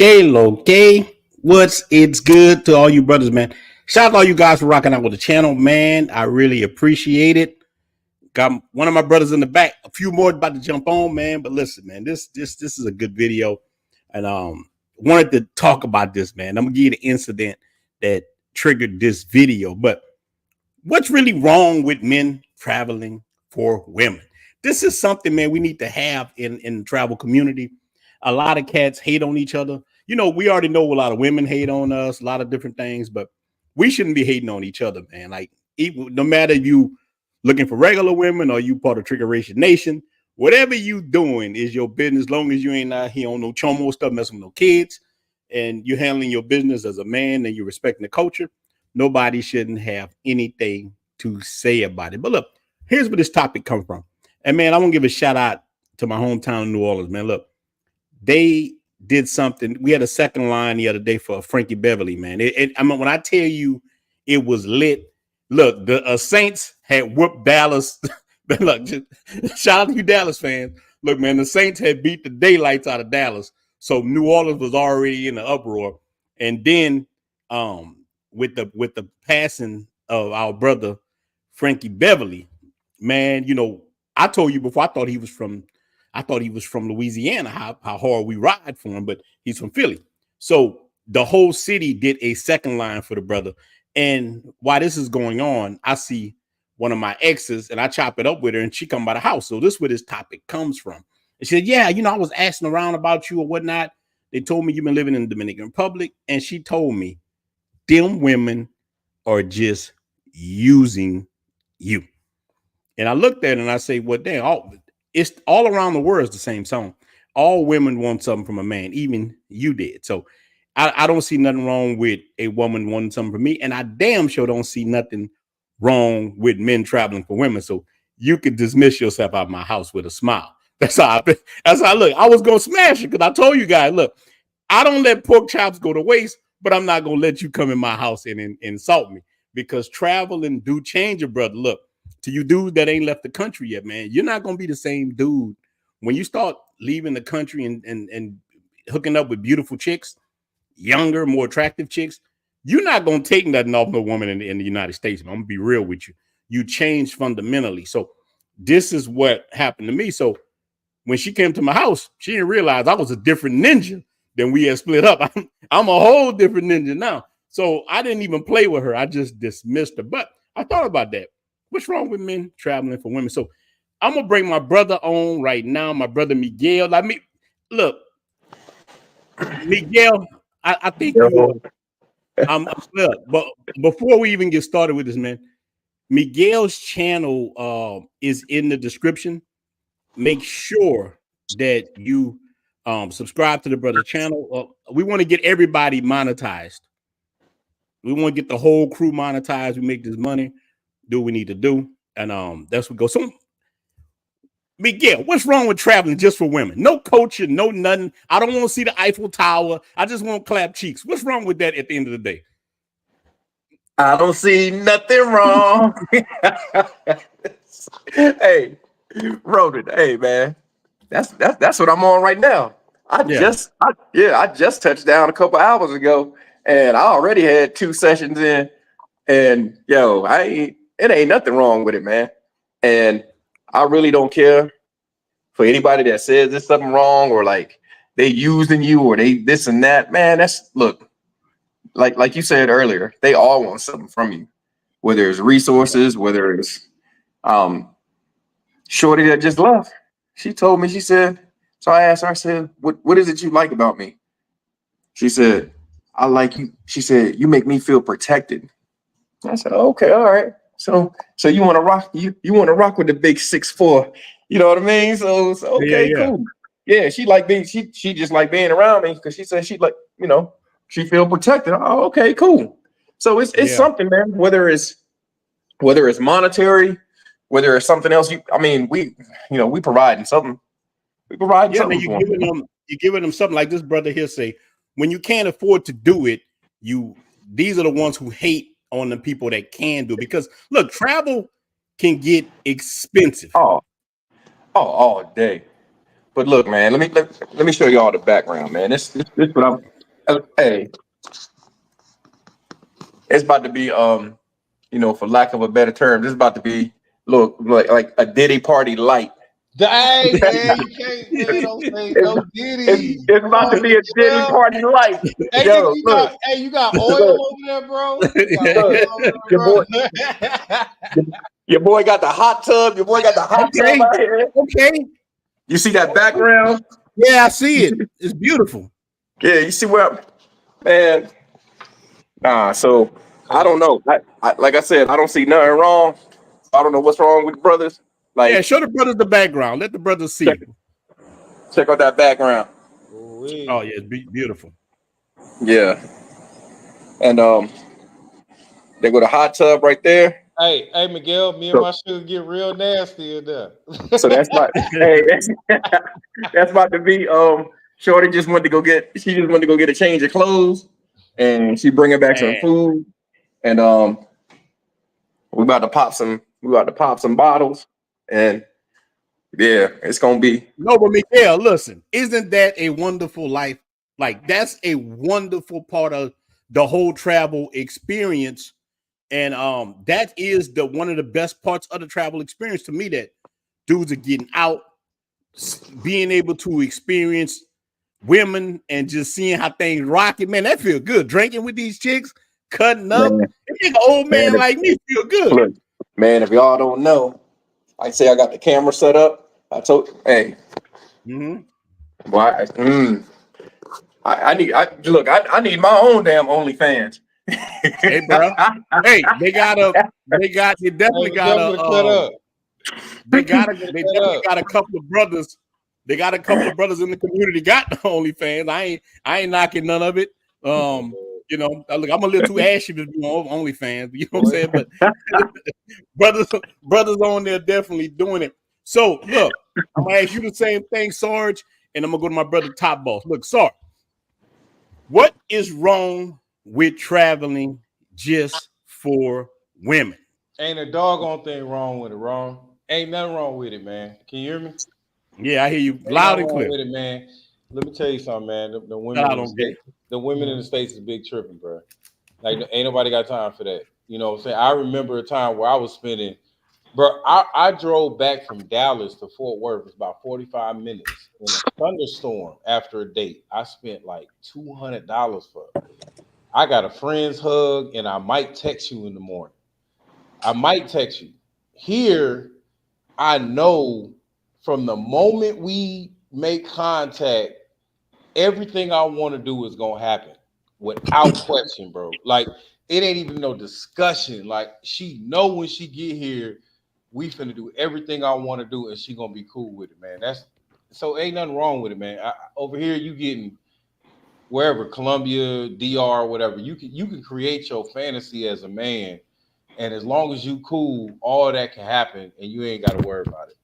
Okay. It's good to all you brothers, man. Shout out to all you guys for rocking out with the channel, man. I really appreciate it. Got one of my brothers in the back, a few more about to jump on, man. But listen, man, this is a good video, and wanted to talk about this, man. I'm gonna give you the incident that triggered this video. But what's really wrong with men traveling for women? This is something, man, we need to have in the travel community. A lot of cats hate on each other. You know, we already know a lot of women hate on us, a lot of different things, but we shouldn't be hating on each other, man. Like, no matter if you looking for regular women or you part of Triggeration Nation, whatever you doing is your business, as long as you ain't out here on no chomo stuff, messing with no kids, and you're handling your business as a man and you're respecting the culture. Nobody shouldn't have anything to say about it. But look, here's where this topic comes from. And man, I want to give a shout out to my hometown of New Orleans, man. Look, they did something. We had a second line the other day for Frankie Beverly, man. I mean, when I tell you it was lit, look, the Saints had whooped Dallas. Look, just, shout out to you Dallas fans. Look, man, the Saints had beat the daylights out of Dallas. So New Orleans was already in the uproar. And then with the passing of our brother Frankie Beverly, man, you know, I told you before, I thought he was from Louisiana, how hard we ride for him, but he's from Philly. So the whole city did a second line for the brother. And while this is going on, I see one of my exes and I chop it up with her and she come by the house. So this is where this topic comes from. And she said, yeah, you know, I was asking around about you or whatnot. They told me you've been living in the Dominican Republic. And she told me, them women are just using you. And I looked at it and I say, well, damn, it's all around the world is the same song. All women want something from a man, even you did. So I don't see nothing wrong with a woman wanting something from me. And I damn sure don't see nothing wrong with men traveling for women. So you could dismiss yourself out of my house with a smile. That's how I look. I was going to smash it because I told you guys, look, I don't let pork chops go to waste, but I'm not going to let you come in my house and insult me because traveling do change your brother. Look, to you dudes that ain't left the country yet, man, you're not going to be the same dude. When you start leaving the country and hooking up with beautiful chicks, younger, more attractive chicks, you're not going to take nothing off no woman in the United States. Man. I'm going to be real with you. You change fundamentally. So this is what happened to me. So when she came to my house, she didn't realize I was a different ninja than we had split up. I'm a whole different ninja now. So I didn't even play with her. I just dismissed her. But I thought about that. What's wrong with men traveling for women? So I'm going to bring my brother on right now, my brother Miguel. Look, Miguel, I think you I'm but before we even get started with this, man, Miguel's channel is in the description. Make sure that you subscribe to the brother channel. We want to get everybody monetized. We want to get the whole crew monetized. We make this money, do what we need to do, and that's what goes. So Miguel, what's wrong with traveling just for women? No coaching, no nothing. I don't want to see the Eiffel Tower. I just want to clap cheeks. What's wrong with that at the end of the day? I don't see nothing wrong. Hey, Ronin, hey man, that's what I'm on right now. I just touched down a couple hours ago, and I already had 2 sessions in, and yo, it ain't nothing wrong with it, man. And I really don't care for anybody that says there's something wrong or like they using you or they this and that, man. Look, like you said earlier, they all want something from you, whether it's resources, whether it's shorty that just left. She told me, she said, so I asked her, I said, what is it you like about me? She said, I like you. She said, you make me feel protected. I said, okay, all right. So you want to rock, you want to rock with the big 6'4", you know what I mean? So okay, cool. Yeah, she just like being around me because she said she like, you know, she feel protected. Oh, okay, cool. So it's something, man. Whether it's monetary, whether it's something else. We providing something. We provide something. You're giving them something like this brother here say. When you can't afford to do it, these are the ones who hate on the people that can do it. Because look, travel can get expensive. All day. But look, man, let me show you all the background, man. This what Hey, it's about to be for lack of a better term, this is about to be look like a Diddy party light. Hey man, you can't, man. Don't say no Diddy. It's about to be a Diddy party light. Hey, Yo, look, you got oil look, over there, bro. You got oil look, over your boy, there, your boy got the hot tub. Your boy got the hot tub out here. Okay. You see that background? Yeah, I see it. It's beautiful. Yeah, you see where, man. Nah, so I don't know. I like I said, I don't see nothing wrong. I don't know what's wrong with brothers. Like, Yeah, show the brothers the background. Let the brothers see. check out that background. Oh yeah, it's beautiful. Yeah, and they got a hot tub right there. Hey, Miguel, me and my sugar get real nasty in there. So that's not. Hey, that's about to be. Shorty just went to go get. She just went to go get a change of clothes, and she bringing back some food, and we about to pop some. We about to pop some bottles, and yeah, it's gonna be. No, but Miguel, listen, isn't that a wonderful life? Like that's a wonderful part of the whole travel experience. And that is one of the best parts of the travel experience to me, that dudes are getting out, being able to experience women and just seeing how things rocking. Man, that feel good. Drinking with these chicks, cutting up. It make an old man like me feel good. Look, man, if y'all don't know, I say I got the camera set up. I told hey. Boy, I need my own damn OnlyFans. Hey, bro. Hey, they definitely got a couple of brothers. They got a couple of brothers in the community got the OnlyFans. I ain't knocking none of it. Look, I'm a little too ashy to be on OnlyFans. You know what I'm saying? But brothers on there definitely doing it. So look, I'm gonna ask you the same thing, Sarge, and I'm gonna go to my brother Top Boss. Look, Sarge, what is wrong with traveling just for women? Ain't a doggone thing wrong with it, wrong. Ain't nothing wrong with it, man. Can you hear me? Yeah, I hear you loud and clear. With it, man. Let me tell you something, man. The women in the States is big tripping, bro. Like, ain't nobody got time for that. You know what I'm saying? I remember a time where I was spending, bro, I drove back from Dallas to Fort Worth. It's about 45 minutes in a thunderstorm after a date. I spent like $200 for it. I got a friend's hug, and I might text you in the morning. I might text you. Here, I know from the moment we make contact, everything I want to do is going to happen without question, bro. Like, it ain't even no discussion. Like, she know when she get here, we finna do everything I want to do, and she going to be cool with it, man. So ain't nothing wrong with it, man. Over here, you getting wherever, Colombia, DR, whatever, you can create your fantasy as a man, and as long as you cool, all that can happen, and you ain't got to worry about it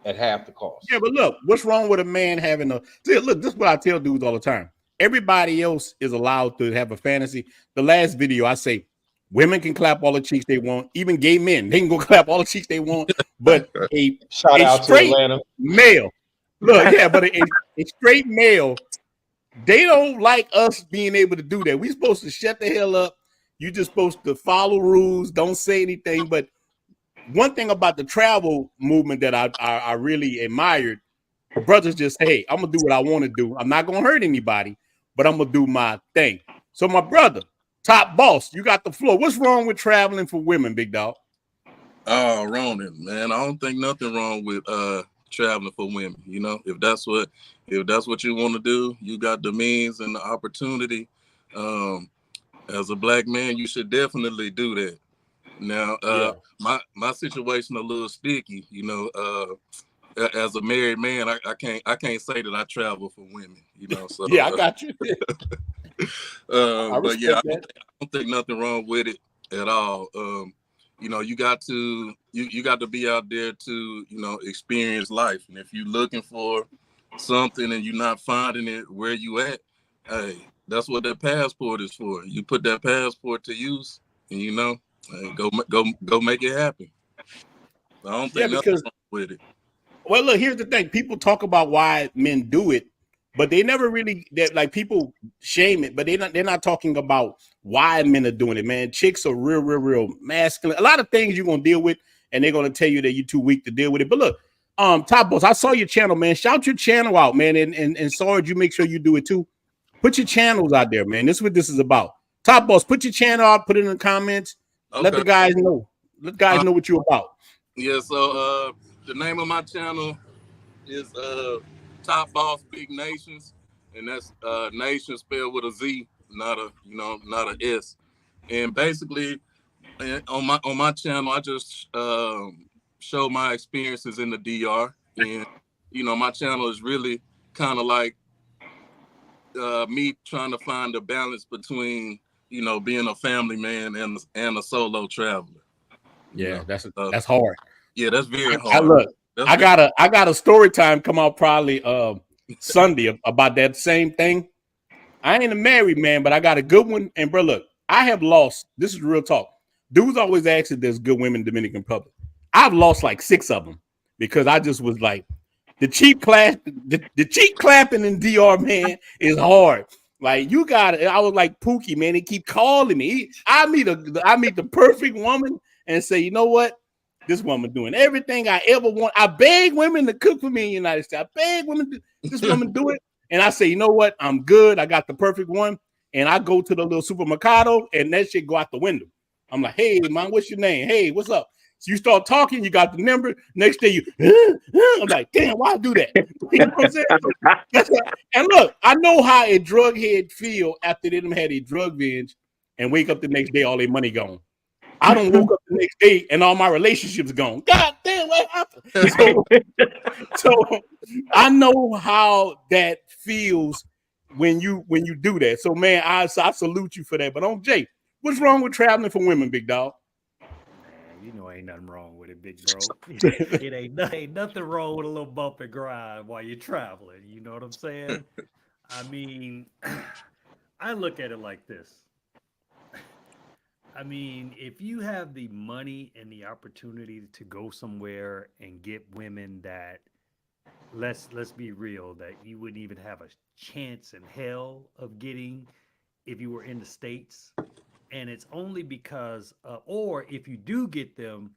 at half the cost. Yeah, but look, what's wrong with a man having look, this is what I tell dudes all the time. Everybody else is allowed to have a fantasy. The last video, I say women can clap all the cheeks they want, even gay men, they can go clap all the cheeks they want, but a straight male, look, yeah, but a straight male, they don't like us being able to do that. We're supposed to shut the hell up. You're just supposed to follow rules, don't say anything. But one thing about the travel movement that I really admired, brothers just, hey, I'm going to do what I want to do. I'm not going to hurt anybody, but I'm going to do my thing. So my brother, Top Boss, you got the floor. What's wrong with traveling for women, big dog? Oh, Ronin, man, I don't think nothing wrong with traveling for women. You know, if that's what you want to do, you got the means and the opportunity. As a black man, you should definitely do that. Now, my situation a little sticky. You know, as a married man, I can't say that I travel for women. You know, so yeah, I got you. But yeah, I don't think nothing wrong with it at all. You know, you got to be out there to, you know, experience life. And if you're looking for something and you're not finding it where you at, hey, that's what that passport is for. You put that passport to use, and you know, go make it happen. I don't think nothing wrong with it. Well, look, here's the thing. People talk about why men do it, but they never really like people shame it, but they're not talking about why men are doing it, man. Chicks are real masculine. A lot of things you're gonna deal with, and they're gonna tell you that you're too weak to deal with it. But look, Top Boss, I saw your channel, man. Shout your channel out, man, and Sarge, you make sure you do it too. Put your channels out there, man. This is what this is about. Top Boss, put your channel out, put it in the comments. Okay. Let the guys know. Let the guys know what you're about. Yeah, so the name of my channel is Top Boss Big Nations, and that's nation spelled with a Z, not a S. And basically, on my channel, I just show my experiences in the DR, and my channel is really kind of like me trying to find a balance between being a family man and a solo traveler. Yeah, that's hard. Yeah, that's very hard. I got a story time come out probably Sunday about that same thing. I ain't a married man, but I got a good one. And bro, look, I have lost. This is real talk. Dudes always ask if there's good women in Dominican Republic. I've lost like 6 of them because I just was like, the cheek clapping in DR, man, is hard. Like you got it. I was like Pookie, man. They keep calling me. I meet the perfect woman and say, you know what? This woman doing everything I ever want. I beg women to cook for me in the United States. I beg women this woman do it. And I say, you know what? I'm good. I got the perfect one. And I go to the little supermercado and that shit go out the window. I'm like, hey, man, what's your name? Hey, what's up? So you start talking, you got the number. Next day I'm like, damn, why I do that? You know what I'm saying? And look, I know how a drug head feel after they done had a drug binge and wake up the next day, all their money gone. I don't woke up the next day and all my relationships gone. God damn, what happened? So I know how that feels when you do that. So man, I salute you for that. But on Jay, what's wrong with traveling for women, big dog? Man, ain't nothing wrong with it, big bro. It ain't nothing wrong with a little bump and grind while you're traveling. You know what I'm saying? I mean, I look at it like this. I mean, if you have the money and the opportunity to go somewhere and get women that, let's be real, that you wouldn't even have a chance in hell of getting if you were in the States, and it's only because, or if you do get them,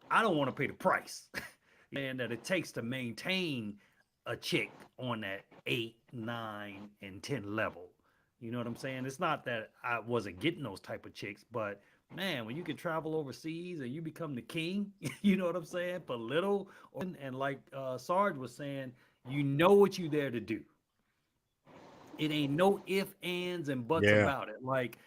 I don't want to pay the price, and that it takes to maintain a chick on that 8, 9, and 10 level. You know what I'm saying? It's not that I wasn't getting those type of chicks, but man, when you can travel overseas and you become the king, you know what I'm saying? For little, and like Sarge was saying, you know what you're there to do. It ain't no ifs, ands, and buts about it. Like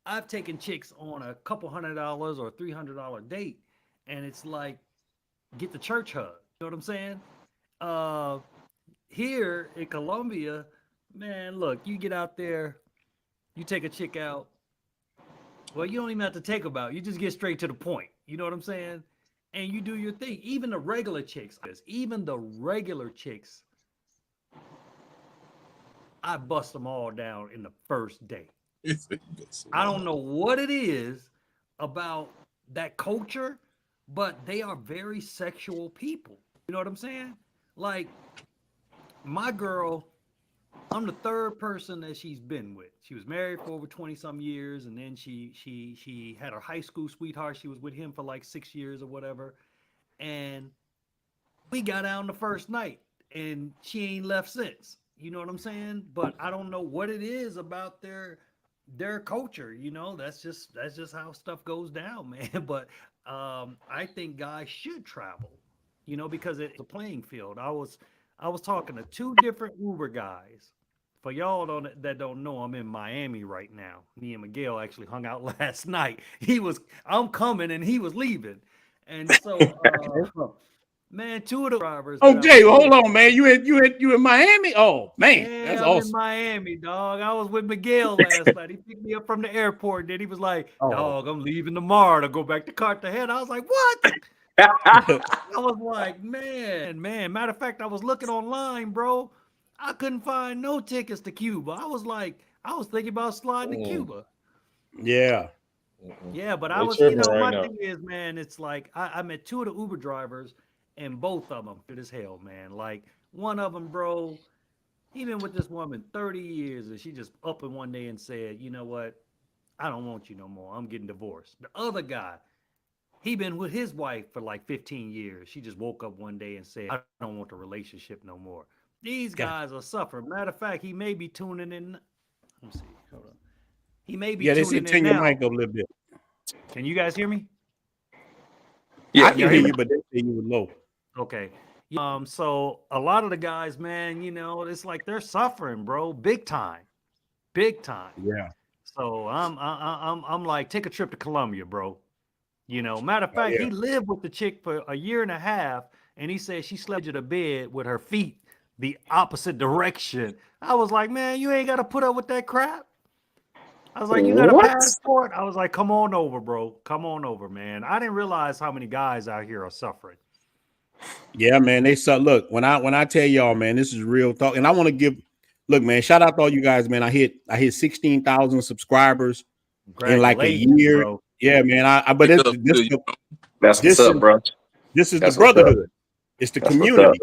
I've taken chicks on a couple $100 or $300 date, and it's like, get the church hug. You know what I'm saying? Here in Colombia, man, look, you get out there, you take a chick out. Well, you don't even have to take them out. You just get straight to the point. You know what I'm saying? And you do your thing. Even the regular chicks, I bust them all down in the first day. I don't know what it is about that culture, but they are very sexual people. You know what I'm saying? Like, my girl, I'm the third person that she's been with. She was married for over 20 some years, and then she had her high school sweetheart. She was with him for like 6 years or whatever. And we got out on the first night, and she ain't left since. You know what I'm saying? But I don't know what it is about their culture. You know, that's just how stuff goes down, man. But I think guys should travel, you know, because it's a playing field. I was talking to 2 different Uber guys. For y'all that don't know, I'm in Miami right now. Me and Miguel actually hung out last night. I'm coming and he was leaving. And so, man, 2 of the drivers. Oh, Jay, hold on, man. You in Miami? Oh, man, yeah, that's I'm awesome. in Miami, dog. I was with Miguel last night. He picked me up from the airport. Then he was like, dog, I'm leaving tomorrow to go back to Cartagena. I was like, what? I was like, man. Matter of fact, I was looking online, bro. I couldn't find no tickets to Cuba. I was thinking about sliding to Cuba. Yeah. Yeah, but I was, you know, my thing is, man, it's like I met 2 of the Uber drivers, and both of them good as hell, man. Like one of them, bro, He been with this woman 30 years, and she just up in one day and said, "You know what? I don't want you no more. I'm getting divorced." The other guy, he been with his wife for like 15 years. She just woke up one day and said, "I don't want the relationship no more." These guys are suffering. Matter of fact, he may be tuning in. Let me see. Hold on. He may be They said tuning in turn your now. mic up a little bit. Can you guys hear me? Yeah, I can hear you, but they say you were low. Okay. So a lot of the guys, man, it's like they're suffering, bro, big time. Yeah. So I'm like, take a trip to Colombia, bro. Matter of fact, yeah. he lived with the chick for a year and a half, and he said she slept in the bed with her feet the opposite direction. I was like, man, you ain't got to put up with that crap. I was like, you got a passport? I was like, come on over, bro. Come on over, man. I didn't realize how many guys out here are suffering. Yeah, man. They suck. Look, when I tell y'all, man, this is real talk. And I want to look, man, shout out to all you guys, man. I hit 16,000 subscribers in like a year. Bro. Yeah, man. That's what's up, bro. This is the brotherhood. It's the community.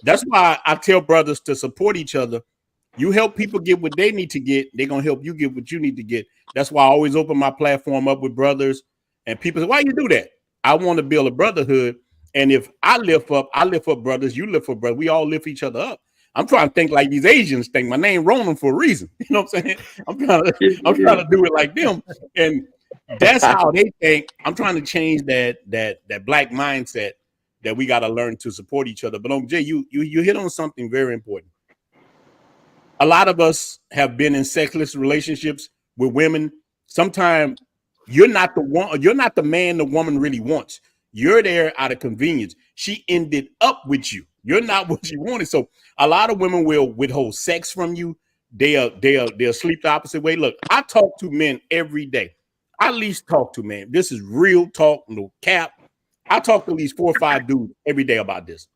That's why I tell brothers to support each other. You help people get what they need to get, they're gonna help you get what you need to get. That's why I always open my platform up with brothers. And people say, why you do that? I want to build a brotherhood. And if I lift up brothers, you lift up brothers, we all lift each other up. I'm trying to think like these Asians think. My name Ronin for a reason. You know what I'm saying? I'm trying to do it like them. And that's how they think. I'm trying to change that black mindset that we got to learn to support each other. But Jay, you hit on something very important. A lot of us have been in sexless relationships with women. Sometimes you're not the man the woman really wants. You're there out of convenience. She ended up with you. You're not what she wanted. So a lot of women will withhold sex from you. They'll sleep the opposite way. Look, I talk to men every day. I at least talk to men. This is real talk, no cap. I talk to at least 4 or 5 dudes every day about this.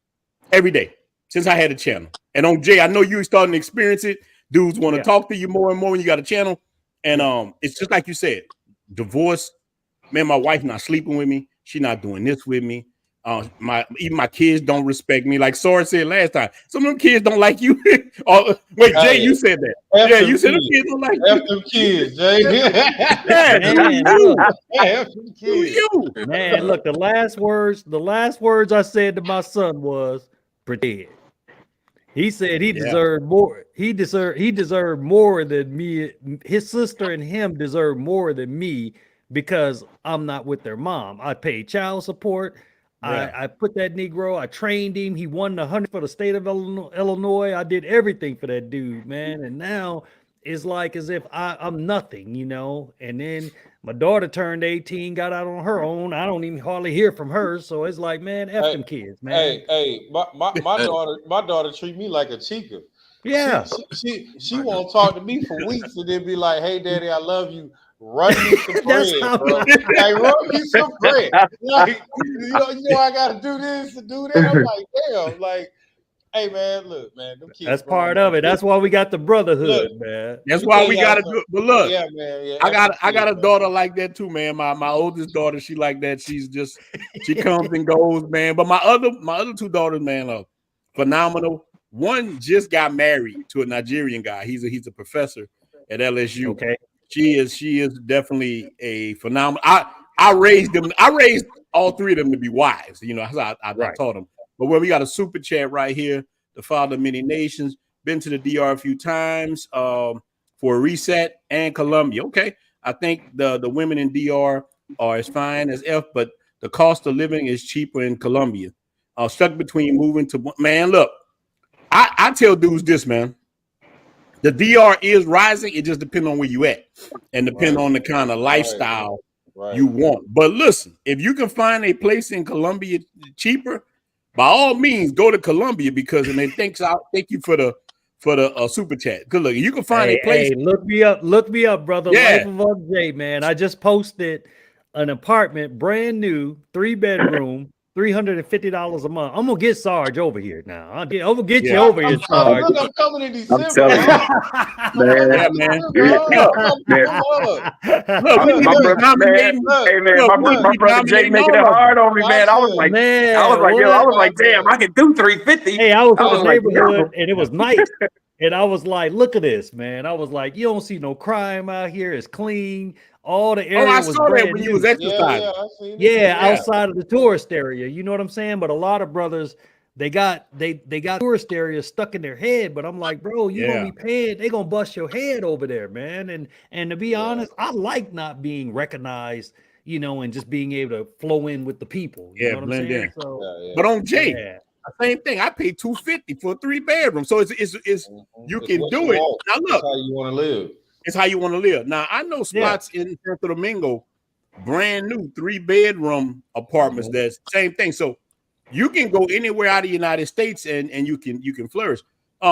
Every day. Since I had a channel. And on Jay, I know you're starting to experience it. Dudes want to talk to you more and more when you got a channel. And it's just like you said, divorce. Man, my wife not sleeping with me. She not doing this with me. Even my kids don't respect me. Like Sora said last time, some of them kids don't like you. Wait, Jay, you said that. Yeah, you said them kids don't like you. Them kids, Jay. Man, look, the last words I said to my son was pretend. He said he deserved more. He deserved more than me. His sister and him deserve more than me because I'm not with their mom. I paid child support. Yeah. I put that Negro. I trained him. He won the 100 for the state of Illinois. I did everything for that dude, man. And now it's like as if I'm nothing, And then my daughter turned 18, got out on her own. I don't even hardly hear from her. So it's like, man, F them kids, man. My daughter treat me like a chica. Yeah. She won't talk to me for weeks and then be like, hey, daddy, I love you. Run me some bread, bro. Like, run me some bread. Like, I gotta do this and do that. I'm like, damn, like, hey man, look, man, them kids. That's part of it. That's why we got the brotherhood, man. That's why we gotta do it. But look, yeah, man, yeah. I got a daughter like that too, man. My oldest daughter, she like that. She comes and goes, man. But my other 2 daughters, man, are phenomenal. One just got married to a Nigerian guy. He's a professor at LSU. Okay. She is definitely a phenomenal. I raised them. I raised all 3 of them to be wives. I taught them. But when we got a super chat right here, the father of many nations, been to the DR a few times for a reset and Colombia. Okay, I think the women in DR are as fine as F, but the cost of living is cheaper in Colombia. Stuck between moving to man. Look, I tell dudes this, man. The DR is rising. It just depends on where you at and depend on the kind of lifestyle you want. But listen, if you can find a place in Colombia cheaper, by all means, go to Colombia because and then thank you for the super chat. Good look, you can find a place. Hey, look me up, brother. Yeah. Life of Jay, man. I just posted an apartment, brand new, 3-bedroom. $350 a month. I'm gonna get Sarge over here now. I'm gonna get you over here, Sarge. I'm coming in December. I'm telling you, man. My brother Jay making it hard on me, man. I was like, damn, I can do 350. Hey, I was in the neighborhood and it was nice. And I was like, look at this, man. I was like, you don't see no crime out here. It's clean. All the area I was saw that brand when you new. was exercising. I seen it. Yeah, outside of the tourist area. You know what I'm saying? But a lot of brothers, they got tourist areas stuck in their head. But I'm like, bro, you gonna be paying, they gonna bust your head over there, man. And to be honest, I like not being recognized, you know, and just being able to flow in with the people. You know what I'm blend saying? in. So But on Jay, same thing. I paid $250 for a 3-bedroom. So it's you can do it. Now look, it's how you want to live. It's how you want to live. Now I know spots in Santo Domingo, brand new 3-bedroom apartments. That's same thing. So you can go anywhere out of the United States and you can flourish.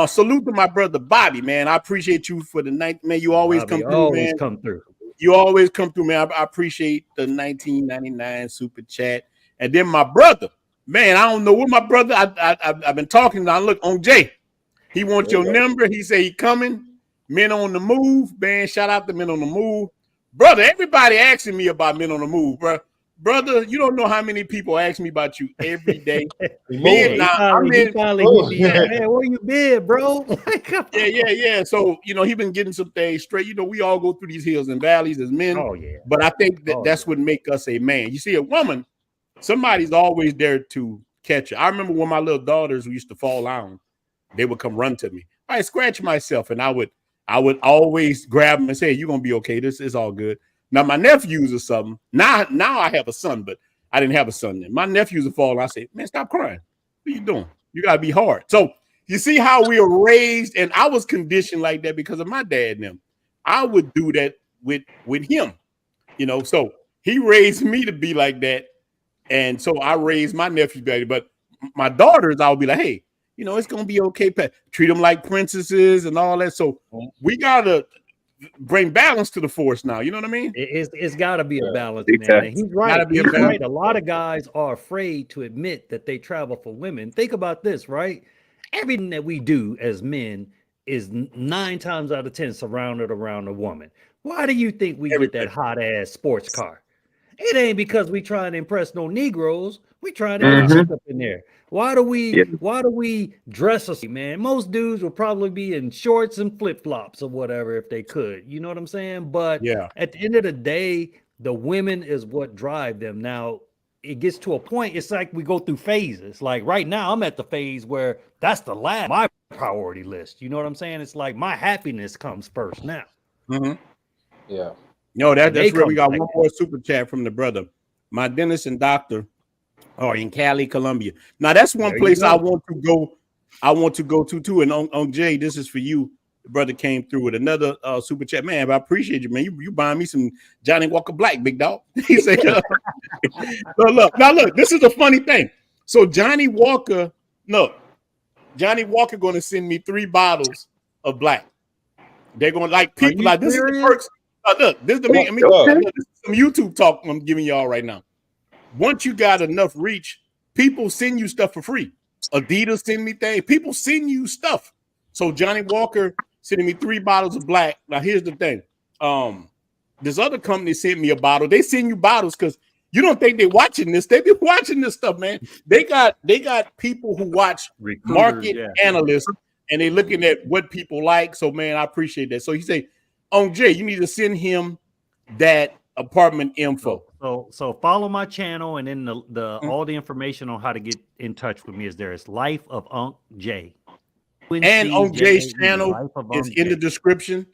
Salute to my brother Bobby, man. I appreciate you for the night, man. You always Bobby come through, always man. come through. You always come through, man. I appreciate the 1999 super chat. And then my brother, man, I don't know what my brother. I've been talking. Now look on Jay. He wants your number. He say he coming. Men on the Move, man. Shout out to Men on the Move, brother. Everybody asking me about Men on the Move, bro. Brother, you don't know how many people ask me about you every day. Man, where you been, bro? yeah. So he been getting some things straight. We all go through these hills and valleys as men. Oh yeah. But I think that's what make us a man. You see, a woman, somebody's always there to catch her. I remember when my little daughters used to fall down, they would come run to me. I scratch myself, and I would always grab them and say, "You're gonna be okay. This is all good." Now my nephews or something. Now I have a son, but I didn't have a son then. My nephews would fall, and I say, "Man, stop crying. What are you doing? You gotta be hard." So you see how we are raised, and I was conditioned like that because of my dad and them. I would do that with him, So he raised me to be like that, and so I raised my nephews better. But my daughters, I would be like, "Hey, it's gonna be okay. Treat them like princesses and all that." So we gotta bring balance to the force now. You know what I mean? It's got to be a balance, man. And he's right. He's right. A lot of guys are afraid to admit that they travel for women. Think about this, right? Everything that we do as men is 9 times out of 10 surrounded around a woman. Why do you think we get that hot ass sports car? It ain't because we trying to impress no Negroes. We trying to get a chick up in there. Why do we dress us, man? Most dudes will probably be in shorts and flip-flops or whatever if they could. You know what I'm saying? But at the end of the day, the women is what drive them. Now, it gets to a point, it's like we go through phases. Like right now, I'm at the phase where that's the last my priority list. You know what I'm saying? It's like my happiness comes first now. Yeah. No, that's where we got one more super chat from the brother. My dentist and doctor are in Cali, Colombia. Now that's one place I want to go. I want to go to too. And on Jay, this is for you. The brother came through with another super chat. Man, I appreciate you, man. You buying me some Johnny Walker Black, big dog. He said, look, this is a funny thing. So Johnny Walker going to send me 3 bottles of black. They're going to like people like this serious? Is the perks. Look, this is some YouTube talk I'm giving y'all right now. Once you got enough reach, people send you stuff for free. Adidas send me things. People send you stuff. So Johnny Walker sending me 3 bottles of black. Now here's the thing. This other company sent me a bottle. They send you bottles because you don't think they're watching this. They be watching this stuff, man. They got people who watch market analysts and they looking at what people like. So man, I appreciate that. So he say, on Jay, you need to send him that apartment info. So follow my channel, and then the all the information on how to get in touch with me is there. It's Life of Unc Jay. And on Jay's channel is in the description.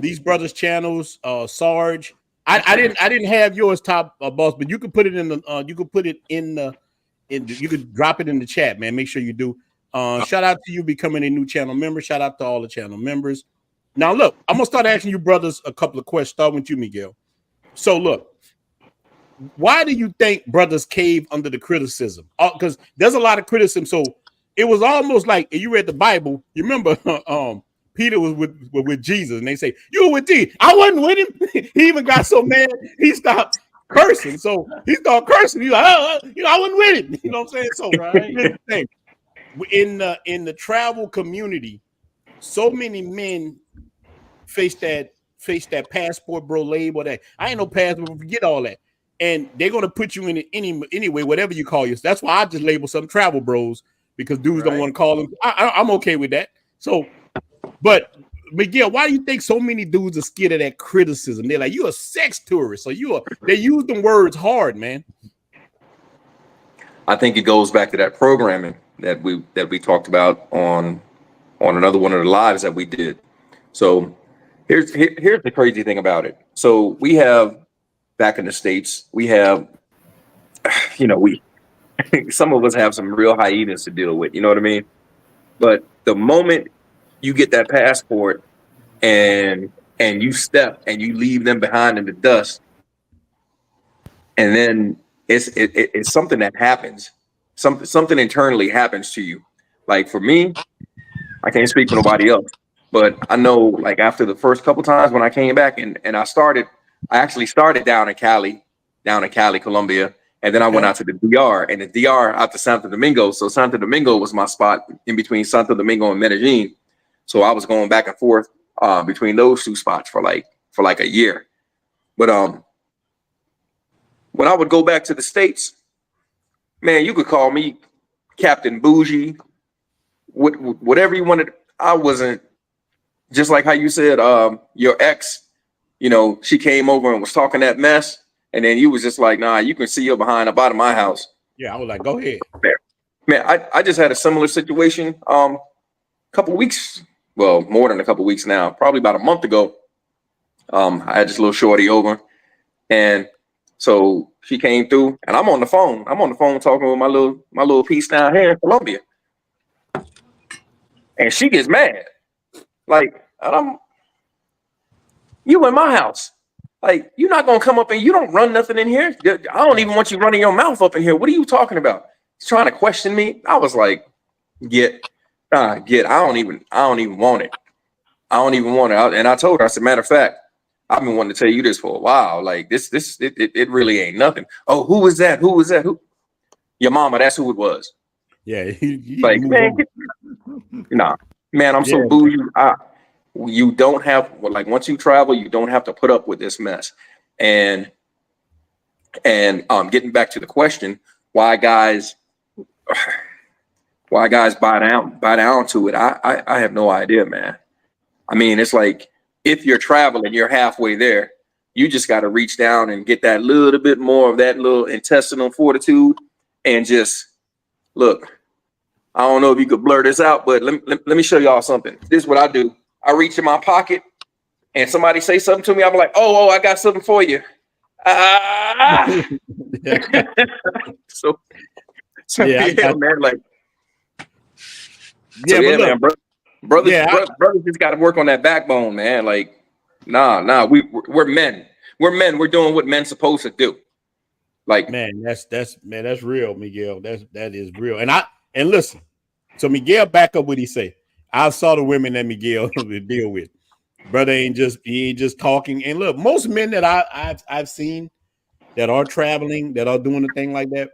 These brothers' channels, Sarge. I didn't have yours, top boss, but you can put it in the you could drop it in the chat, man. Make sure you do. Shout out to you becoming a new channel member. Shout out to all the channel members. Now, look, I'm going to start asking you brothers a couple of questions. Start with you, Miguel. So, look, why do you think brothers cave under the criticism? Because there's a lot of criticism. So it was almost like you read the Bible. You remember Peter was with Jesus, and they say, you were with Jesus. I wasn't with him. He even got so mad, he stopped cursing. So he started cursing. He's like, I wasn't with him. You know what I'm saying? So right. In the travel community, so many men face that passport bro label that I ain't no passport, forget all that. And they're gonna put you in it anyway, whatever you call yourself. That's why I just label some travel bros because dudes don't want to call them. I'm okay with that. So But Miguel, why do you think so many dudes are scared of that criticism? They're like, you're a sex tourist, or they use them words hard, man. I think it goes back to that programming that we talked about on another one of the lives that we did. So here's the crazy thing about it. So we have back in the States, we have, we some of us have some real hyenas to deal with, you know what I mean? But the moment you get that passport and you step and you leave them behind in the dust, and then it's something that happens. Something internally happens to you. Like for me, I can't speak for nobody else, but I know like after the first couple times when I came back and I actually started down in Cali, Colombia. And then I went out to the DR, and the DR out to Santo Domingo. So Santo Domingo was my spot in between Santo Domingo and Medellin. So I was going back and forth between those two spots for like a year. But when I would go back to the States, man, you could call me Captain Bougie, whatever you wanted. I wasn't, just like how you said, your ex, she came over and was talking that mess. And then you was just like, nah, you can see her behind the bottom of my house. Yeah, I was like, go ahead. Man, I just had a similar situation couple weeks, well, more than a couple weeks now, probably about a month ago. I had this little shorty over, and so she came through, and I'm on the phone talking with my little piece down here in Colombia. And she gets mad. Like, you in my house. Like, you're not gonna come up and you don't run nothing in here. I don't even want you running your mouth up in here. What are you talking about? He's trying to question me. I was like, I don't even want it. I don't even want it. And I told her, I said, matter of fact, I've been wanting to tell you this for a while. Like it really ain't nothing. Oh, who was that? Who was that? Who? Your mama. That's who it was. Yeah. Like, man, nah, man, I'm so bougie. You don't have, like, once you travel, you don't have to put up with this mess. And getting back to the question, why guys buy down to it, I have no idea, man. I mean, it's like, if you're traveling, you're halfway there. You just got to reach down and get that little bit more of that little intestinal fortitude and just look. I don't know if you could blur this out, but let me show y'all something. This is what I do. I reach in my pocket and somebody say something to me. I'm like, oh, I got something for you. So yeah, man, like, yeah, so, man, brothers just got to work on that backbone, man. Like, nah, we're men. We're men. We're doing what men's supposed to do. Like, man, that's real, Miguel. That is real. And listen, so Miguel, back up what he say. I saw the women that Miguel deal with. Brother he ain't just talking. And look, most men that I've seen that are traveling, that are doing a thing like that,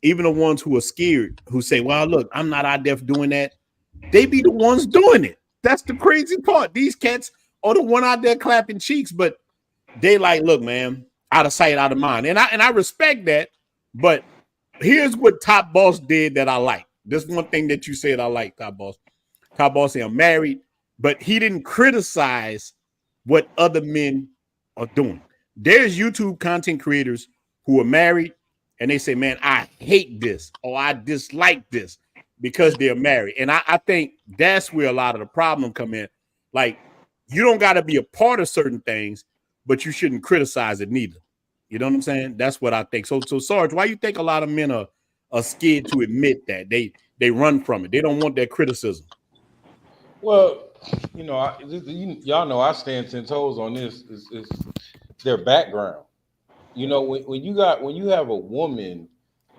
even the ones who are scared, who say, well, look, I'm not out there doing that. They be the ones doing it. That's the crazy part. These cats are the one out there clapping cheeks, but they like, look, man, out of sight, out of mind. And I respect that. But here's what Top Boss did that I like. This one thing that you said I like, Top Boss. Top Boss said I'm married, but he didn't criticize what other men are doing. There's YouTube content creators who are married and they say, man, I hate this or I dislike this because they're married. And I think that's where a lot of the problem come in. Like, you don't got to be a part of certain things, but you shouldn't criticize it neither. You know what I'm saying? That's what I think. So Sarge, why you think a lot of men are scared to admit that? They run from it. They don't want that criticism. Well, y'all know I stand 10 toes on this. Is their background. When you have a woman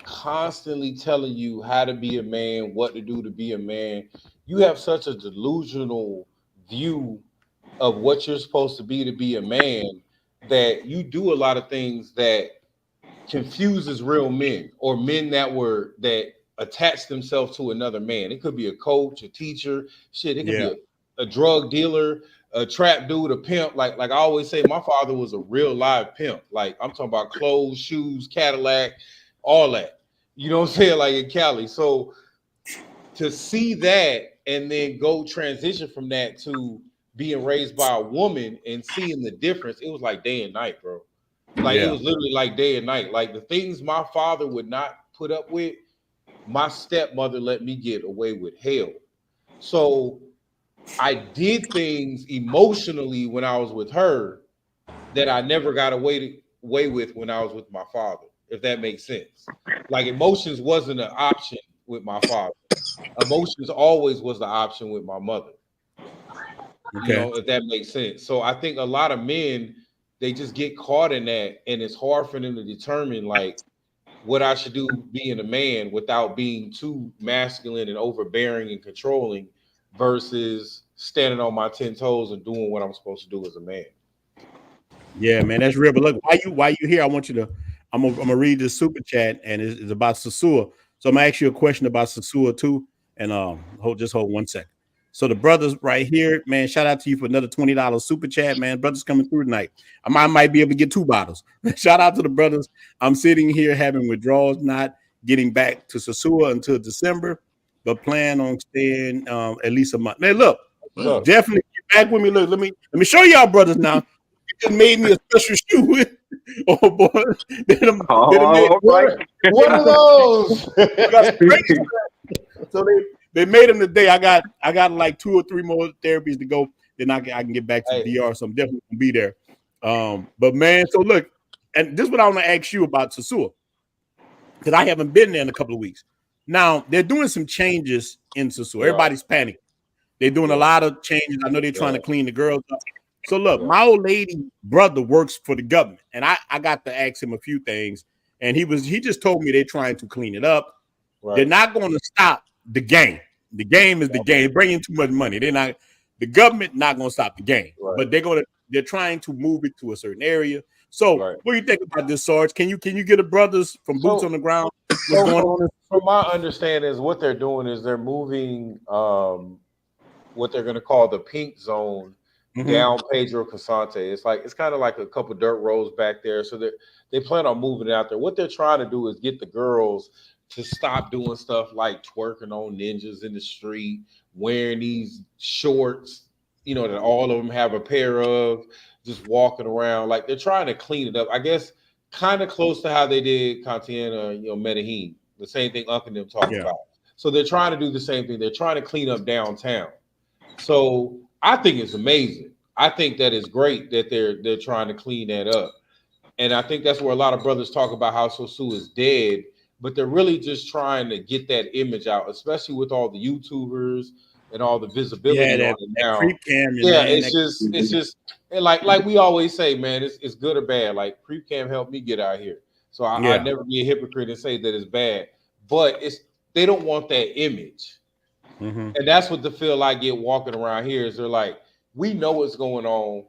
constantly telling you how to be a man, what to do to be a man, you have such a delusional view of what you're supposed to be a man that you do a lot of things that confuses real men or men that attach themselves to another man. It could be a coach, a teacher, it could be a drug dealer, a trap dude, a pimp. Like I always say, my father was a real live pimp. Like, I'm talking about clothes, shoes, Cadillac, all that. You know what I'm saying? Like in Cali. So to see that and then go transition from that to being raised by a woman and seeing the difference. It was like day and night, bro. Like it was literally like day and night. Like the things my father would not put up with, my stepmother let me get away with hell. So I did things emotionally when I was with her that I never got away with when I was with my father, if that makes sense. Like emotions wasn't an option with my father. Emotions always was the option with my mother. You know, if that makes sense. So I think a lot of men, they just get caught in that, and it's hard for them to determine like what I should do being a man without being too masculine and overbearing and controlling versus standing on my 10 toes and doing what I'm supposed to do as a man. Yeah, man, that's real. But look, why you here? I want you to. I'm gonna read this super chat, and it's about Sasua. So I'm gonna ask you a question about Sasua too, and hold 1 second. So the brothers right here, man, shout out to you for another $20 super chat, man. Brothers coming through tonight. I might be able to get 2 bottles. Shout out to the brothers. I'm sitting here having withdrawals, not getting back to Sasua until December, but plan on staying at least a month. Man, look, definitely get back with me. Look, let me show y'all brothers now. Just made me a special shoe. Oh boy, one of those. So they made them today. I got like 2 or 3 more therapies to go. Then I can get back to DR. So I'm definitely gonna be there. But man, so look, and this is what I want to ask you about Sasua, because I haven't been there in a couple of weeks. Now they're doing some changes in Sasua. Everybody's panicking. They're doing a lot of changes. I know they're trying to clean the girls up. So look, my old lady brother works for the government, and I got to ask him a few things, and he just told me they're trying to clean it up. Right. They're not going to stop the game. The game is the game. Bringing too much money. The government not going to stop the game, but they're trying to move it to a certain area. So what do you think about this, Sarge? Can you get the brothers from boots on the ground? What's going on? From my understanding is what they're doing is they're moving what they're going to call the pink zone down Pedro Casante. It's kind of like a couple dirt roads back there. So they plan on moving it out there. What they're trying to do is get the girls to stop doing stuff like twerking on ninjas in the street, wearing these shorts, you know, that all of them have a pair of, just walking around. Like they're trying to clean it up. I guess kind of close to how they did Kantiana, Medellin. The same thing Uncle and them talked about. So they're trying to do the same thing. They're trying to clean up downtown. So I think it's amazing. I think that is great that they're trying to clean that up. And I think that's where a lot of brothers talk about how Sasua is dead, but they're really just trying to get that image out, especially with all the YouTubers and all the visibility on it now. Creep cam, it's just and like we always say, man, it's good or bad. Like creep cam helped me get out here. So I'd never be a hypocrite and say that it's bad, but they don't want that image. And that's what the feel I get walking around here is they're like, we know what's going on.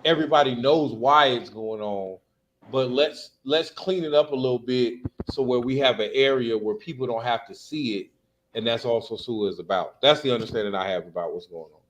Everybody knows why it's going on, but let's clean it up a little bit so where we have an area where people don't have to see it. And that's also Sasua is about. That's the understanding I have about what's going on.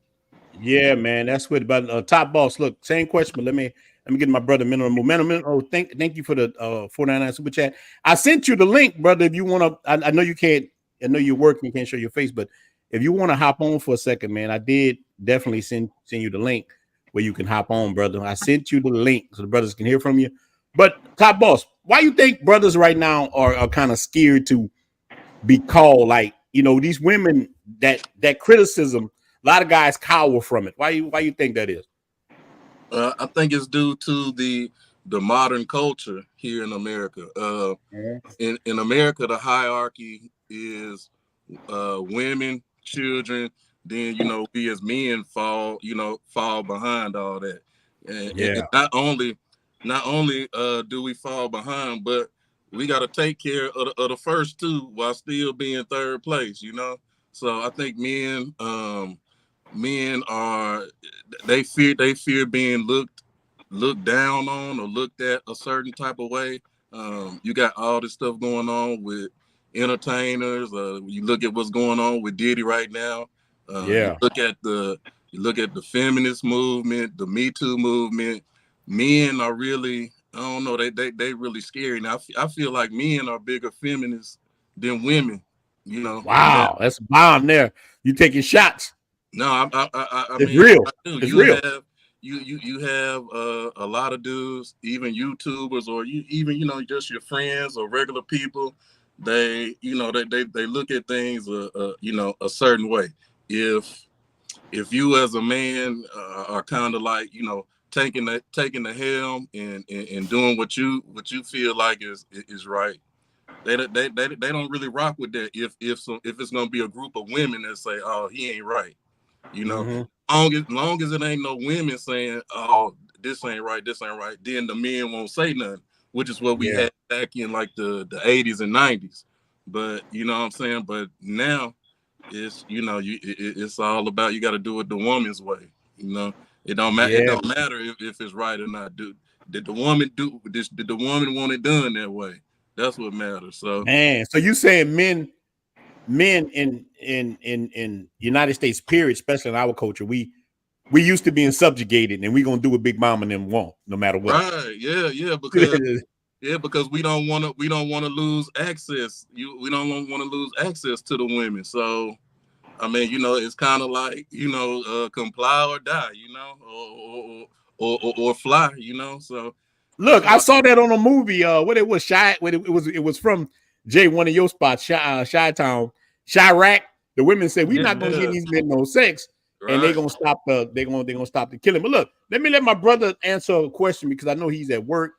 Yeah, man, that's what about Top Boss. Look, same question, but let me get my brother minimum momentum. Oh, thank you for the 499 super chat. I sent you the link, brother. If you want to, I know you can't. I know you're working, you can't show your face, but if you want to hop on for a second, man, I did definitely send you the link where you can hop on, brother. I sent you the link so the brothers can hear from you. But Top Boss, why you think brothers right now are kind of scared to be called, like, these women that criticism? A lot of guys cower from it. Why you think that is? I think it's due to the modern culture here in America. In America, the hierarchy is women, children. Then we as men fall behind all that. And not only do we fall behind, but we got to take care of the first two while still being third place. So I think men are they fear being looked down on or looked at a certain type of way. You got all this stuff going on with entertainers. You look at what's going on with Diddy right now. You look at the feminist movement, the Me Too movement. Men are really, I don't know, they really scary. Now I feel like men are bigger feminists than women. You know. Wow, that's a bomb there. You taking shots? No, I It's mean, real. I do. It's real. You have a lot of dudes, even YouTubers, or even just your friends or regular people. They they look at things a certain way. If you as a man are kind of like taking the helm and doing what you feel like is right, they don't really rock with that. If it's gonna be a group of women that say, oh, he ain't right. Long as it ain't no women saying, "Oh, this ain't right," then the men won't say nothing, which is what we had back in like the 80s and 90s. But you know what I'm saying. But now it's it's all about you got to do it the woman's way. It don't matter. It don't matter if it's right or not. Did the woman do this? Did the woman want it done that way? That's what matters. So man, so you saying men in United States, period, especially in our culture, we used to being subjugated, and we gonna do what Big Mama and them want, no matter what. Right? Yeah, because we don't want to lose access. We don't want to lose access to the women. So I mean, it's kind of like comply or die, or fly, So look, I saw that on a movie. What it was, it was from Jay, one of your spots, Chi-Town, Chirac. The women say we're not gonna give these men no sex, and they're gonna stop the killing. But look, let my brother answer a question because I know he's at work.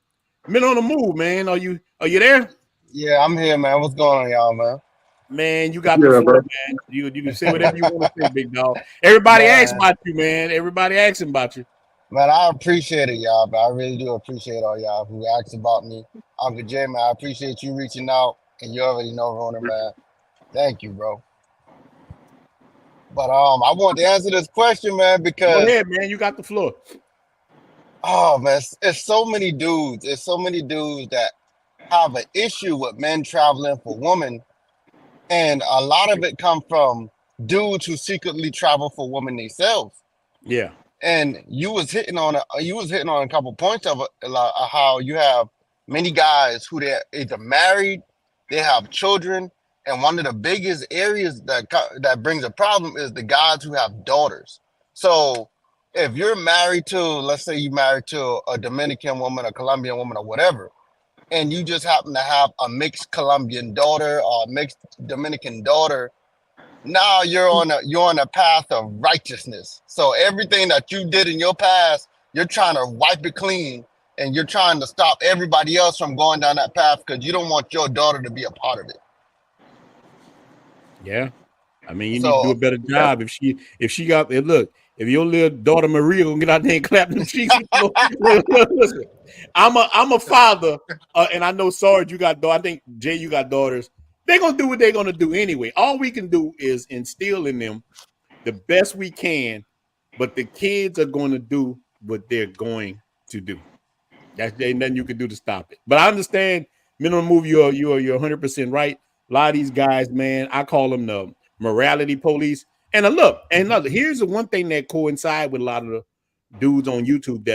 Men on the move, man. Are you there? Yeah, I'm here, man. What's going on, y'all, man? Man, you got the floor, man. You can say whatever you want to say, big dog. Everybody asks about you, man. Everybody asking about you. Man, I appreciate it, y'all, but I really do appreciate all y'all who asked about me. Uncle Jay, man, I appreciate you reaching out, and you already know, Ronan, man. Thank you, bro. But I want to answer this question, man, because go ahead, man. You got the floor. Oh man, it's so many dudes. It's so many dudes that have an issue with men traveling for women, and a lot of it come from dudes who secretly travel for women themselves. Yeah. And you was hitting on a couple points of how you have many guys who they're either married, they have children, and one of the biggest areas that brings a problem is the guys who have daughters. So if you're married to, let's say you married to a Dominican woman, a Colombian woman, or whatever, and you just happen to have a mixed Colombian daughter or a mixed Dominican daughter, now you're on a path of righteousness. So everything that you did in your past, you're trying to wipe it clean, and you're trying to stop everybody else from going down that path because you don't want your daughter to be a part of it. Yeah, I mean, you need to do a better job. If she got look, if your little daughter Maria gonna get out there and clap them cheeks, listen, I'm a father, and I know Sarge, you got daughters. I think Jay, you got daughters. They're gonna do what they're gonna do anyway. All we can do is instill in them the best we can, but the kids are going to do what they're going to do. Ain't nothing you can do to stop it. But I understand, men on the move, you're 100% right. A lot of these guys, man, I call them the morality police. And here's the one thing that coincides with a lot of the dudes on YouTube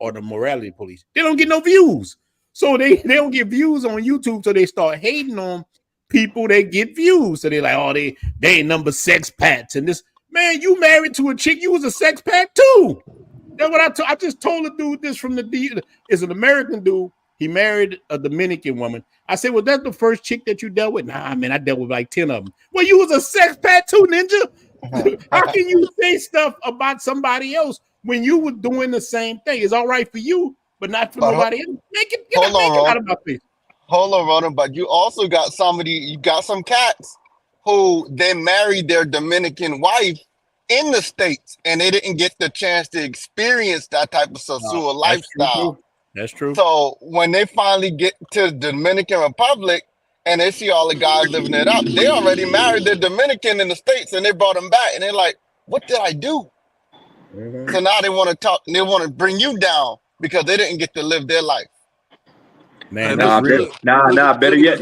are the morality police. They don't get no views. So they don't get views on YouTube, so they start hating on people that get views. So they're like, oh, they ain't number sex pats. And this, man, you married to a chick, you was a sex pat too. That's what I just told a dude this from is an American dude. He married a Dominican woman. I said, well, that's the first chick that you dealt with? Nah, man, I dealt with like 10 of them. Well, you was a sex pat too, ninja. How can you say stuff about somebody else when you were doing the same thing? It's all right for you, but not for nobody else. Hold on, Ronan, but you also got you got some cats who they married their Dominican wife in the States, and they didn't get the chance to experience that type of sexual lifestyle. That's true. So when they finally get to the Dominican Republic and they see all the guys living it up, they already married the Dominican in the States, and they brought them back, and they're like, what did I do? Mm-hmm. So now they want to talk, they want to bring you down because they didn't get to live their life. Man, better yet,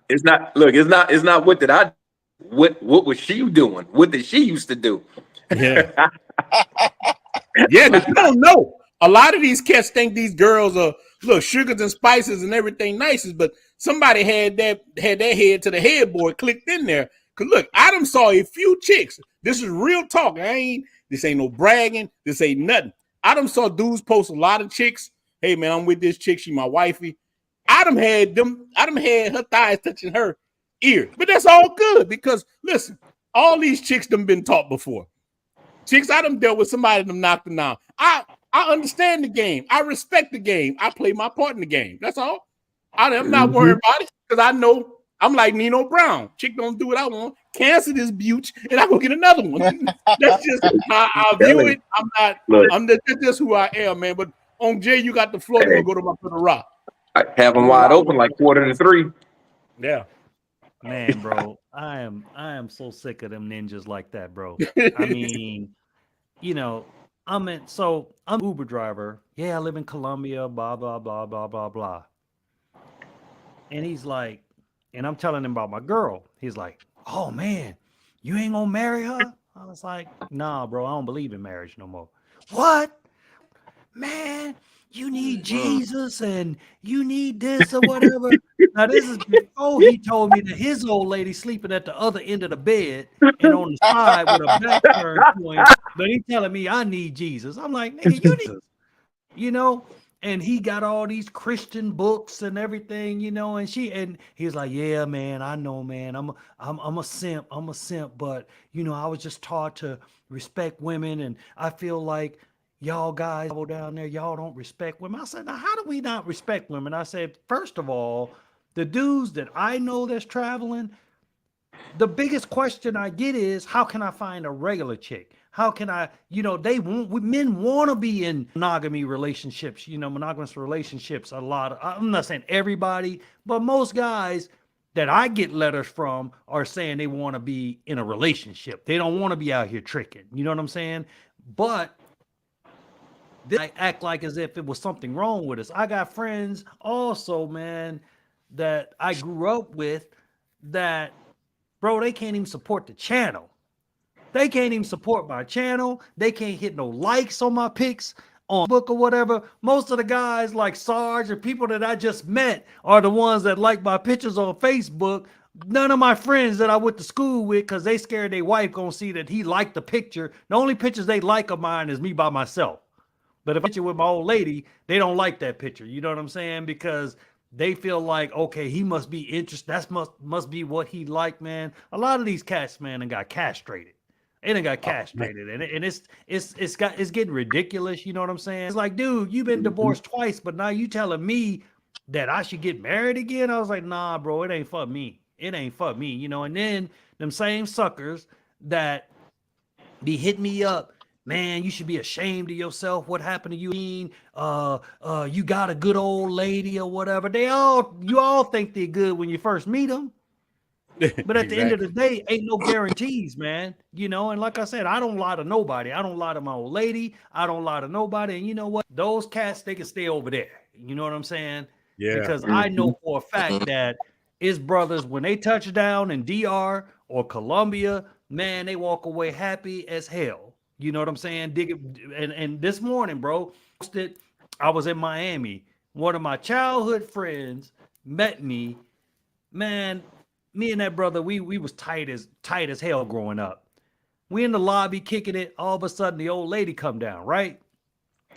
it's not what did I, what was she doing? What did she used to do? Yeah. Yeah, but you don't know. A lot of these cats think these girls are sugars and spices and everything nice, but somebody had their head to the headboard clicked in there. look, I done saw a few chicks. This is real talk. This ain't no bragging. This ain't nothing. I done saw dudes post a lot of chicks. Hey man, I'm with this chick. She my wifey. I done had her thighs touching her ear. But that's all good because listen, all these chicks done been taught before. Chicks, I done dealt with somebody them knocked them down. I understand the game. I respect the game. I play my part in the game. That's all. I'm not worried about it because I know I'm like Nino Brown. Chick don't do what I want. Cancel this beauch, and I go get another one. That's just how I view it. I'm just who I am, man. But on Jay, you got the floor. We'll go to my brother Rock. I have them wide open like 2:45. Yeah. Man, bro, I am so sick of them ninjas like that, bro. I mean, you know, I'm an Uber driver. Yeah, I live in Colombia, blah, blah, blah, blah, blah, blah. And he's like, and I'm telling him about my girl. He's like, oh man, you ain't gonna marry her? I was like, nah, bro, I don't believe in marriage no more. What? Man, you need Jesus and you need this or whatever. Now, this is before he told me that his old lady sleeping at the other end of the bed and on the side with a back turned to him, but he telling me I need Jesus. I'm like, nigga, you need, you know, and he got all these Christian books and everything, you know, and he's like, yeah, man, I know, man, I'm a simp, but you know, I was just taught to respect women, and I feel like y'all guys go down there, y'all don't respect women. I said, now how do we not respect women? I said, first of all, the dudes that I know that's traveling, the biggest question I get is, how can I find a regular chick? How can I, you know, men want to be in monogamy relationships, you know, monogamous relationships. I'm not saying everybody, but most guys that I get letters from are saying they want to be in a relationship. They don't want to be out here tricking. You know what I'm saying? But they act like as if it was something wrong with us. I got friends also, man, that I grew up with that, bro, they can't even support the channel. They can't even support my channel. They can't hit no likes on my pics on book or whatever. Most of the guys like Sarge and people that I just met are the ones that like my pictures on Facebook. None of my friends that I went to school with, because they scared their wife gonna see that he liked the picture. The only pictures they like of mine is me by myself. But if I picture with my old lady, they don't like that picture. You know what I'm saying? Because they feel like, okay, he must be interested. That must be what he liked, man. A lot of these cats, man, got castrated. They done got castrated, and it's getting ridiculous. You know what I'm saying? It's like, dude, you've been divorced twice, but now you telling me that I should get married again? I was like, nah, bro, it ain't for me. It ain't for me, you know. And then them same suckers that be hitting me up, man, you should be ashamed of yourself. What happened to you? You got a good old lady or whatever. You all think they're good when you first meet them. But at the end of the day, ain't no guarantees, man. You know, and like I said, I don't lie to nobody. I don't lie to my old lady. I don't lie to nobody. And you know what? Those cats, they can stay over there. You know what I'm saying? Yeah. Because I know for a fact that his brothers, when they touch down in DR or Colombia, man, they walk away happy as hell. You know what I'm saying? And this morning, bro, I was in Miami. One of my childhood friends met me. Man, me and that brother, we was tight as hell growing up. We in the lobby kicking it. All of a sudden, the old lady come down, right?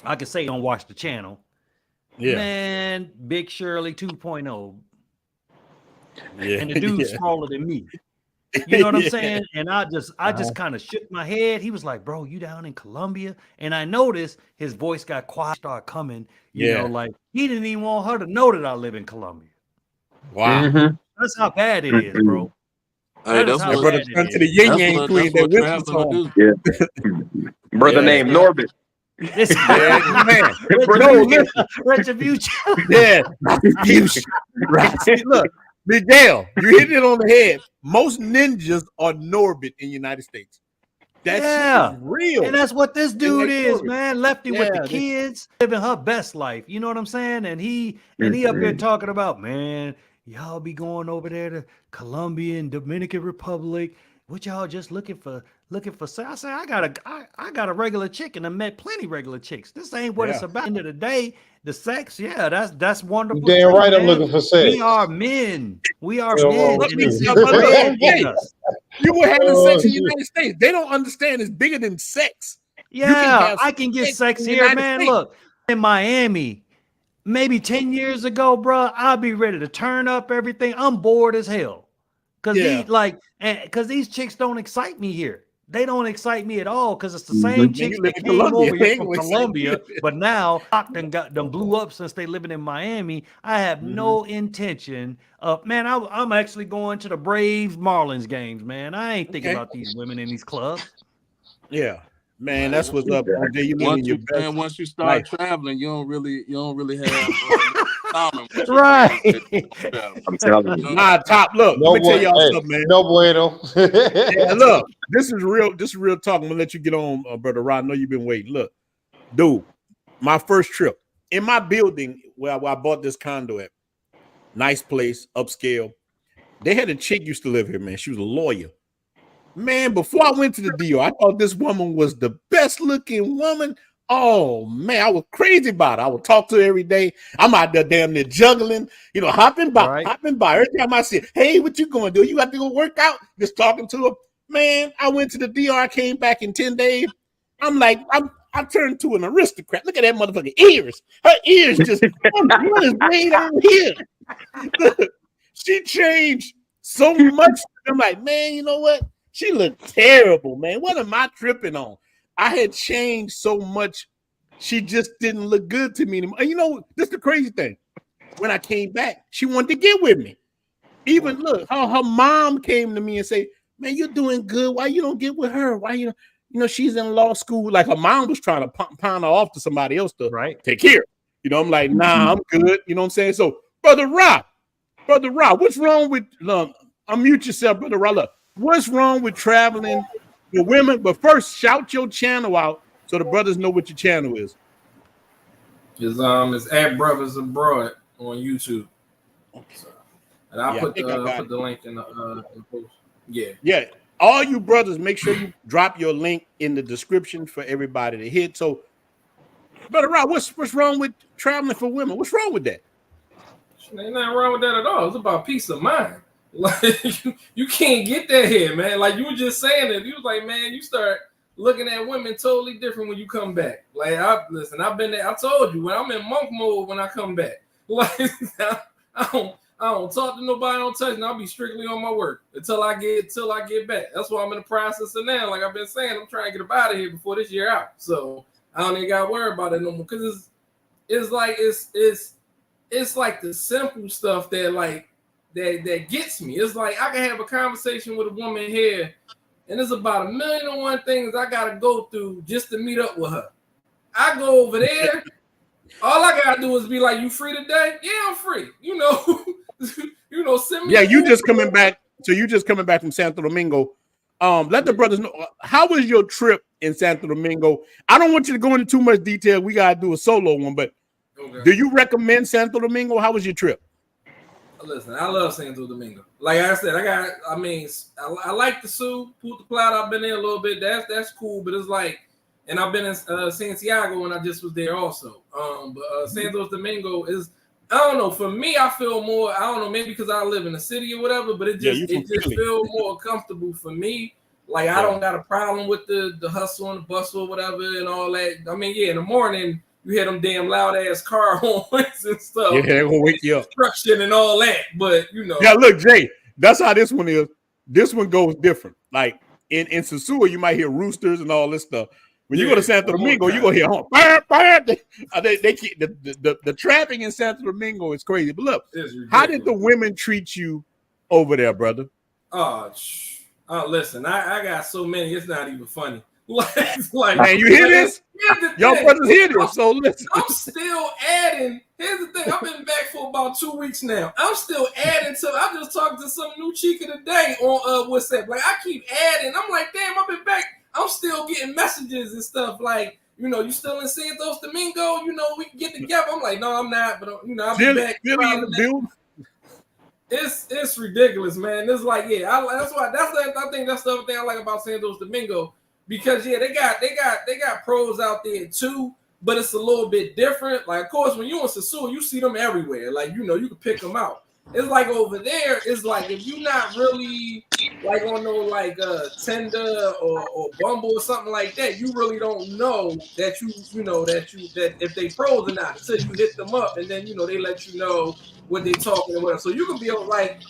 I could say don't watch the channel. Yeah. Man, Big Shirley 2.0. Yeah. And the dude's smaller than me. You know what I'm saying? And I just kind of shook my head. He was like, bro, you down in Colombia? And I noticed his voice got quiet, started coming. You know, like he didn't even want her to know that I live in Colombia. Wow. Mm-hmm. That's how bad it is, bro. Hey, that's what brother turn to the yin yang queen that whips on. Yeah. Brother named Norbit. Man. Retribution. Yeah. Retribution. Right. Look, Miguel, you hit it on the head. Most ninjas are Norbit in the United States. That's real. And that's what this dude is, man. Lefty with the kids, living her best life. You know what I'm saying? And he up here talking about, man, y'all be going over there to Colombia and Dominican Republic. What y'all just looking for? I say I got a regular chick, and I met plenty regular chicks. This ain't what it's about. At the end of the day, the sex, that's wonderful. Damn right, I'm looking for sex. We are men. We are men. Let me see. You were having sex in the United States. They don't understand it's bigger than sex. Yeah, I can get sex here, man. States. Look, in Miami, maybe 10 years ago, bro, I'll be ready to turn up everything. I'm bored as hell. Because these chicks don't excite me here. They don't excite me at all because it's the same chicks that came over here from Colombia, but now done blew up since they living in Miami. I have no intention of, man, I'm actually going to the Braves Marlins games, man. I ain't thinking about these women in these clubs. Yeah. Man, that's what's up, OJ. Once you start traveling, you don't really have common. Right. I'm telling you. Nah, top. Look, let me tell y'all something, man. No bueno. Yeah, look, this is real talk. I'm gonna let you get on, brother Rod. I know you've been waiting. Look, dude, my first trip in my building where I bought this condo at, nice place, upscale. They had a chick used to live here, man. She was a lawyer. Man, before I went to the deal, I thought this woman was the best looking woman. Oh man, I was crazy about it. I would talk to her every day. I'm out there damn near juggling, hopping by. Every time I see her, hey, what you going to do? You got to go work out? Just talking to her. Man, I went to the DR. I came back in 10 days. I'm like, I turned to an aristocrat. Look at that motherfucking ears. Her ears just, what is way down here? She changed so much. I'm like, man, you know what? She looked terrible, man. What am I tripping on? I had changed so much. She just didn't look good to me anymore. And this is the crazy thing. When I came back, she wanted to get with me. Even look, her mom came to me and say, man, you're doing good. Why you don't get with her? Why she's in law school. Like her mom was trying to pound her off to somebody else to take care. I'm like, nah, I'm good. You know what I'm saying? So, Brother Rob, what's wrong with unmute yourself, Brother Rob. Look, what's wrong with traveling for women? But first, shout your channel out so the brothers know what your channel is. It's at Brothers Abroad on YouTube. So, and I'll put the link in the post. Yeah. All you brothers, make sure you drop your link in the description for everybody to hit. So, Brother Rob, what's wrong with traveling for women? What's wrong with that? Ain't nothing wrong with that at all. It's about peace of mind. Like you can't get that here, man. Like you were just saying it. You was like, man, you start looking at women totally different when you come back. Like I've been there. I told you when I'm in monk mode when I come back. Like I don't talk to nobody, I don't touch, and I'll be strictly on my work until I get back. That's why I'm in the process of now. Like I've been saying, I'm trying to get up out of here before this year out. So I don't even got to worry about it no more. Cause it's like the simple stuff that gets me. It's like I can have a conversation with a woman here, and it's about 1,000,001 things I gotta go through just to meet up with her. I go over there, all I gotta do is be like, "You free today?" "Yeah, I'm free." Send me. Yeah, you just coming back. So you just coming back from Santo Domingo. Let the brothers know, how was your trip in Santo Domingo? I don't want you to go into too much detail. We gotta do a solo one, but do you recommend Santo Domingo? How was your trip? Listen, I love Santo Domingo. Like I said, I like the Sioux, Punta Plata. I've been there a little bit. That's cool, but it's like, and I've been in Santiago, and I just was there also. But Santo Domingo is, I don't know. For me, I feel more. I don't know, maybe because I live in the city or whatever. But it just feels more comfortable for me. Like I don't got a problem with the hustle and the bustle or whatever and all that. I mean, in the morning. You hear them damn loud ass car horns and stuff. Yeah, they're gonna wake you up. Construction and all that, but Yeah, look, Jay, that's how this one is. This one goes different. Like in Sosúa, you might hear roosters and all this stuff. When you go to Santo Domingo, you gonna hear horn. The traffic in Santo Domingo is crazy. But look, how did the women treat you over there, brother? Listen, I got so many, it's not even funny. Like man, you hear this? Y'all brothers hear this, so listen. I'm still adding. Here's the thing. I've been back for about 2 weeks now. I'm still adding to. I just talked to some new chica today on WhatsApp. Like I keep adding. I'm like, damn, I've been back. I'm still getting messages and stuff like, you still in Santo Domingo? We can get together. I'm like, no, I'm not. But I'll be back. It's ridiculous, man. It's like, I think that's the other thing I like about Santo Domingo. Because they got pros out there too, but it's a little bit different. Like, of course, when you in Sosúa, you see them everywhere. Like, you can pick them out. It's like over there, it's like if you're not really like on no like Tinder or Bumble or something like that, you really don't know that that if they pros or not until you hit them up, and then they let you know what they talking about. So you can be on like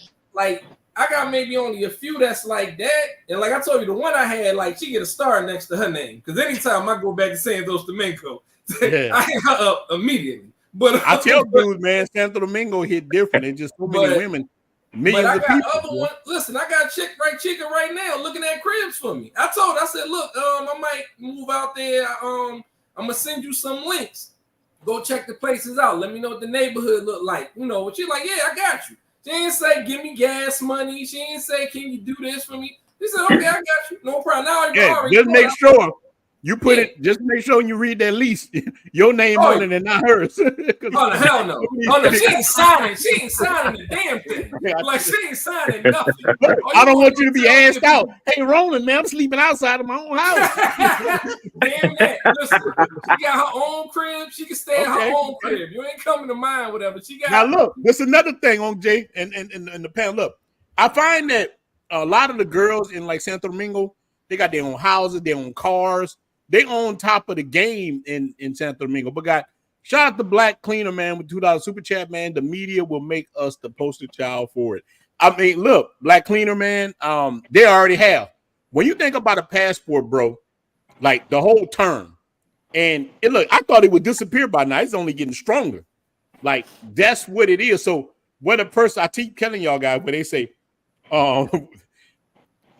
I got maybe only a few that's like that, and like I told you, the one I had, like she get a star next to her name, because anytime I go back to Santo Domingo, I hit her up immediately. But I tell dudes, man, Santo Domingo hit different. It's just so many women. Millions but I of got people. other one. Listen, I got a chick right now looking at cribs for me. I told her, I said, look, I might move out there. I'm gonna send you some links. Go check the places out. Let me know what the neighborhood look like. What you like? Yeah, I got you. She ain't say give me gas money. She ain't say can you do this for me. She said okay, I got you. No problem. Now just make sure you put it. Just make sure you read that lease. Your name on it and not hers. Oh no, hell no! Oh no, she ain't signing. She ain't signing the damn thing. Like she ain't signing nothing. I don't want you to be asked out. Hey, Roland, man, I'm sleeping outside of my own house. Damn that! Listen, she got her own crib. She can stay at her own crib. You ain't coming to mine, whatever. She got. Now look, there's another thing on Jay and the panel. Look, I find that a lot of the girls in like Santo Domingo, they got their own houses, their own cars. They on top of the game in Santo Domingo. But shout out to Black Cleaner, man, with $2 super chat, man. The media will make us the poster child for it. I mean, look, Black Cleaner, man, they already have. When you think about a passport, bro, like the whole term, and look, I thought it would disappear by now. It's only getting stronger. Like, that's what it is. So when a person, I keep telling y'all guys, when they say,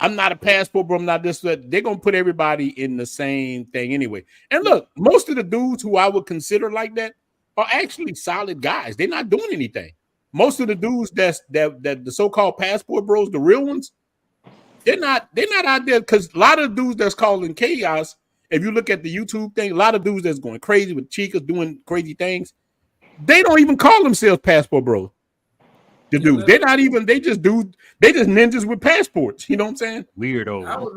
I'm not a passport, bro, I'm not this, that, they're going to put everybody in the same thing anyway. And look, most of the dudes who I would consider like that are actually solid guys. They're not doing anything. Most of the dudes that the so-called passport bros, the real ones, they're not out there, because a lot of dudes that's calling chaos, if you look at the YouTube thing, a lot of dudes that's going crazy with chicas doing crazy things, they don't even call themselves passport bros. The dudes, they're not even, they just ninjas with passports. You know what I'm saying? Weirdo. I was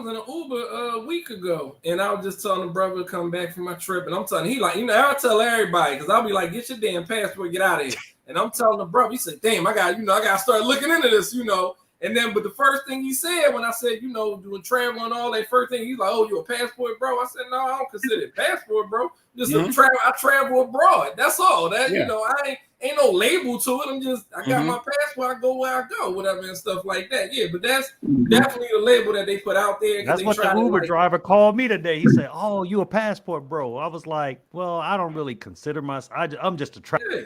in an Uber a week ago, and I was just telling the brother to come back from my trip, and I'm telling him, he like, I tell everybody, because I'll be like, get your damn passport, get out of here. And I'm telling the brother, he said, damn, I gotta start looking into this, And then, but the first thing he said when I said, doing travel and all that, first thing he's like, oh, you a passport, bro? I said, no, I don't consider it passport, bro. Just I travel abroad. That's all. That I ain't no label to it. I got my passport. I go where I go, whatever and stuff like that. Yeah, but that's definitely the label that they put out there. That's what the Uber driver called me today. He said, "Oh, you a passport, bro?" I was like, "Well, I don't really consider myself. I'm just a traveler." Yeah.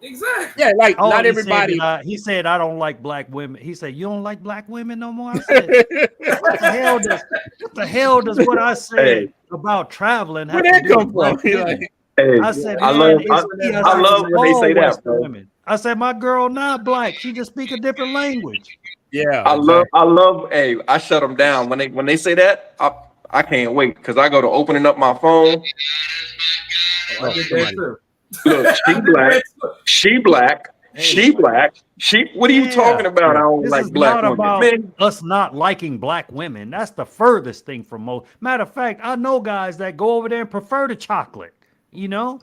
Exactly. Yeah, like not everybody. He said, "I don't like black women." He said, "You don't like black women no more?" I said, "What the hell does what I said about traveling have to do with black women?" I said, I love when they say that, bro. Women. I said, my girl not black. She just speak a different language. Yeah, I love. Hey, I shut them down when they say that. I can't wait, because I go to opening up my phone. I did that too. Look, she black. What are you talking about? I don't like black women. Man, us not liking black women. That's the furthest thing from most. Matter of fact, I know guys that go over there and prefer the chocolate. Yeah.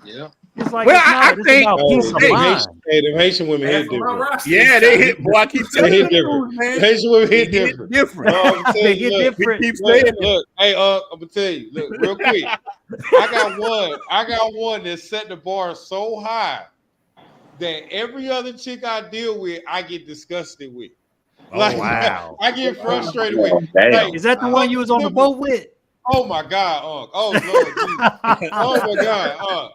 It's like, well, I think the Haitian women hit different. Yeah, they hit. Boy, I keep telling you, different. Haitian women hit different. They hit different. Look, hey, I'm gonna tell you. Look, real quick. I got one that set the bar so high that every other chick I deal with, I get disgusted with. Like, wow. I get frustrated with. Like, is that the one you was on the boat with? Oh my God, oh Lord, Jesus. Oh my God,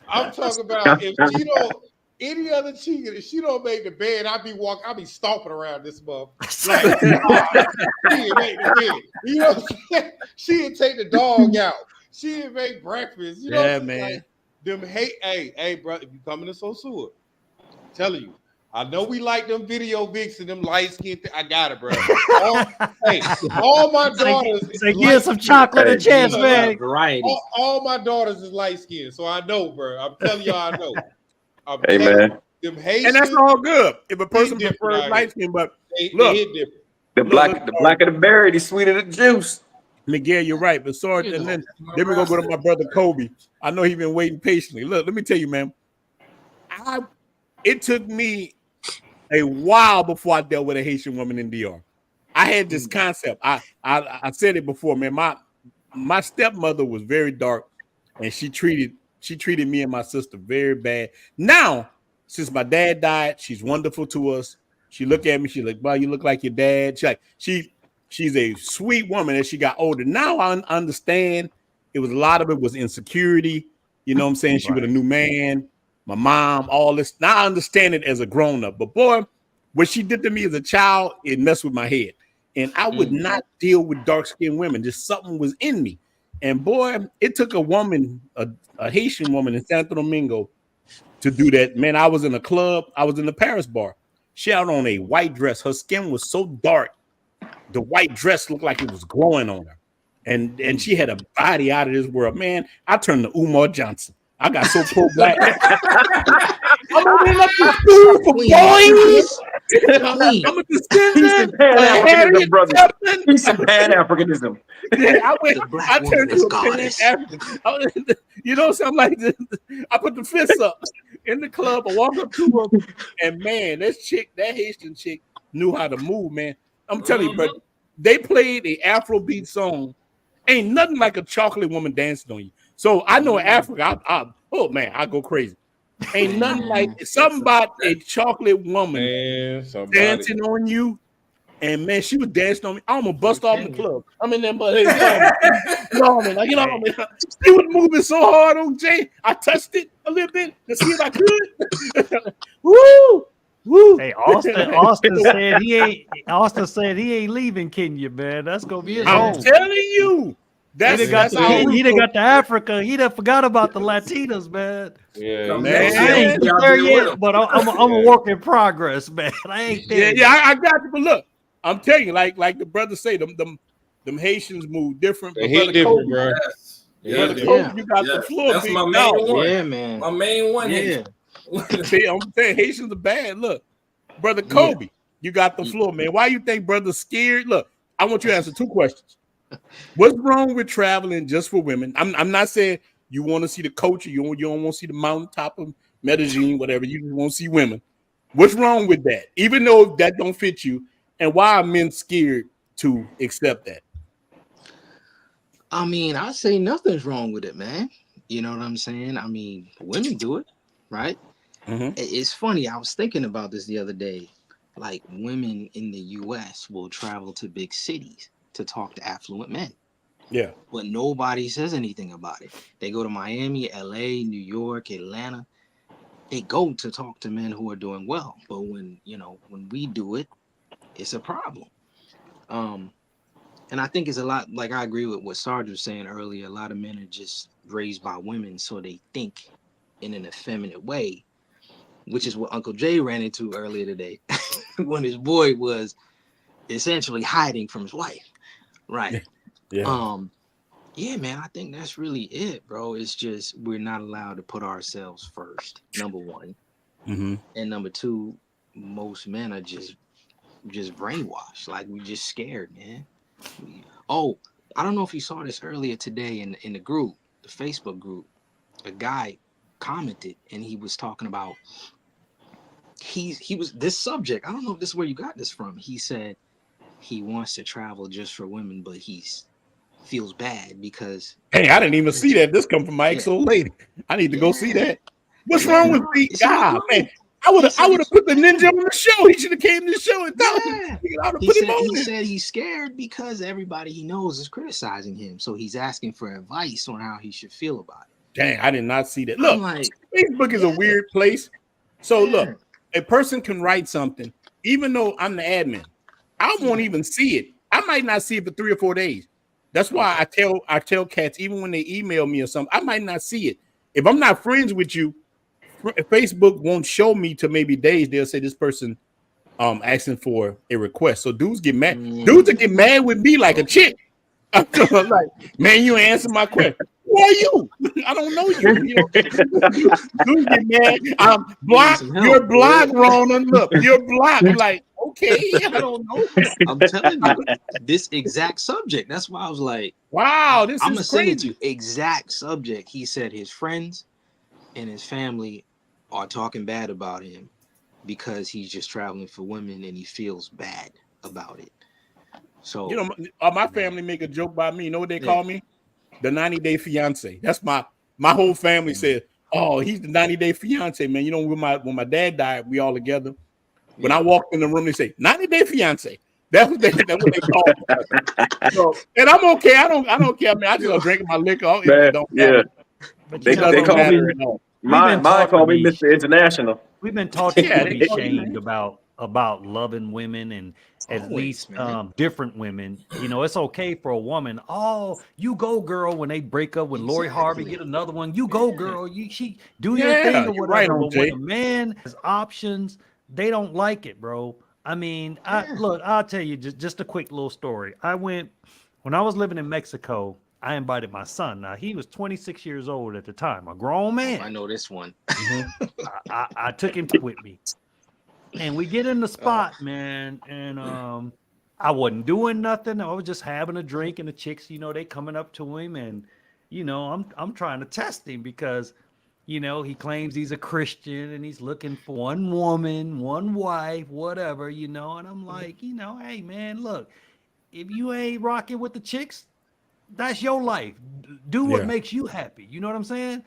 I'm talking about if she don't, any other chick, if she don't make the bed, I be stomping around this motherfucker. Like, she didn't make the bed. You know what I'm saying? She didn't take the dog out. She didn't make breakfast. You know, man. Like, hey, bro, if you coming to Sosua, I'm telling you. I know we like them video bigs and them light skin. I got it, bro. All my daughters. Give some chocolate and chance, man. All my daughters is light skinned, so I know, bro. I'm telling y'all, I know. Hey, man. Them Haitians, and that's all good if a person prefers light skin, but look, hit different. The blacker the berry, the sweeter the juice. Miguel, you're right, but sorry, and then we're gonna go to my brother Kobe. I know he's been waiting patiently. Look, let me tell you, man. It took me a while before I dealt with a Haitian woman in DR. I had this concept. I said it before, man. My stepmother was very dark, and she treated me and my sister very bad. Now, since my dad died, she's wonderful to us. She looked at me, she's like, "Well, you look like your dad." She's a sweet woman as she got older. Now I understand a lot of it was insecurity. You know what I'm saying? She was a new man, my mom, all this. Now I understand it as a grown-up. But boy, what she did to me as a child, it messed with my head. And I would not deal with dark-skinned women. Just something was in me. And boy, it took a woman, a Haitian woman in Santo Domingo to do that. Man, I was in a club. I was in the Paris bar. She had on a white dress. Her skin was so dark. The white dress looked like it was glowing on her. And she had a body out of this world. Man, I turned to Umar Johnson. I got so pro-black. I'm opening up the school for boys. I'm a descendant. Pan-Africanism, brother. He's some Pan-Africanism. Yeah, I turned to a Pan-African. You know, something like this. I put the fists up in the club. I walk up to her, and man, that Haitian chick knew how to move, man. I'm telling you, bro. They played a Afrobeat song. Ain't nothing like a chocolate woman dancing on you. So I know in Africa, I go crazy. Ain't nothing like something about a chocolate woman dancing on you. And man, she was dancing on me. I almost bust off in the club. I'm in there, but she was moving so hard on Jay. I touched it a little bit to see if I could. Woo! Woo. Hey, Austin said he ain't leaving Kenya, man. That's gonna be his home. I'm telling you. He done got to Africa. He done forgot about the Latinas, man. Yeah, man. I ain't there yet, but I'm a work in progress, man. I ain't there. Yeah, I got you. But look, I'm telling you, like the brothers say, them Haitians move different. They hit different, bro. You got the floor. That's my main one. Yeah, man. My main one. Yeah. I'm saying Haitians are bad. Look, brother Kobe, you got the floor, man. Why you think brother's scared? Look, I want you to answer two questions. What's wrong with traveling just for women? I'm not saying you want to see the culture, you don't want to see the mountaintop of Medellin, whatever. You just want to see women. What's wrong with that? Even though that don't fit you, and why are men scared to accept that? I mean, I say nothing's wrong with it, man. You know what I'm saying? I mean, women do it, right? Mm-hmm. It's funny. I was thinking about this the other day. Like, women in the U.S. will travel to big cities to talk to affluent men. Yeah. But nobody says anything about it. They go to Miami, LA, New York, Atlanta. They go to talk to men who are doing well. But when we do it, it's a problem. And I think it's a lot, like I agree with what Sarge was saying earlier. A lot of men are just raised by women, so they think in an effeminate way, which is what Uncle Jay ran into earlier today when his boy was essentially hiding from his wife. Right. Yeah. Yeah, man, I think that's really it, bro. It's just we're not allowed to put ourselves first, number one. Mm-hmm. And number two, most men are just brainwashed. Like, we just scared, man. I don't know if you saw this earlier today in the group, the Facebook group. A guy commented and he was talking about he was this subject. I don't know if this is where you got this from. He said he wants to travel just for women, but he feels bad because hey, I didn't even see that. This come from my ex-old lady. I need to go see that. What's wrong with me? God, man. I would have put the ninja on the show. He should have came to the show and thought he said he's scared because everybody he knows is criticizing him. So he's asking for advice on how he should feel about it. Dang, I did not see that. Look, Facebook is a weird place. So look, a person can write something, even though I'm the admin. I won't even see it. I might not see it for 3 or 4 days. That's why I tell cats, even when they email me or something, I might not see it. If I'm not friends with you, Facebook won't show me to maybe days. They'll say this person asking for a request. So dudes get mad. Dudes will get mad with me like a chick. I'm like, man, you answer my question. Who are you? I don't know you. Dudes get mad. I'm blocked. You're blocked, Ronan. Look, you're blocked. I'm like, okay, I don't know. I'm telling you, this exact subject. That's why I was like, wow, I'm gonna send it to you. Exact subject. He said his friends and his family are talking bad about him because he's just traveling for women and he feels bad about it. So you know, my family make a joke by me. You know what they Yeah. call me? The 90-day fiance. That's my whole family said, "Oh, he's the 90-day fiance, man." You know, when my dad died, we all together. When I walked in the room, they say 90-day fiance. That's what they call me. So, and I'm okay. I don't care. I mean, I just drink my liquor. It don't matter. But They you know, doesn't call matter me at all. mine call me Mr. International. We've been taught to Yeah, be they call you shamed about loving women and at Always, least man. different women. You know, it's okay for a woman. Oh, you go, girl. When they break up with Lori Harvey, get another one. You go, girl. She do your thing or you're right whatever. on, But when Jay. a man has options, they don't like it, bro. I mean, I'll tell you just a quick little story. When I was living in Mexico. I invited my son. Now he was 26 years old at the time, a grown man. I know this one. I took him with me, and we get in the spot, man. And I wasn't doing nothing. I was just having a drink, and the chicks, you know, they coming up to him, and you know, I'm trying to test him because, you know, he claims he's a Christian and he's looking for one woman, one wife, whatever, you know. And I'm like, you know, hey man, look, if you ain't rocking with the chicks, that's your life. Do what makes you happy. You know what I'm saying?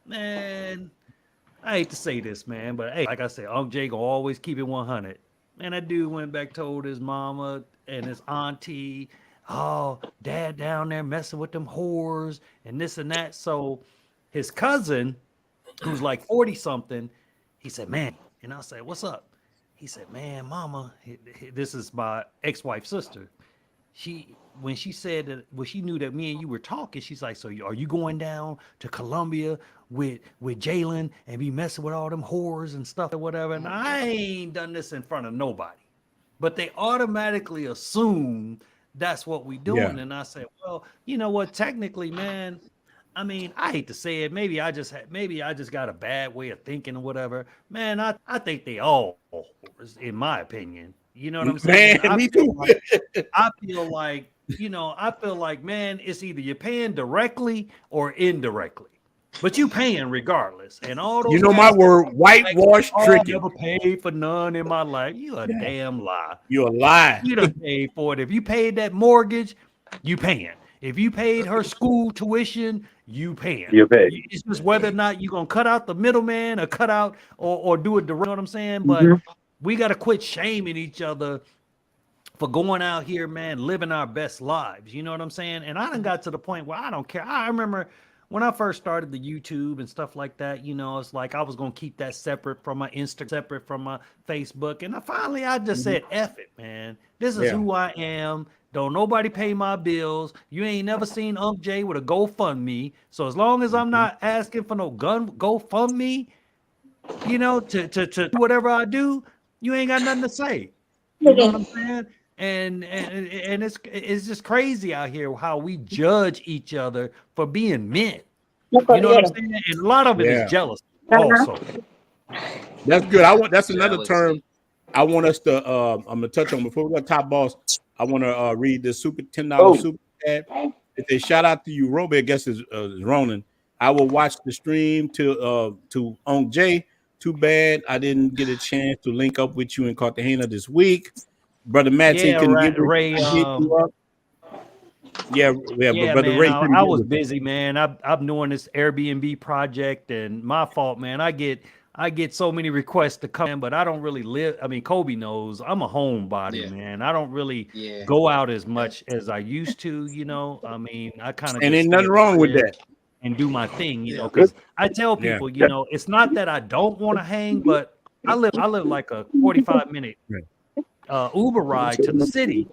Man, I hate to say this, man, but hey, like I said, Uncle Jay gonna always keep it 100. Man, that dude went back, told his mama and his auntie, oh, dad down there messing with them whores and this and that. So his cousin, who's like 40 something, he said, man, and I said, what's up? He said, man, mama, this is my ex-wife's sister. When she said that, when she knew that me and you were talking, she's like, so are you going down to Colombia with Jalen and be messing with all them whores and stuff or whatever? And I ain't done this in front of nobody, but they automatically assume that's what we doing. And I said, well, you know what? Technically, man, I mean, I hate to say it. Maybe I just got a bad way of thinking or whatever. Man, I think they all whores, in my opinion. You know what I'm saying? Man, me too. I feel like, man, it's either you're paying directly or indirectly, but you paying regardless. And all those, you know, my word, whitewash tricking. I never paid for none in my life. You a damn lie. You're a lie. You done paid for it. If you paid that mortgage, you paying. If you paid her school tuition, you paying. You're paying. It's just whether or not you're gonna cut out the middleman or cut out or do it direct. You know what I'm saying? But we got to quit shaming each other for going out here, man, living our best lives. You know what I'm saying? And I done got to the point where I don't care. I remember when I first started the YouTube and stuff like that, you know, it's like I was going to keep that separate from my Instagram, separate from my Facebook. And I just said, F it, man. This is who I am. Don't nobody pay my bills. You ain't never seen Unc Jay with a GoFundMe. So as long as I'm not asking for no GoFundMe, you know, to whatever I do, you ain't got nothing to say. You know what I'm saying? And it's just crazy out here how we judge each other for being men. You know what I'm saying? And a lot of it is jealousy also. That's good. That's another term I want us to I'm gonna touch on before we go Top Boss. I want to read this $10 super chat. It says, shout out to you, Roby. I guess is Ronin. I will watch the stream to Unc Jay. Too bad I didn't get a chance to link up with you in Cartagena this week. Brother Matt couldn't get Ray. But Brother man, Ray, I was busy, man. I'm doing this Airbnb project, and my fault, man. I get so many requests to come in, but I don't really live. I mean, Kobe knows I'm a homebody, man. I don't really go out as much as I used to, you know. I mean, I kind of, and ain't nothing wrong with that, and do my thing, you know, because I tell people, you know, it's not that I don't want to hang, but I live like a 45-minute Uber ride to the city.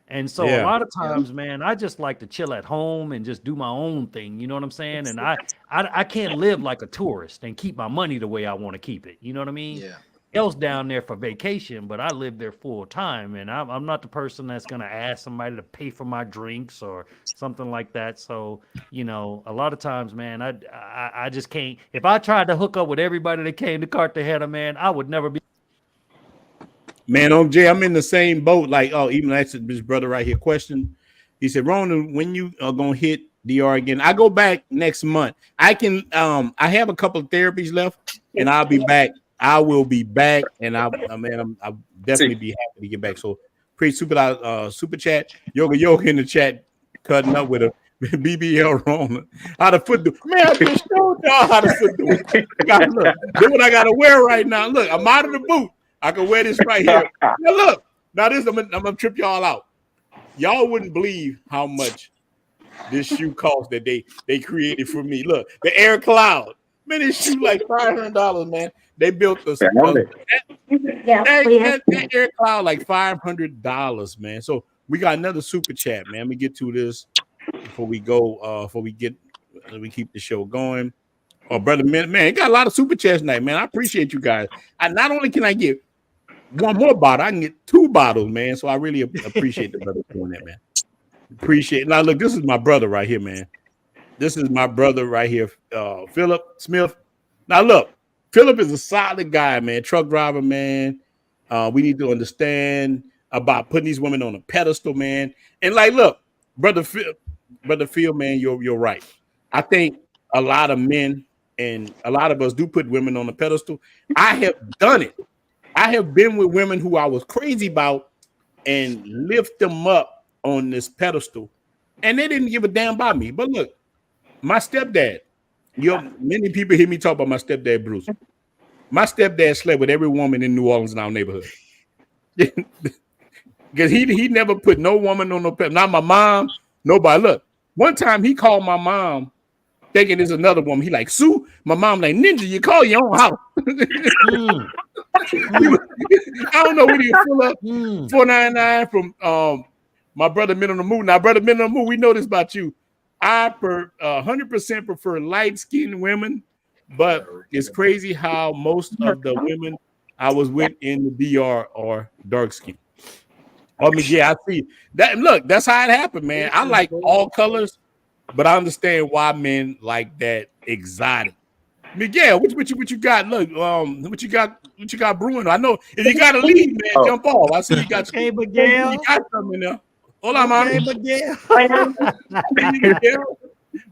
And so a lot of times, man, I just like to chill at home and just do my own thing. You know what I'm saying? And I can't live like a tourist and keep my money the way I want to keep it. You know what I mean? Yeah. Else down there for vacation, but I live there full time, and I'm not the person that's gonna ask somebody to pay for my drinks or something like that. So, you know, a lot of times, man, I just can't. If I tried to hook up with everybody that came to Cartagena, man, I would never be. Man, Jay, I'm in the same boat. Like, even asked this brother right here question. He said, Ronan, when you are gonna hit DR again? I go back next month. I can I have a couple of therapies left, and I'll be back. I will be back, and I'll definitely be happy to get back. So, super chat, yoga in the chat, cutting up with a BBL Rona. How to foot do? Man, I just showed y'all how to foot do it. God, look, this what I gotta wear right now. Look, I'm out of the boot. I can wear this right here. Now look, now this I'm gonna trip y'all out. Y'all wouldn't believe how much this shoe cost that they created for me. Look, the Air Cloud. Man, this shoe like $500, man. They built that Air Cloud like $500, man. So we got another super chat, man. Let me get to this before we go. We keep the show going. Oh, brother, man, it got a lot of super chats tonight, man. I appreciate you guys. Not only can I get one more bottle, I can get 2 bottles, man. So I really appreciate the brother doing that, man. Appreciate it. Now look, this is my brother right here, man. This is my brother right here, Philip Smith. Now look, Philip is a solid guy, man. Truck driver, man. We need to understand about putting these women on a pedestal, man. And like, look, brother Phil, man, you're right. I think a lot of men and a lot of us do put women on a pedestal. I have done it. I have been with women who I was crazy about and lift them up on this pedestal, and they didn't give a damn about me. But look, my stepdad, many people hear me talk about my stepdad, Bruce. My stepdad slept with every woman in New Orleans in our neighborhood. Because he never put no woman on no pedestal. Not my mom, nobody. Look, one time he called my mom thinking there's another woman. He like, Sue, my mom like, Ninja, you call your own house. I don't know when you fill up 499 from my brother Men on the Moon. Now, brother Men on the Moon, we know this about you. I 100% prefer light-skinned women, but it's crazy how most of the women I was with in the DR are dark-skinned. I mean, yeah, I see that. Look, that's how it happened, man. I like all colors, but I understand why men like that exotic. Miguel, what you got? Look, what you got brewing? I know if you got to leave, man, jump off. I see you got. Hey, Miguel. You got something in there. Hold on, man. Hey, Miguel.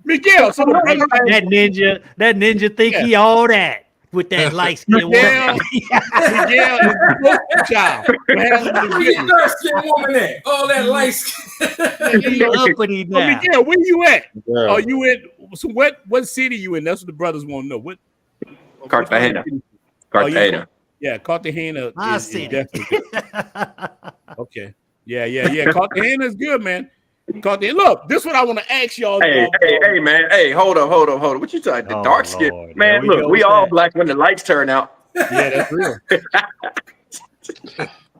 Miguel, so that ninja think he all that with that light skin woman. Miguel is the poster child. Dark skin woman at all that light skin. Miguel, where you at? Are you in? So what city you in? That's what the brothers want to know. What? Cartagena. Yeah, Cartagena. I see. Okay. Yeah. Cartagena is good, man. Cartagena. Look, this is what I want to ask y'all. Hey, man. Hey, hold on. What you talking? The dark skin, Lord. Man. Look, we all black when the lights turn out. Yeah, that's real.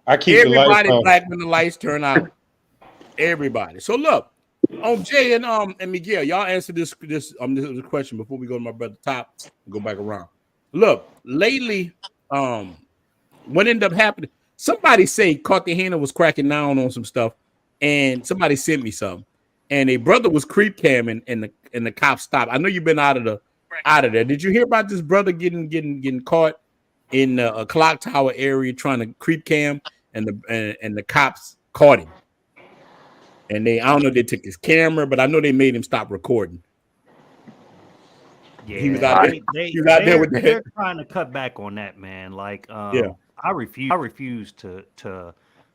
I keep everybody black when the lights turn out. Everybody. So look, on Jay and Miguel, y'all answer this question before we go to my brother Top and go back around. Look, lately, what ended up happening? Somebody say Cartagena was cracking down on some stuff, and somebody sent me some, and a brother was creep camming, and the cops stopped. I know you've been out of there. Did you hear about this brother getting caught in a clock tower area trying to creep cam, and the cops caught him? And I don't know if they took his camera, but I know they made him stop recording. Yeah, he was out there with that. They're trying to cut back on that, man. Like, I refuse to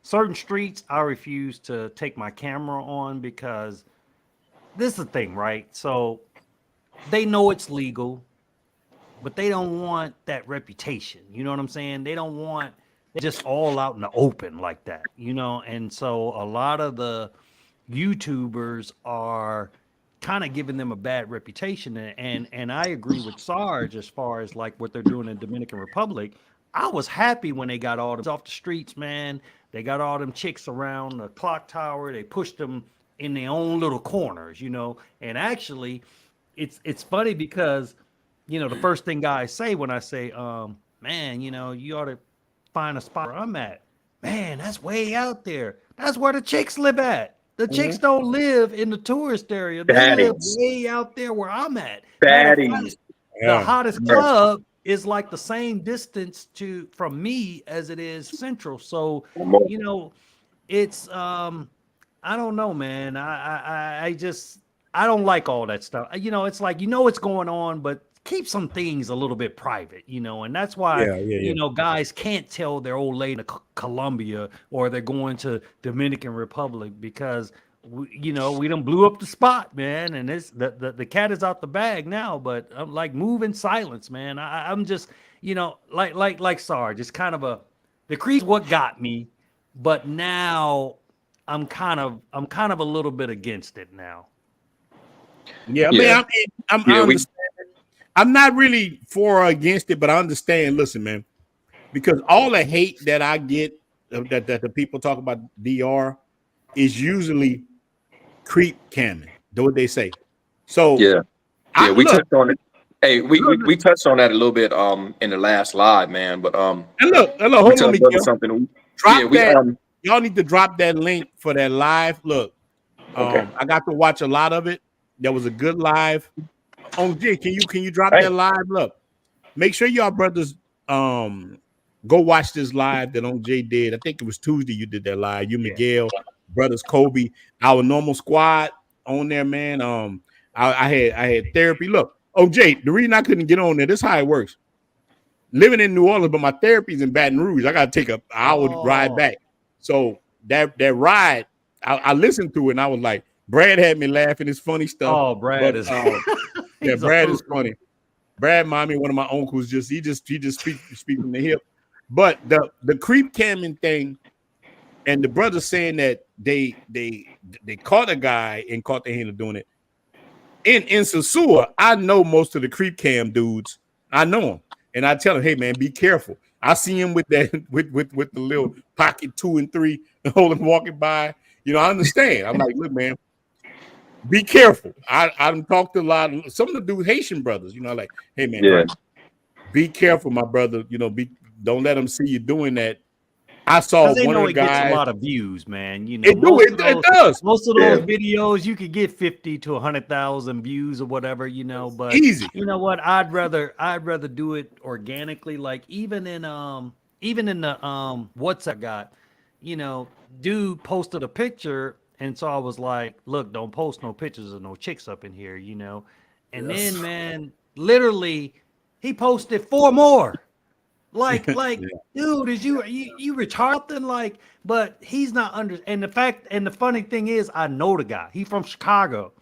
certain streets. I refuse to take my camera on because this is the thing, right? So they know it's legal, but they don't want that reputation. You know what I'm saying? They don't want it just all out in the open like that, you know? And so a lot of the YouTubers are kind of giving them a bad reputation. And I agree with Sarge as far as like what they're doing in Dominican Republic. I was happy when they got all them off the streets, man. They got all them chicks around the clock tower. They pushed them in their own little corners, you know? And actually, it's funny because, you know, the first thing guys say when I say, man, you know, you ought to find a spot where I'm at. Man, that's way out there. That's where the chicks live at. The chicks don't live in the tourist area. They live way out there where I'm at. The hottest club is like the same distance from me as it is Central. So, you know, it's I don't know, man. I don't like all that stuff. You know, it's like, you know what's going on, but keep some things a little bit private, you know, and that's why, you know, guys can't tell their old lady to Colombia or they're going to Dominican Republic because, you know, we done blew up the spot, man, and it's the cat is out the bag now. But I'm like, move in silence, man. I'm just, you know, like Sarge, it's kind of the creep's what got me, but now I'm kind of a little bit against it now. Yeah, man, I understand. I'm not really for or against it, but I understand. Listen, man, because all the hate that I get that the people talk about DR is usually creep camming. Do what they say. So we touched on it. Hey, we touched on that a little bit in the last live, man. But and look, hold on, Miguel. Something. Drop that. Y'all need to drop that link for that live. Look, I got to watch a lot of it. That was a good live. On Jay, can you drop that live? Look, make sure y'all brothers go watch this live that On Jay did. I think it was Tuesday you did that live. You, Miguel, brothers Kobe, our normal squad on there, man. I had therapy. Look, On Jay, the reason I couldn't get on there, this is how it works. Living in New Orleans, but my therapy's in Baton Rouge. I gotta take an hour ride back. So that ride, I listened to it and I was like, Brad had me laughing. It's funny stuff. Oh, Brad is Brad is funny. Brad, mommy, one of my uncles, he just speaks from the hip. But the creep camming thing, and the brothers saying that they caught a guy and caught the handler doing it. In Sosua, I know most of the creep cam dudes. I know them, and I tell them, hey man, be careful. I see him with that with the little pocket 2 and 3, hold him walking by. You know, I understand. I'm like, look, man. Be careful. I talked to a lot of some of the dudes, Haitian brothers, you know, like, hey man, be careful, my brother. You know, don't let them see you doing that. I saw one of the guys. Gets a lot of views, man. You know, it does. Most of those videos you could get 50 to 100,000 views or whatever, you know. But easy. You know what? I'd rather do it organically. Like even in the WhatsApp got, you know, dude posted a picture. And so I was like, look, don't post no pictures of no chicks up in here, you know. And then, man, literally, he posted 4 more. Like, dude, is you retarded? Like, but he's not under. And the funny thing is, I know the guy. He from Chicago.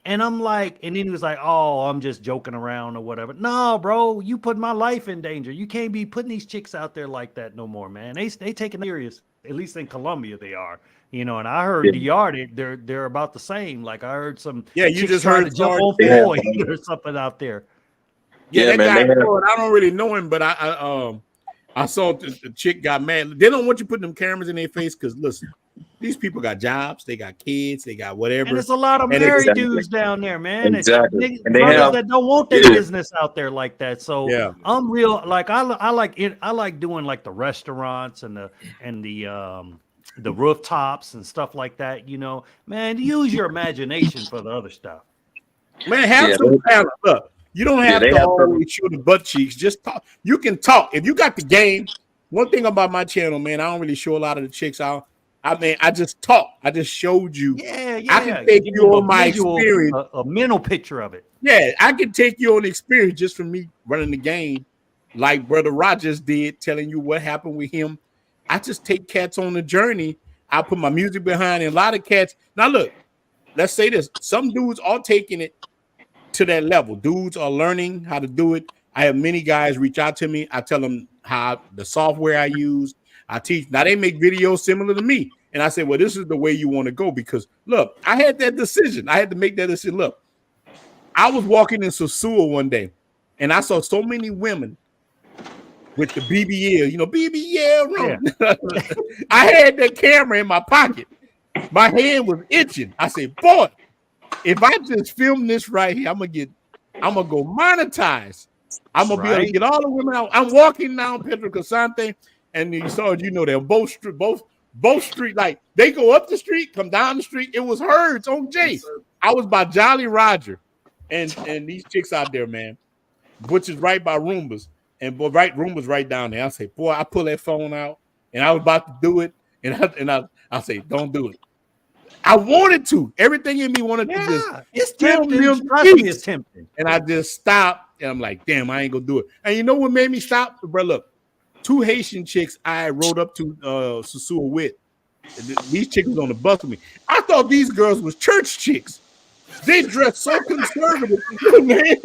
And I'm like, and then he was like, oh, I'm just joking around or whatever. No, bro, you put my life in danger. You can't be putting these chicks out there like that no more, man. They taking it serious. At least in Colombia they are. You know, and I heard DR, they're about the same. Like I heard some you just heard to jump on Floyd or something out there. Yeah, that man, guy, I don't really know him, but I saw the chick got mad. They don't want you putting them cameras in their face because listen, these people got jobs, they got kids, they got whatever. And there's a lot of married dudes down there, man. Exactly. And brothers that don't want their business out there like that. So I'm real. Like I like it. I like doing like the restaurants and the rooftops and stuff like that, you know, man, use your imagination for the other stuff. Man, have some talent. Look, you don't have to always show the butt cheeks. Just talk. You can talk. If you got the game, one thing about my channel, man, I don't really show a lot of the chicks out. I mean, I just talk. I just showed you. I can take you on my experience. A mental picture of it. Yeah, I can take you on the experience just from me running the game like Brother Rogers did, telling you what happened with him. I just take cats on the journey. I put my music behind it. A lot of cats. Now, look, let's say this. Some dudes are taking it to that level. Dudes are learning how to do it. I have many guys reach out to me. I tell them how the software I use. I teach. Now, they make videos similar to me. And I say, well, this is the way you want to go. Because, look, I had that decision. I had to make that decision. Look, I was walking in Sosua one day, and I saw so many women with the BBL, you know, BBL. I had that camera in my pocket. My hand was itching. I said, boy, if I just film this right here, I'm gonna go monetize. I'm gonna be able to get all the women out. I'm walking down Pedro Casante, and you saw, you know, they're both street, like they go up the street, come down the street. It was herds on Jay. I was by Jolly Roger, and these chicks out there, man, which is right by Roombas. And boy, Roomba's right down there. I say, boy, I pull that phone out, and I was about to do it, and I say, don't do it. I wanted to. Everything in me wanted to just it's tempting. It's tempting. And I just stopped, And I'm like, damn, I ain't gonna do it. And you know what made me stop, bro? Look, 2 Haitian chicks I rode up to Sasua with. These chicks was on the bus with me. I thought these girls was church chicks. They dressed so conservative, man.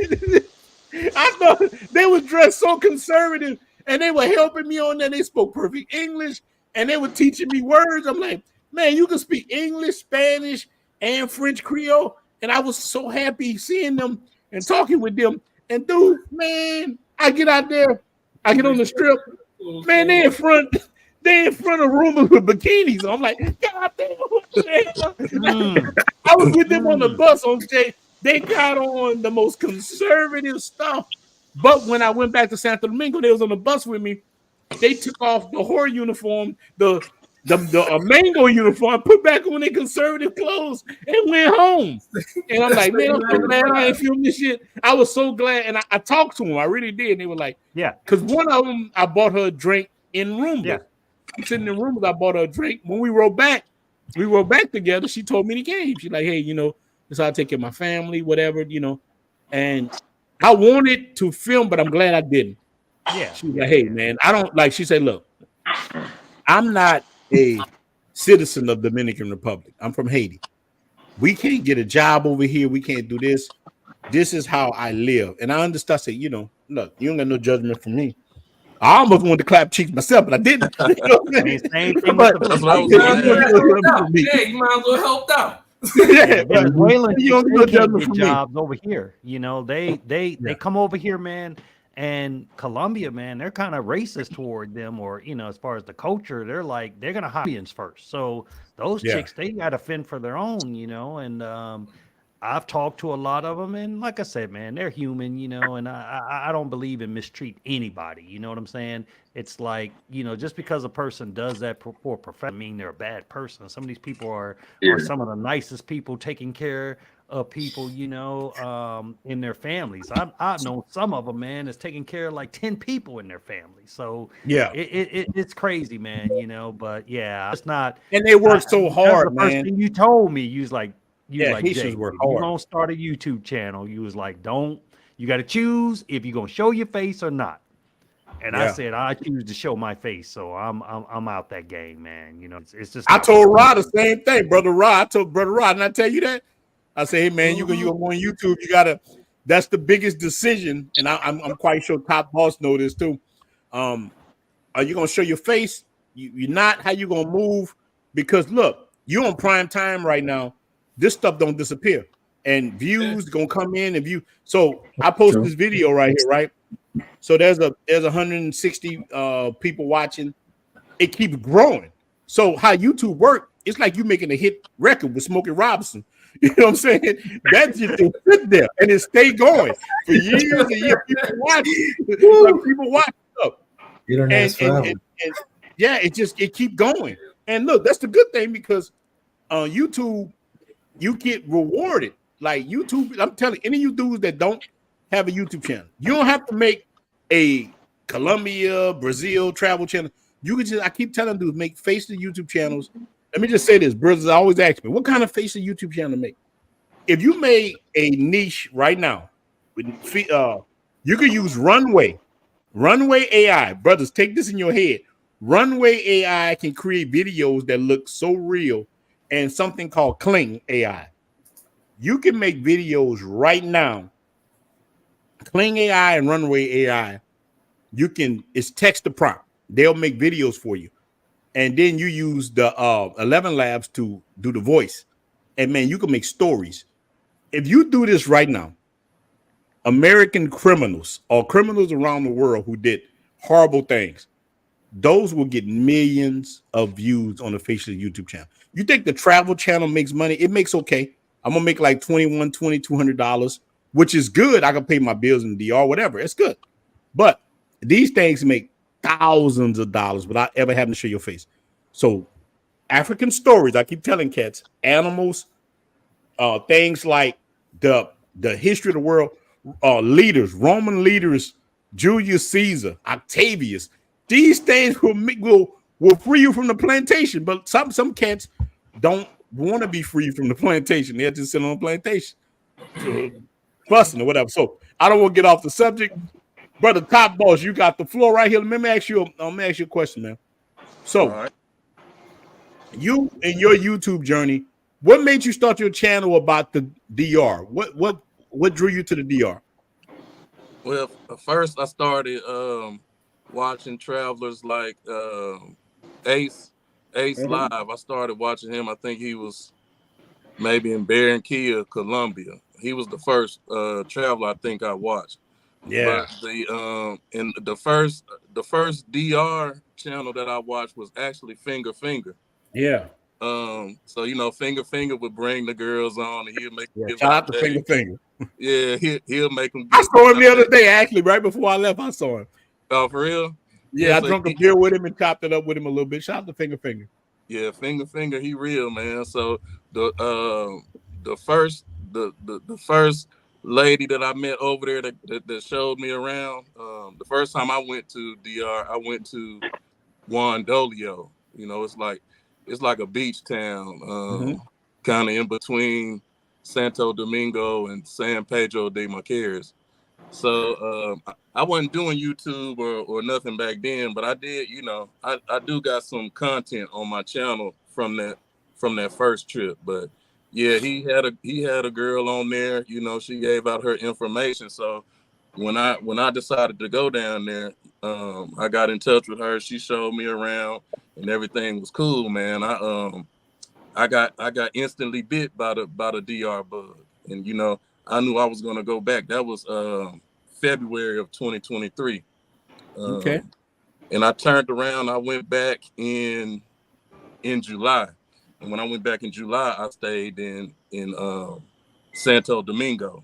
I thought they was dressed so conservative, and they were helping me on that. They spoke perfect English, and they were teaching me words. I'm like, man, you can speak English, Spanish, and French Creole. And I was so happy seeing them and talking with them. And dude, man, I get out there, I get on the strip, man, they in front of Roombas with bikinis. I'm like, God damn. I was with them on the bus on Jay. They got on the most conservative stuff. But when I went back to Santo Domingo, they was on the bus with me. They took off the whore uniform, the mango uniform, put back on their conservative clothes, and went home. And I'm like, man, I'm so glad I ain't filmed this shit. I was so glad. And I talked to them. I really did. And they were like, yeah. Because one of them, I bought her a drink in Roomba. Yeah. I'm sitting in Roomba, I bought her a drink. When we rode back together. She told me the game. She's like, hey, this is how I take care of my family, whatever, And I wanted to film, but I'm glad I didn't. Yeah. She was like, hey, man, I don't like, she said, look, I'm not a citizen of Dominican Republic. I'm from Haiti. We can't get a job over here. We can't do this. This is how I live. And I understand. I said, look, you don't got no judgment from me. I almost wanted to clap cheeks myself, but I didn't. Same thing but that's what I was saying. Yeah, you might as well help out. Yeah, Venezuelans get jobs over here. They come over here, man. And Colombia, man, they're kind of racist toward them, or as far as the culture, they're gonna hire Indians first. So those chicks, they got to fend for their own, And I've talked to a lot of them, and like I said, man, they're human, And I don't believe in mistreat anybody. You know what I'm saying? It's like, just because a person does that for profession, mean they're a bad person. Some of these people are some of the nicest people taking care of people, in their families. I've known some of them, man, is taking care of like 10 people in their family. So yeah, it's crazy, man. But yeah, it's not. And they work so hard, man. First thing you told me, you was like, Haitians work hard. You gonna start a YouTube channel? You was like, you got to choose if you're gonna show your face or not. And I said, I choose to show my face, so I'm out that game, man. It's just. I told Rod the same thing, brother Rod. I told brother Rod, and I tell you that. I say, hey man, you go on YouTube. You gotta. That's the biggest decision, and I'm quite sure Top Boss know this too. Are you gonna show your face? You're not. How you gonna move? Because look, you're on prime time right now. This stuff don't disappear, and views gonna come in and view. So I posted this video right here, right? So there's 160 people watching. It keeps growing. So how YouTube work? It's like you making a hit record with Smokey Robinson. You know what I'm saying? That just sit there and it stay going for years and years. People watch stuff. And yeah, it keep going. And look, that's the good thing because on YouTube, you get rewarded. Like YouTube, I'm telling any of you dudes that don't have a YouTube channel, you don't have to make a Colombia, Brazil travel channel. You can just, I keep telling dudes, make face the YouTube channels. Let me just say this, brothers always ask me, what kind of face a YouTube channel to make? If you made a niche right now, you could use Runway AI. Brothers, take this in your head. Runway AI can create videos that look so real, and something called Kling AI. You can make videos right now. Kling AI and Runway AI, it's text to prompt. They'll make videos for you. And then you use the 11 Labs to do the voice. And man, you can make stories. If you do this right now, American criminals or criminals around the world who did horrible things, those will get millions of views on the face of the YouTube channel. You think the travel channel makes money? It makes okay. I'm going to make like $200, which is good. I can pay my bills in DR, whatever. It's good. But these things make thousands of dollars without ever having to show your face. So African stories, I keep telling cats, animals, things like the history of the world, leaders, Roman leaders, Julius Caesar, Octavius. These things will free you from the plantation. But some cats don't want to be free from the plantation. They're just sitting on the plantation, busting or whatever. So I don't want to get off the subject. Brother Top Boss, you got the floor right here. Let me ask you a question, man. So, you in your YouTube journey, what made you start your channel about the DR? What drew you to the DR? Well, first I started watching travelers like Ace Live. I started watching him. I think he was maybe in Barranquilla, Colombia. He was the first traveler I think I watched. Yeah. But the first DR channel that I watched was actually Finger. Yeah. So Finger would bring the girls on, and he'll make them give shout out out to Finger. Yeah, he'll make them. I saw him the other day, actually, right before I left. I saw him. Oh, for real? Yeah, I drank a beer with him and chopped it up with him a little bit. Shout out to Finger. Yeah, Finger, he real, man. So the first lady that I met over there that showed me around. The first time I went to DR, I went to Guandolio. It's like a beach town, kind of in between Santo Domingo and San Pedro de Macorís. So I wasn't doing YouTube or nothing back then, but I did, I do got some content on my channel from that first trip. But yeah, he had a girl on there, she gave out her information. So when I decided to go down there, I got in touch with her. She showed me around and everything was cool, man. I got instantly bit by the DR bug, and I knew I was gonna go back. That was February of 2023. Okay. And I turned around. I went back in July, and when I went back in July, I stayed in Santo Domingo.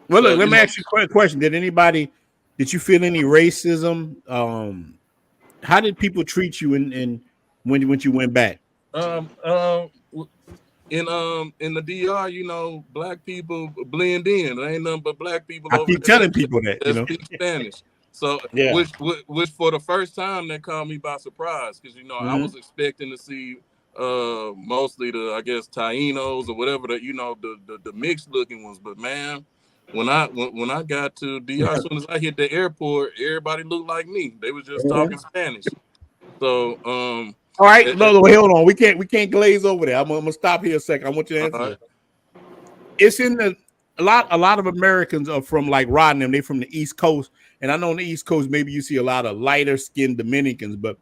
Well, look, let me ask you a question. Did you feel any racism? How did people treat you when you went back? In the DR, black people blend in. There ain't nothing but black people I over keep there telling people that speak Spanish. So yeah. which for the first time that caught me by surprise, because I was expecting to see mostly the, I guess, Tainos or whatever, the mixed looking ones. But man, when I got to DR, as soon as I hit the airport, everybody looked like me. They was just talking Spanish. So all right, no, hold on. We can't glaze over there. I'm gonna stop here a second. I want you to answer that. It's in a lot of Americans are from like Rodney. They're from the East Coast, and I know on the East Coast maybe you see a lot of lighter skinned Dominicans, but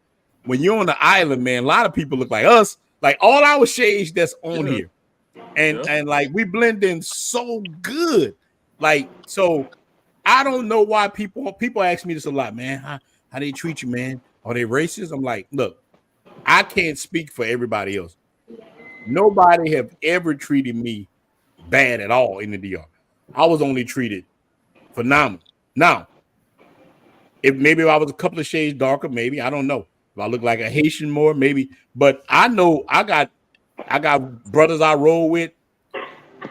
when you're on the island, man, a lot of people look like us, like all our shades that's on here, and like we blend in so good, like so. I don't know why people ask me this a lot, man. How they treat you, man? Are they racist? I'm like, look. I can't speak for everybody else. Nobody have ever treated me bad at all in the DR. I was only treated phenomenal. Now, if I was a couple of shades darker, maybe I don't know. If I look like a Haitian more, maybe. But I know I got brothers I roll with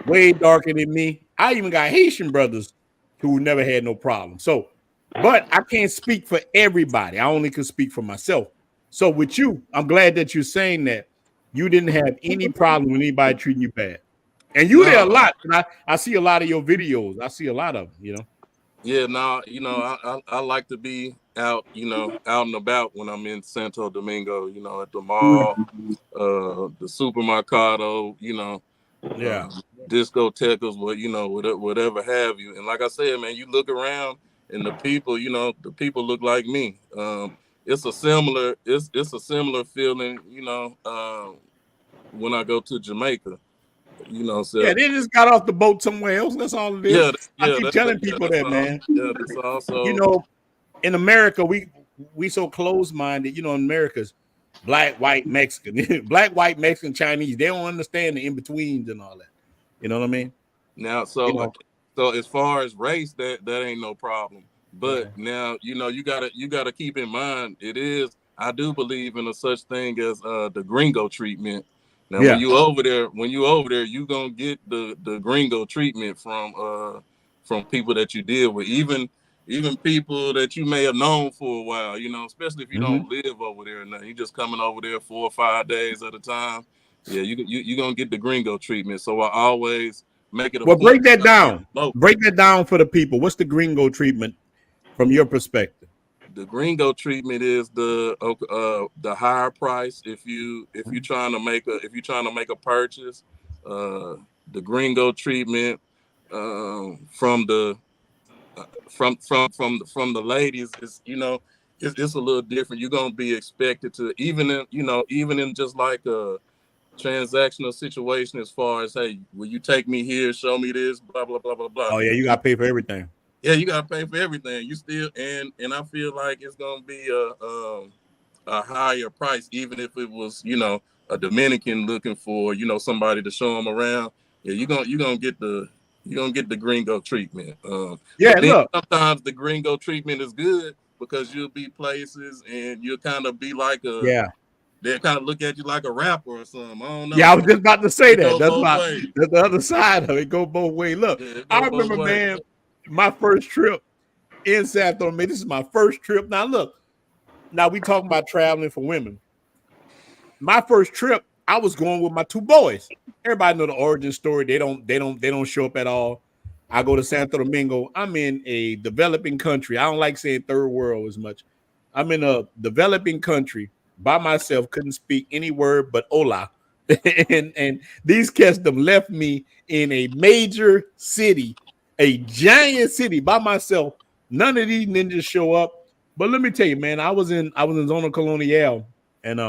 way darker than me. I even got Haitian brothers who never had no problem. So, but I can't speak for everybody. I only can speak for myself. So with you, I'm glad that you're saying that you didn't have any problem with anybody treating you bad. And you there a lot. And I see a lot of your videos. I see a lot of them, Yeah, I like to be out, out and about when I'm in Santo Domingo, at the mall, the supermercado, discotecas, whatever have you. And like I said, man, you look around and the people look like me. It's a similar feeling, when I go to Jamaica, So yeah, they just got off the boat somewhere else. That's all it is. I keep telling people that, man. Yeah, that's also. In America, we so close-minded. In America's black, white, Mexican, black, white, Mexican, Chinese. They don't understand the in-betweens and all that. You know what I mean? Now, so as far as race, that ain't no problem. But now, you gotta keep in mind, I do believe in a such thing as the gringo treatment. Now, when you over there, you gonna get the gringo treatment from people that you deal with, even people that you may have known for a while. Especially if you don't live over there, and you just coming over there 4 or 5 days at a time. Yeah, you gonna get the gringo treatment. So I always make it a Well, point. break that down. Local. Break that down for the people. What's the gringo treatment from your perspective? The gringo treatment is the higher price. If you're trying to make a purchase, the gringo treatment from the from the ladies is, it's a little different. You're gonna be expected to, even in just like a transactional situation, as far as, hey, will you take me here, show me this, blah blah blah blah blah. Oh yeah, you got to pay for everything. Yeah, you gotta pay for everything. You still, and I feel like it's gonna be a higher price, even if it was, a Dominican looking for, somebody to show them around. Yeah, you're gonna get the gringo treatment. Yeah, But then look. sometimes the gringo treatment is good because you'll be places and you'll kind of be like Yeah. they kind of look at you like a rapper or something. I don't know. Yeah, I was just about to say that. goes That's both why ways. that's the other side of it. Go both ways. Look, Yeah, it I goes both remember, ways. man, my first trip in San Antonio. This is my first trip. Now, look, now we talking about traveling for women. My first trip, I was going with my two boys. Everybody know the origin story. They don't show up at all. I go to Santo Domingo. I'm in a developing country. I don't like saying third world as much. I'm in a developing country by myself. Couldn't speak any word but hola. and these cats them left me in a major city, a giant city by myself. None of these ninjas show up. But let me tell you, man, I was in Zona Colonial, and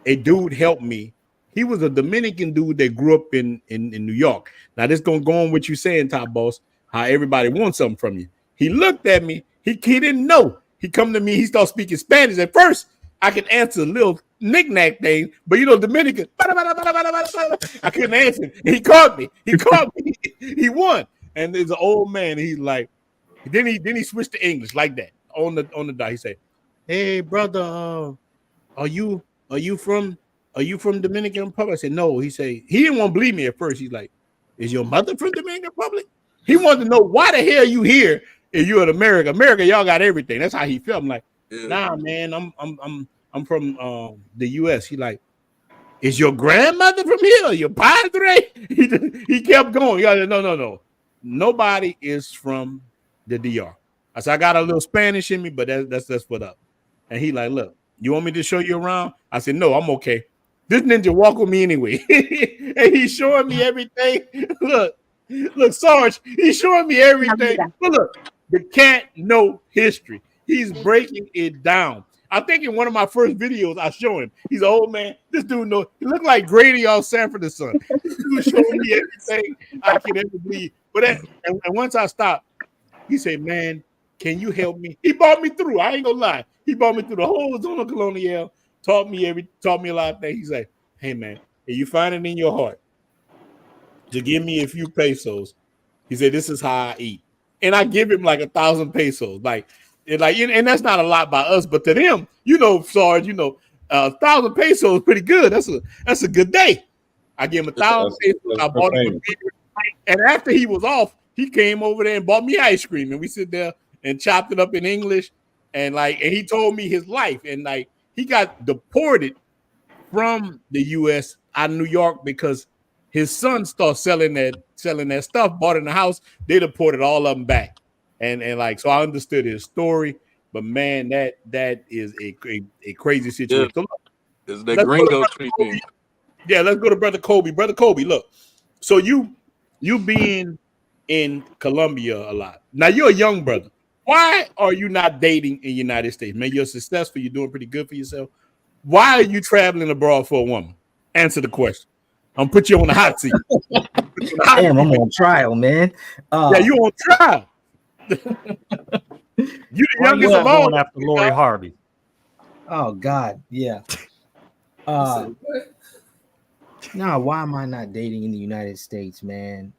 a dude helped me. He was a Dominican dude that grew up in New York. Now, this gonna go on what you saying, Top Boss, how everybody wants something from you. He looked at me, he didn't know. He come to me, he started speaking Spanish. At first, I could answer a little knick-knack thing, but Dominican, I couldn't answer him. He caught me. He won. And there's an old man, he's like, then he switched to English like that on the dot. He said, "Hey, brother, are you from Dominican Republic?" I said, "No." He said, he didn't want to believe me at first. He's like, "Is your mother from Dominican Republic?" He wanted to know why the hell you here if you're in America. America, y'all got everything. That's how he felt. I'm like, nah, man, I'm from the US. He like, is your grandmother from here? Your padre? He kept going. He no. Nobody is from the DR. I said, I got a little Spanish in me, but that's what up. And he like, look, you want me to show you around? I said, no, I'm okay. This ninja walk with me anyway. And he's showing me everything. Look, Sarge, he's showing me everything. But look, the cat know history. He's breaking it down. I think in one of my first videos, I show him. He's an old man. This dude know. He looked like Grady off Sanford the Son. This dude showing me everything I can ever believe. But and once I stopped, he said, man, can you help me? He brought me through. I ain't gonna lie. He brought me through the whole Zona Colonial, taught me a lot of things. He's like, hey man, if you find it in your heart to give me a few pesos, he said, this is how I eat. And I give him like 1,000 pesos. And that's not a lot by us, but to them, Sarge, 1,000 pesos is pretty good. That's a good day. I give him 1,000 pesos. I bought him a beer. And after he was off, he came over there and bought me ice cream, and we sit there and chopped it up in English, and he told me his life, and he got deported from the U.S. out of New York because his son started selling that stuff, bought it in the house. They deported all of them back, and so I understood his story. But man, that is a crazy situation. Yeah, so it's the gringo treatment. Yeah, let's go to Brother Kobe. Brother Kobe, look. So you being in Colombia a lot. Now you're a young brother. Why are you not dating in the United States? Man, you're successful. You're doing pretty good for yourself. Why are you traveling abroad for a woman? Answer the question. I'm put you on the hot seat. Damn, I'm on trial, man. Yeah, you on trial. You the youngest of all. After Lori Harvey. Oh God, yeah. No, why am I not dating in the United States, man?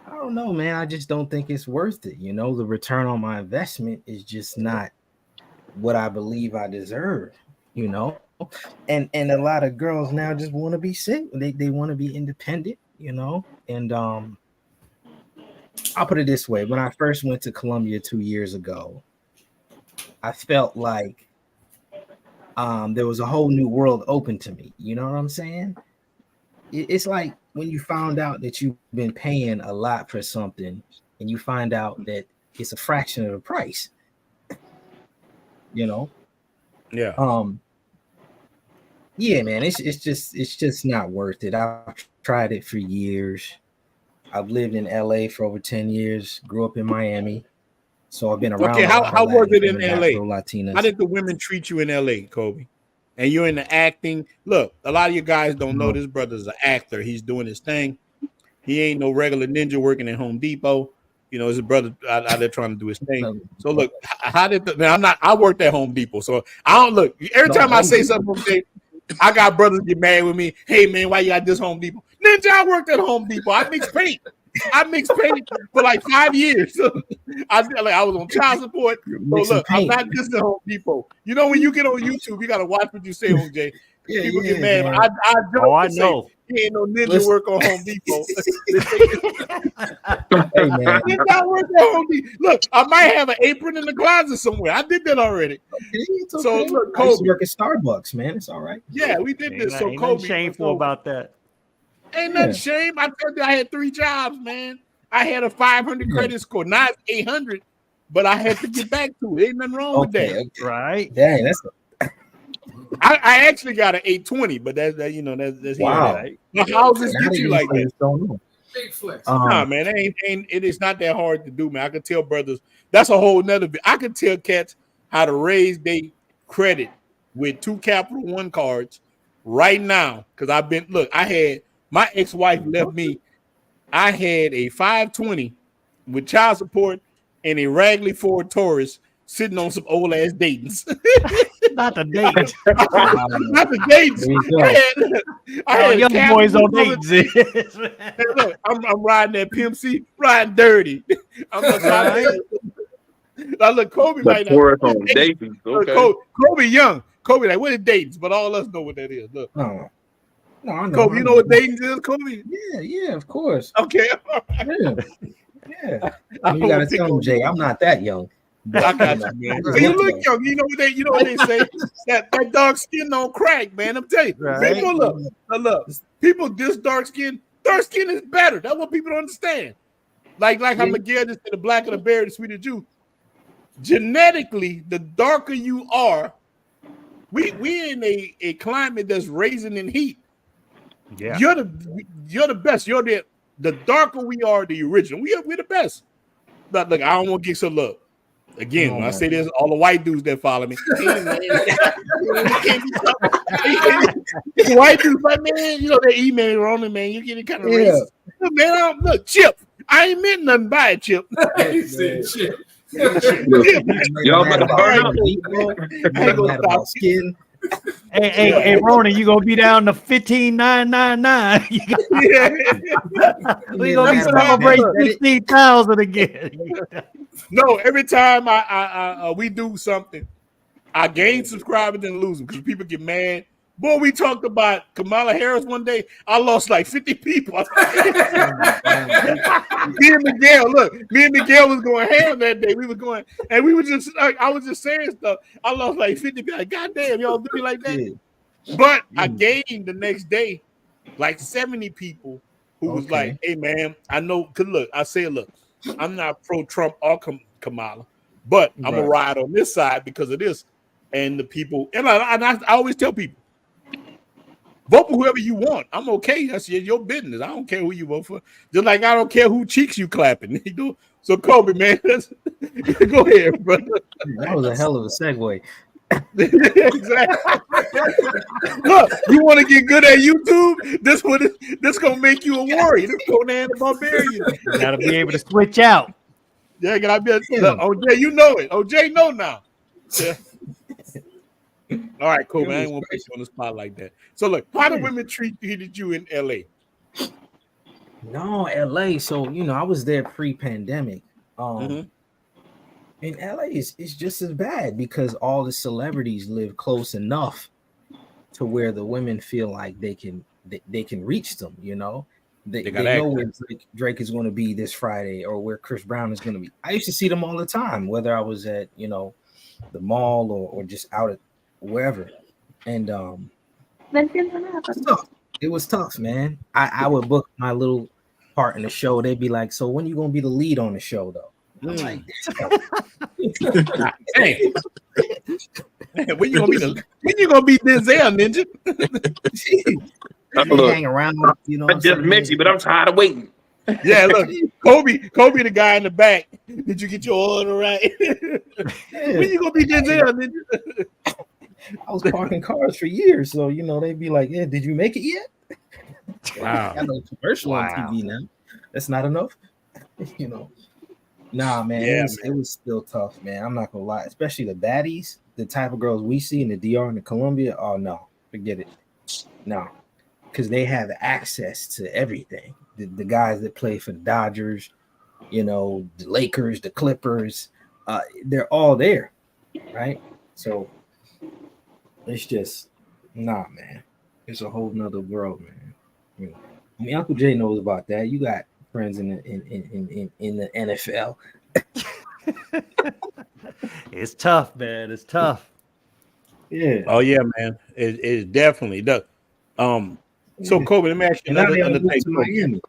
I don't know, man. I just don't think it's worth it. The return on my investment is just not what I believe I deserve, And a lot of girls now just want to be single. They want to be independent, And I'll put it this way. When I first went to Colombia 2 years ago, I felt like there was a whole new world open to me. You know what I'm saying? It's like when you found out that you've been paying a lot for something and you find out that it's a fraction of the price, you know? Yeah. Yeah, man, it's just not worth it. I've tried it for years. I've lived in LA for over 10 years, grew up in Miami. So I've been around. Okay, how was it in LA? Latinas. How did the women treat you in LA, Kobe? And you're in the acting. Look, a lot of you guys don't know this brother's an actor. He's doing his thing. He ain't no regular ninja working at Home Depot. You know, his brother out there trying to do his thing. So look, how did I worked at Home Depot, so I don't look. Every time I say something, I got brothers get mad with me. Hey man, why you got this Home Depot? Ninja, I worked at Home Depot. I mixed paint for like 5 years. So I was on child support. So look, I'm not just at Home Depot. You know, when you get on YouTube, you gotta watch what you say, OJ. People get mad. I know. He ain't no ninja work on Home Depot. Hey man, ninja work on Home Depot. Look, I might have an apron in the closet somewhere. I did that already. Okay. So look, Kobe, I used to work at Starbucks, man. It's all right. Yeah, we did this. So ain't Kobe, shameful about that. Ain't nothing shame. I told you I had 3 jobs, man. I had a 500 credit score. Now it's 800, but I had to get back to it. Ain't nothing wrong with that. Okay. Right? Dang, that's I actually got an 820, but that's wow. Right? How does this get you like that? Big flex. Nah, man, it is not that hard to do, man. I could tell brothers. That's a whole nother bit. I could tell cats how to raise their credit with 2 Capital One cards right now. Because I had my ex-wife left me. I had a 520 with child support and a raggedy Ford Taurus sitting on some old ass Daytons. Not the Daytons. Not the Daytons. I had young boys on Daytons. Look, I'm riding that Pimp C, riding dirty. I'm now look, Kobe might not. On Daytons. Okay. Kobe young. Kobe like, what is Daytons? But all of us know what that is. Look. No, I know. Kobe, you know what Daytons is, Kobe? Yeah, of course. Okay. Yeah. You gotta tell them, Jay, I'm not that young. I got you, man. So you look young. You know what they say? that dark skin don't crack, man. I'm telling you. Right. People look. People this dark skin is better. That's what people don't understand. Like how Miguel just said, the blacker the berry, the sweeter the juice. Genetically, the darker you are, we in a climate that's raising in heat. Yeah. You're the best. You're the darker we are, the original. We're the best. But look, I don't want to get so look. Again, when I say this, all the white dudes that follow me. White dudes like, man, you know, they email Ronin, man. You get it kind of racist. Look, man, look, Chip. I ain't meant nothing by it, Chip. He said Chip. Y'all better burn up. Skin. Hey, Ronin, you gonna be down to 15,999. We gonna be celebrating 16,000 again. No, every time I we do something, I gain subscribers and lose them because people get mad. Boy, we talked about Kamala Harris one day. I lost like 50 people. Me and Miguel was going ham that day. We were going, and we were just, I was just saying stuff. I lost like 50 people. Like, God damn, y'all do me like that. But I gained the next day like 70 people who was like, hey, man, I know, because look, I said, look, I'm not pro-Trump or Kamala, but I'm going to ride on this side because of this. And the people, and I always tell people, vote for whoever you want. I'm okay. That's your business. I don't care who you vote for. Just like I don't care who cheeks you clapping. So Kobe, man, go ahead, brother. That was a hell of a segue. Exactly. Look, you want to get good at YouTube? This gonna make you a warrior. This Conan the Barbarian. You gotta be able to switch out. Yeah, gotta be. OJ, you know it. OJ know now. Yeah. All right, cool, man. I ain't want to put you on the spot like that. So, look, how do women treat you in LA? No, LA. So, I was there pre-pandemic. In LA, it's just as bad because all the celebrities live close enough to where the women feel like they can reach them. They know where Drake is going to be this Friday or where Chris Brown is going to be. I used to see them all the time, whether I was at the mall or just out at wherever. And it was tough, man. I would book my little part in the show. They'd be like, "So when you gonna be the lead on the show, though?" I'm like, "Hey, when you gonna be Denzel, Ninja?" Look, hang around, you know. I just met you, but I'm tired of waiting. Yeah, look, Kobe, the guy in the back. Did you get your order right? When you gonna be Denzel, Ninja? I was parking cars for years, so you know they'd be like, "Yeah, did you make it yet?" Wow, I know commercial on TV now. That's not enough, you know. Nah, man, it was still tough, man. I'm not gonna lie, especially the baddies, the type of girls we see in the DR and the Columbia. Oh no, forget it. No, because they have access to everything. The guys that play for the Dodgers, you know, the Lakers, the Clippers, they're all there, right? So it's just man. It's a whole nother world, man. You know, I mean, Uncle Jay knows about that. You got friends in the NFL. It's tough, man. It's tough. Yeah. Oh yeah, man. It definitely does. So Kobe, let me ask you another thing. Miami.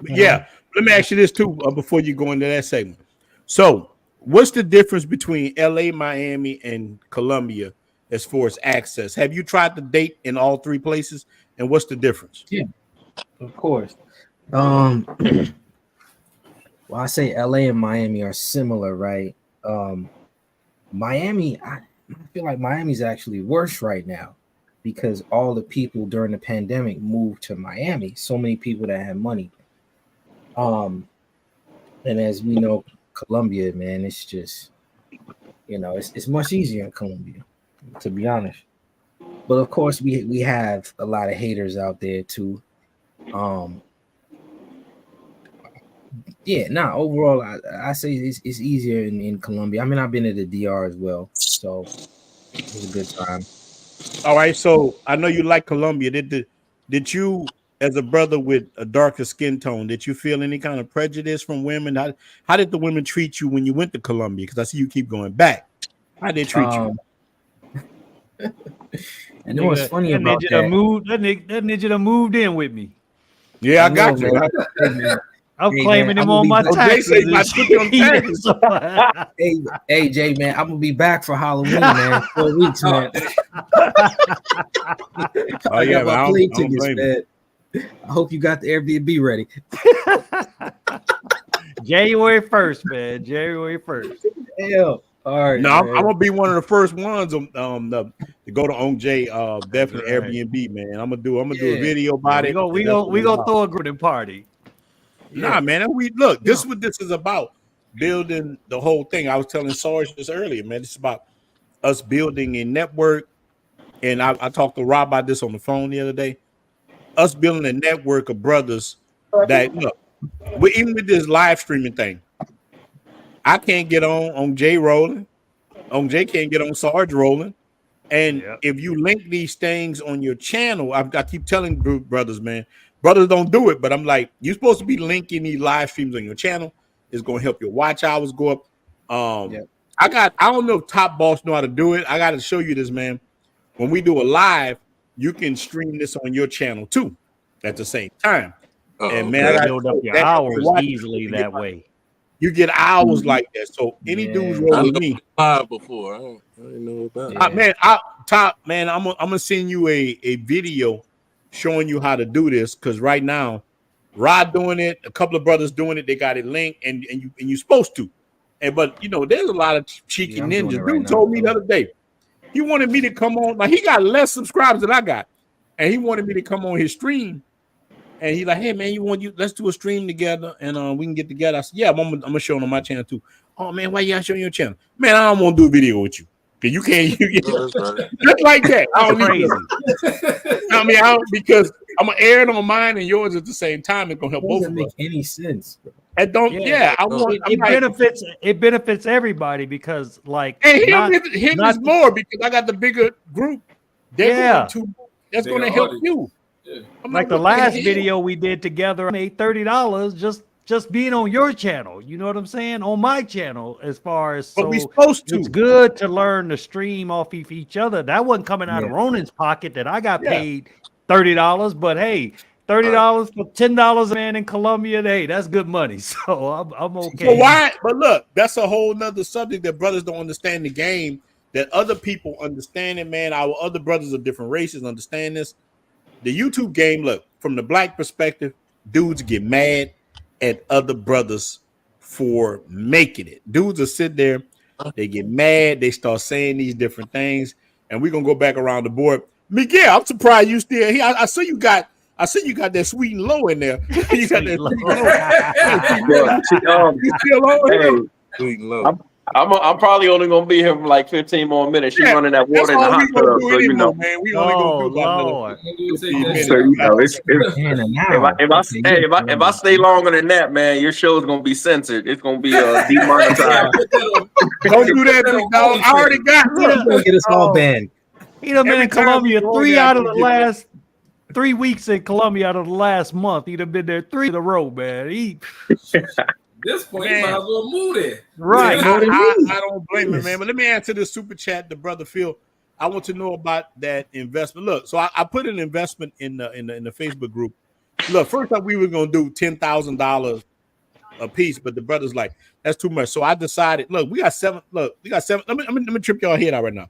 Yeah, let me ask you this too before you go into that segment. So, what's the difference between LA, Miami, and Columbia as far as access? Have you tried to date in all three places, and what's the difference? Yeah, of course. Well, I say LA and Miami are similar, right? Miami, I feel like Miami's actually worse right now because all the people during the pandemic moved to Miami. So many people that have money. And as we know, Colombia, man, it's just, you know, it's much easier in Colombia, to be honest. But of course, we have a lot of haters out there too. Overall, I say it's easier in Colombia. I mean, I've been to the DR as well, so it was a good time. All right, so I know you like Colombia. Did you, as a brother with a darker skin tone, did you feel any kind of prejudice from women? How did the women treat you when you went to Colombia? Because I see you keep going back. How did they treat you? And you know what's funny about that? That ninja done moved in with me. Yeah, I got you. I'm claiming him on my taxes. Hey, Jay, man, I'm gonna be back for Halloween, man. 4 weeks, man. I got my plane tickets, man. I hope you got the Airbnb ready. January 1st, man. January 1st. Hell. All right. No, I'm gonna be one of the first ones to go to OJ. Definitely Airbnb, man. I'm gonna do a video about it. We gonna throw a group party. Nah, man. This is what this is about. Building the whole thing. I was telling Sarge this earlier, man. It's about us building a network. And I talked to Rob about this on the phone the other day. Us building a network of brothers that even with this live streaming thing, I can't get on Jay rolling. On Jay can't get on Sarge rolling. And if you link these things on your channel, I keep telling brothers, man, brothers don't do it, but I'm like, you're supposed to be linking these live streams on your channel. It's going to help your watch hours go up. I don't know if Top Boss know how to do it. I got to show you this, man. When we do a live, you can stream this on your channel too at the same time. And man, I build up your hours easily that way. You get hours like that. So any dudes rolling me live before. I didn't know about that. Man, I'm gonna send you a video showing you how to do this because right now, Rod doing it, a couple of brothers doing it, they got it linked, and you're supposed to. But you know, there's a lot of cheeky ninjas. Dude told me the other day. He wanted me to come on, like he got less subscribers than I got, and he wanted me to come on his stream. And he's like, "Hey man, let's do a stream together, and we can get together." I said, "Yeah, I'm gonna show it on my channel too." Oh man, why you gotta show your channel? Man, I don't want to do a video with you because you can't. Just like that. I don't crazy. I mean, because I'm gonna air it on mine and yours at the same time. It's gonna help both of us. Doesn't make any sense, bro. It don't. Yeah, I want. It benefits everybody because like him is more because I got the bigger group. That's going to help you. Yeah. Like the last video we did together, I made $30 just being on your channel. You know what I'm saying? On my channel, as far as but we're supposed to. It's good to learn to stream off of each other. That wasn't coming out of Ronin's pocket that I got paid $30, but hey, $30 for $10 a man in Colombia, hey, that's good money. So I'm okay. So why? But look, that's a whole nother subject that brothers don't understand the game. That other people understand it, man. Our other brothers of different races understand this. The YouTube game, look, from the black perspective, dudes get mad at other brothers for making it. Dudes will sit there, they get mad, they start saying these different things, and we're gonna go back around the board. Miguel, I'm surprised you still here. I see you got that sweet and low in there. You got that sweet and low. You still on here? Sweet and low. I'm probably only gonna be here for like 15 more minutes. She's running that water in the hot tub, so you know. Man, we only gonna do about so you know, if I stay longer than that, man, your show's gonna be censored. It's gonna be demonetized. Don't do that, big dog. I already got it. Get us all banned. He done been in Colombia 3 out of the last 3 weeks in Colombia out of the last month. He'd have been there 3 in a row, man. This point, you might as well move it. Right. I don't blame him, man. But let me answer this super chat, the brother Phil. I want to know about that investment. Look, so I put an investment in the Facebook group. Look, first time we were gonna do $10,000 a piece, but the brother's like, that's too much. So I decided, look, we got seven. Let me trip y'all head out right now.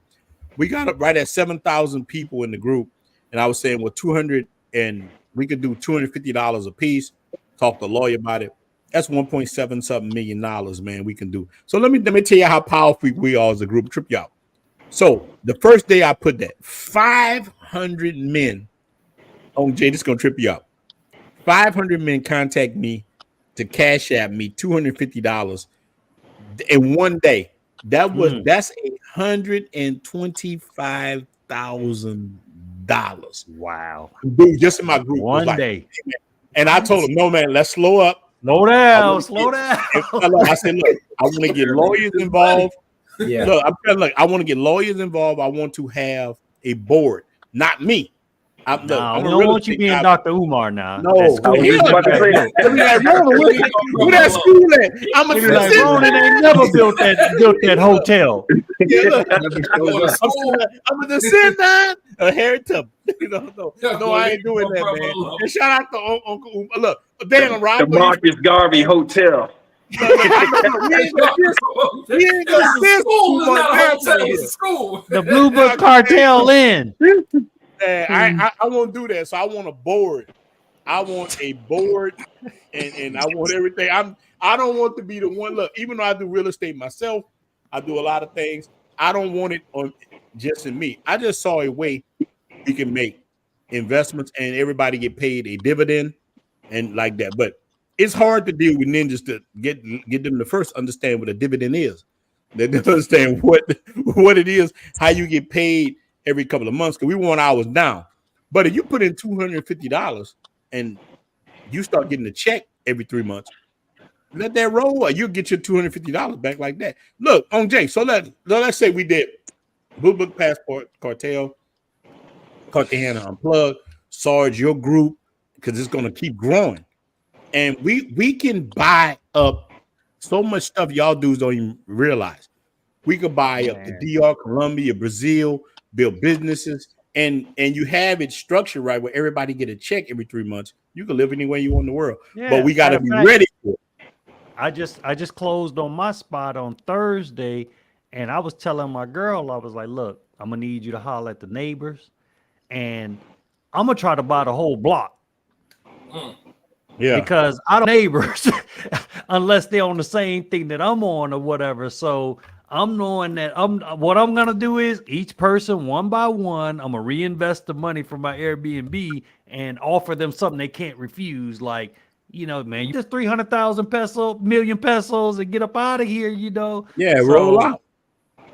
We got it right at 7,000 people in the group, and I was saying, well, 200 and we could do $250 a piece. Talk to a lawyer about it. That's $1.7 something million, man. We can do. So let me tell you how powerful we are as a group. Trip y'all. So the first day I put that 500 men on Jay. This is gonna trip you out. 500 men contact me to cash app me $250 in one day. That's $125,000. Wow, dude, just in my group one day. And I told him, no, man, let's slow up. Slow down. I said, look, I want to get lawyers involved. Yeah. Look, I want to get lawyers involved. I want to have a board, not me. I don't want you being Dr. Umar now. No, who that school at? I'm like, Ronin ain't never built that hotel. I'm an assistant. A Harry Tubman. No, I ain't doing that, man. And shout out to Uncle Umar. Look, damn, Rob. The Marcus Garvey Hotel. We ain't gonna The Blue Book Cartel in. I won't do that. So I want a board. I want a board, and I want everything. I don't want to be the one. Look, even though I do real estate myself, I do a lot of things. I don't want it on just in me. I just saw a way you can make investments and everybody get paid a dividend and like that. But it's hard to deal with ninjas to get them to first understand what a dividend is. They understand what it is, how you get paid every couple of months, because we want ours down. But if you put in $250 and you start getting a check every 3 months, let that roll, or you'll get your $250 back like that. Look, on Jay, so let's say we did Blue Book Passport, Cartel, Cartagena Unplugged, Sarge, your group, because it's going to keep growing. And we can buy up so much stuff y'all dudes don't even realize. We could buy up the DR, Colombia, Brazil, build businesses, and you have it structured right where everybody get a check every 3 months. You can live anywhere you want in the world, but we got to be ready for it. I just closed on my spot on Thursday, and I was telling my girl, I was like, look, I'm gonna need you to holler at the neighbors, and I'm gonna try to buy the whole block. Yeah, because I don't neighbors unless they're on the same thing that I'm on or whatever. So I'm knowing that what I'm gonna do is each person one by one, I'm gonna reinvest the money from my Airbnb and offer them something they can't refuse. Like, you know, man, you just 300,000 pesos, million pesos, and get up out of here. You know, roll out.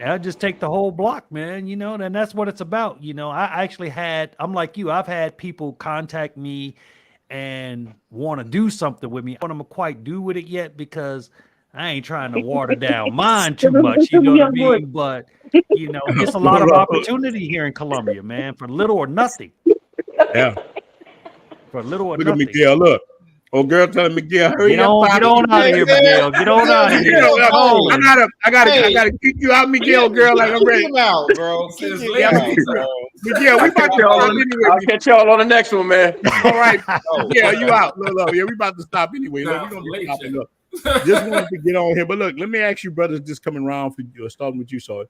I'll just take the whole block, man. You know, and that's what it's about. You know, I actually I'm like you. I've had people contact me and want to do something with me. I don't quite do with it yet because I ain't trying to water down mine too much, you know what I mean? But, you know, it's a lot of opportunity here in Colombia, man, for little or nothing. Yeah. For little or look nothing. At Miguel, look. Oh, girl, telling Miguel, hurry up, Get on out of here, Miguel. Get on out of here. Miguel, Go. I gotta kick you out, Miguel, girl. Like I'm ready. Kick him out, bro. Since Kick him Yeah, ladies, out, bro. Miguel, we about to stop anyway. I'll catch y'all on the next one, man. All right. Oh, Yeah, you out. Look, yeah, we about to stop anyway. Look, Nah, we're gonna for be late stopping check. up. Just wanted to get on here. But look, let me ask you, brothers, just coming around for you, starting with you, Sarge.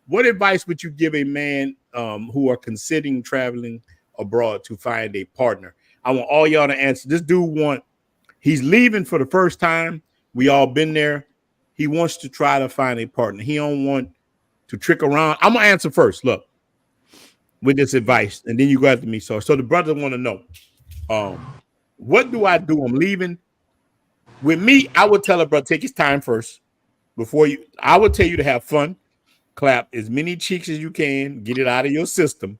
What advice would you give a man who are considering traveling abroad to find a partner? I want all y'all to answer. This dude he's leaving for the first time. We all been there. He wants to try to find a partner. He don't want to trick around. I'm gonna answer first. Look, with this advice, and then you go after me. So the brother want to know, what do I do? I'm leaving. With me, I would tell a brother, take his time first. I would tell you to have fun, clap as many cheeks as you can, get it out of your system.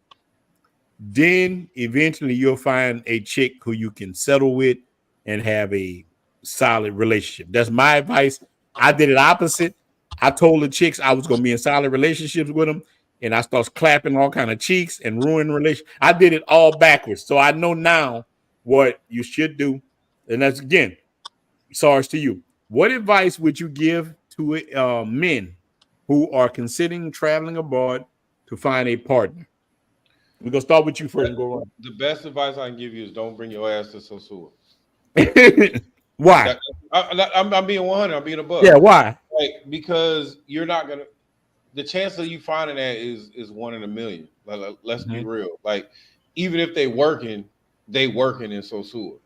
Then eventually you'll find a chick who you can settle with and have a solid relationship. That's my advice. I did it opposite. I told the chicks I was going to be in solid relationships with them, and I started clapping all kind of cheeks and ruining relations. I did it all backwards. So I know now what you should do. And that's, again, Sarge, to you. What advice would you give to men who are considering traveling abroad to find a partner? We're going to start with you first and go on. The best advice I can give you is don't bring your ass to Sosua. Why? I'm being 100. I'm being above. Yeah, why? Like, because you're not gonna. The chance of you finding that is 1 in a million. Like, let's be real. Like, even if they working in Sosua.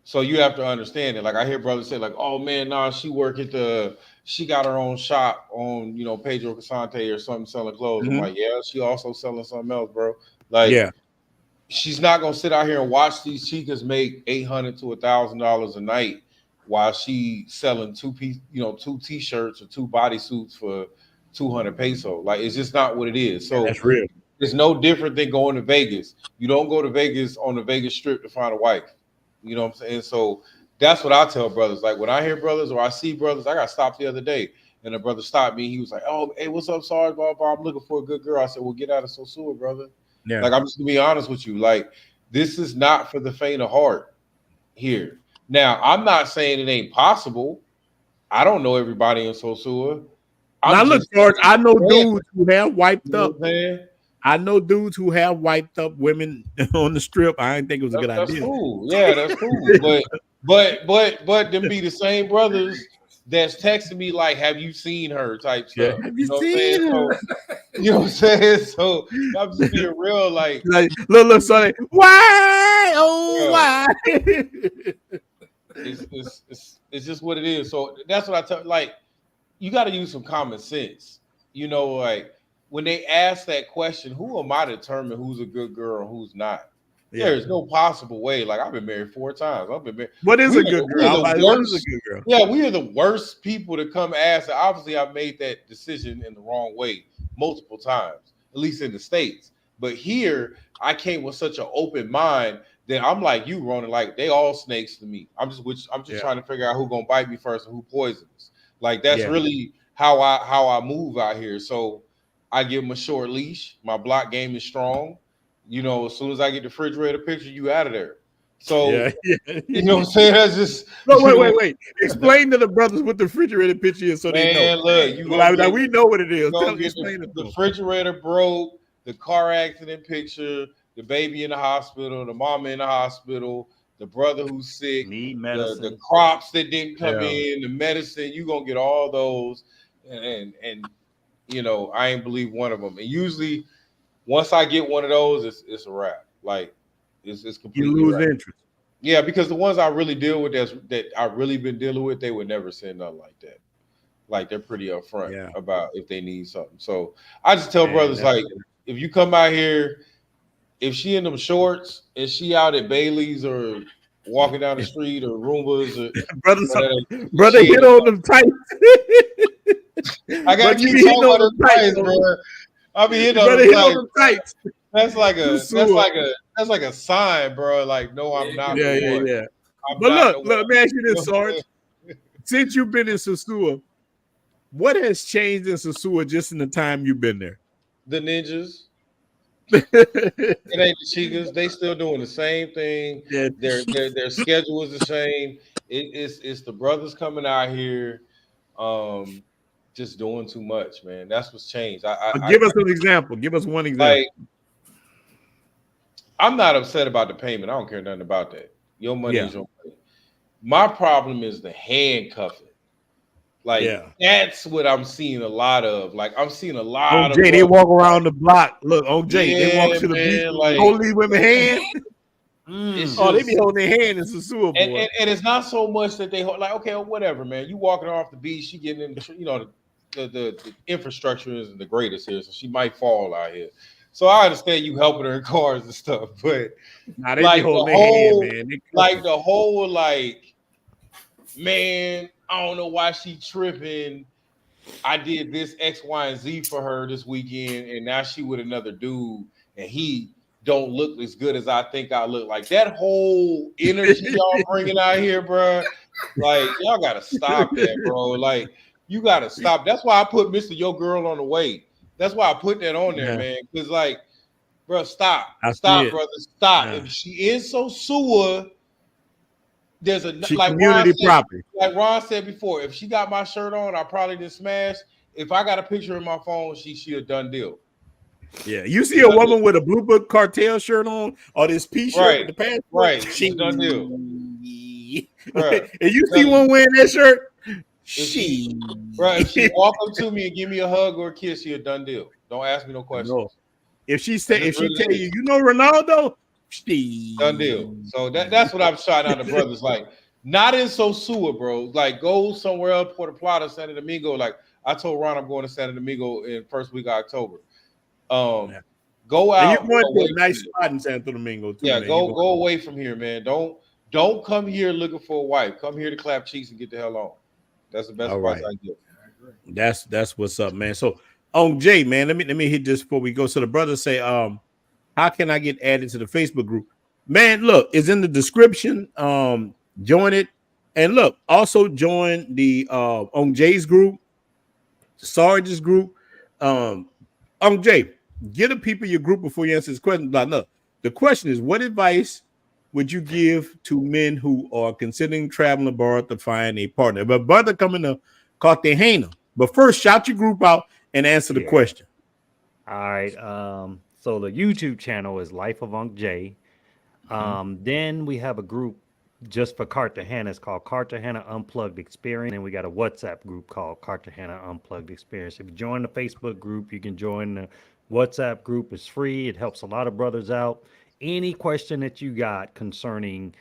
So you have to understand it. Like, I hear brothers say, like, "Oh man, nah, she got her own shop on, Pedro Casante or something selling clothes." I'm like, yeah, she also selling something else, bro. Like, yeah. She's not gonna sit out here and watch these chicas make $800 to $1,000 a night while she selling two t-shirts or 2 bodysuits for 200 pesos. Like, it's just not what it is. So that's real. It's no different than going to Vegas. You don't go to Vegas on the Vegas Strip to find a wife. You know what I'm saying? So that's what I tell brothers. Like, when I hear brothers or I see brothers, I got stopped the other day, and a brother stopped me. He was like, "Oh, hey, what's up, Sarge? Blah, blah, I'm looking for a good girl." I said, "Well, get out of Sosua, brother." Yeah. Like, I'm just gonna be honest with you. Like, this is not for the faint of heart here. Now, I'm not saying it ain't possible. I don't know everybody in Sosua. Now look, George, I know dudes who have wiped up. I know dudes who have wiped up women on the strip. I didn't think it was a good idea. That's cool. Yeah, that's cool. But them be the same brothers that's texting me like, "Have you seen her?" type stuff. Yeah. Have you seen her? So, you know what I'm saying? So I'm just being real, like look, Sonny, why? Oh, why? It's just what it is. So that's what I tell. Like, you got to use some common sense. Like, when they ask that question, who am I to determine who's a good girl and who's not? Yeah. There's no possible way. Like, I've been married 4 times. I've been married. What is a good girl? What is a good girl? Yeah, we are the worst people to come ask. Obviously, I've made that decision in the wrong way multiple times, at least in the States. But here, I came with such an open mind that I'm like you, Ronin. Like, they all snakes to me. I'm just trying to figure out who gonna bite me first and who poisons. Like, that's really how I move out here. So I give them a short leash. My block game is strong. As soon as I get the refrigerator picture, you out of there. So you know what I'm saying? That's just no. Wait. Explain to the brothers what the refrigerator picture is, so they know. Look, we know what it is. Explain it. The refrigerator broke. The car accident picture. The baby in the hospital. The mama in the hospital. The brother who's sick. Need medicine. The crops that didn't come in. The medicine. You gonna get all those, and I ain't believe one of them. And usually, once I get one of those, it's a wrap. Like, it's completely. You lose interest. Yeah, because the ones I really deal with that I've really been dealing with, they would never say nothing like that. Like, they're pretty upfront about if they need something. So I just tell brothers, like, if you come out here, if she in them shorts and she out at Bailey's or walking down the street or Roombas or brother hit on them tights. I got you talking about them tights, bro. I'll be hitting on them tights. That's like a sign, bro. Like, no, I'm not. Yeah. But look, let me ask you this, Sarge. Since you've been in Sosua, what has changed in Sosua just in the time you've been there? The ninjas. It ain't the Chicas. They still doing the same thing. Yeah. Their schedule is the same. It's the brothers coming out here, just doing too much, man. That's what's changed. Give us an example. Give us one example. Like, I'm not upset about the payment. I don't care nothing about that. Your money is your money. My problem is the handcuffing. Like, that's what I'm seeing a lot of. Like, I'm seeing a lot of. They walk around the block. Look, OJ, they walk to the beach. Like, hold these women's hand. They be holding their hand in Sasua, boy. And it's not so much that they hold, like, okay, whatever, man. You walking off the beach, she getting in, the infrastructure isn't the greatest here, so she might fall out here. So I understand you helping her in cars and stuff, but they like be holding their hand, man. Like the whole, like, man, I don't know why she tripping. I did this X, Y, and Z for her this weekend, and now she with another dude, and he don't look as good as I think I look. Like, that whole energy y'all bringing out here, bro. Like, y'all gotta stop that, bro. Like, you gotta stop. That's why I put Mr. Yo Girl on the way. That's why I put that on there, man. Because, like, bro, stop, brother, stop. Yeah. If she is so sewer, there's a like community property. Like Ron said before, if she got my shirt on, I probably just smashed. If I got a picture in my phone, she a done deal. Yeah, you see a woman with a Blue Book Cartel shirt on or this P-shirt with the pants, right? She done deal. And you see one wearing that shirt, if she walk up to me and give me a hug or a kiss, she a done deal. Don't ask me no questions. No. If she tell you, you know Ronaldo, done deal. So that's what I'm shouting out to brothers. Like, not in Sosua, bro. Like, go somewhere else, Puerto Plata, Santo Domingo. Like, I told Ron I'm going to Santo Domingo in first week of October. Go out. And you're going to a nice spot in Santo Domingo too. Yeah, man. go away from here, man. Don't come here looking for a wife. Come here to clap cheeks and get the hell on. That's the best advice I give. That's what's up, man. So on Jay, man, let me hit this before we go. So the brothers say, how can I get added to the Facebook group? Man, look, it's in the description. Join it. And look, also join the on Jay's group, Sarge's group. On Jay, get the people your group before you answer this question. No, the question is, what advice would you give to men who are considering traveling abroad to find a partner? But brother coming to Cartagena. But first, shout your group out and answer the question. All right. So the YouTube channel is Life of Unc J. Then we have a group just for Cartagena. It's called Cartagena Unplugged Experience. And we got a WhatsApp group called Cartagena Unplugged Experience. If you join the Facebook group, you can join the WhatsApp group. It's free. It helps a lot of brothers out. Any question that you got concerning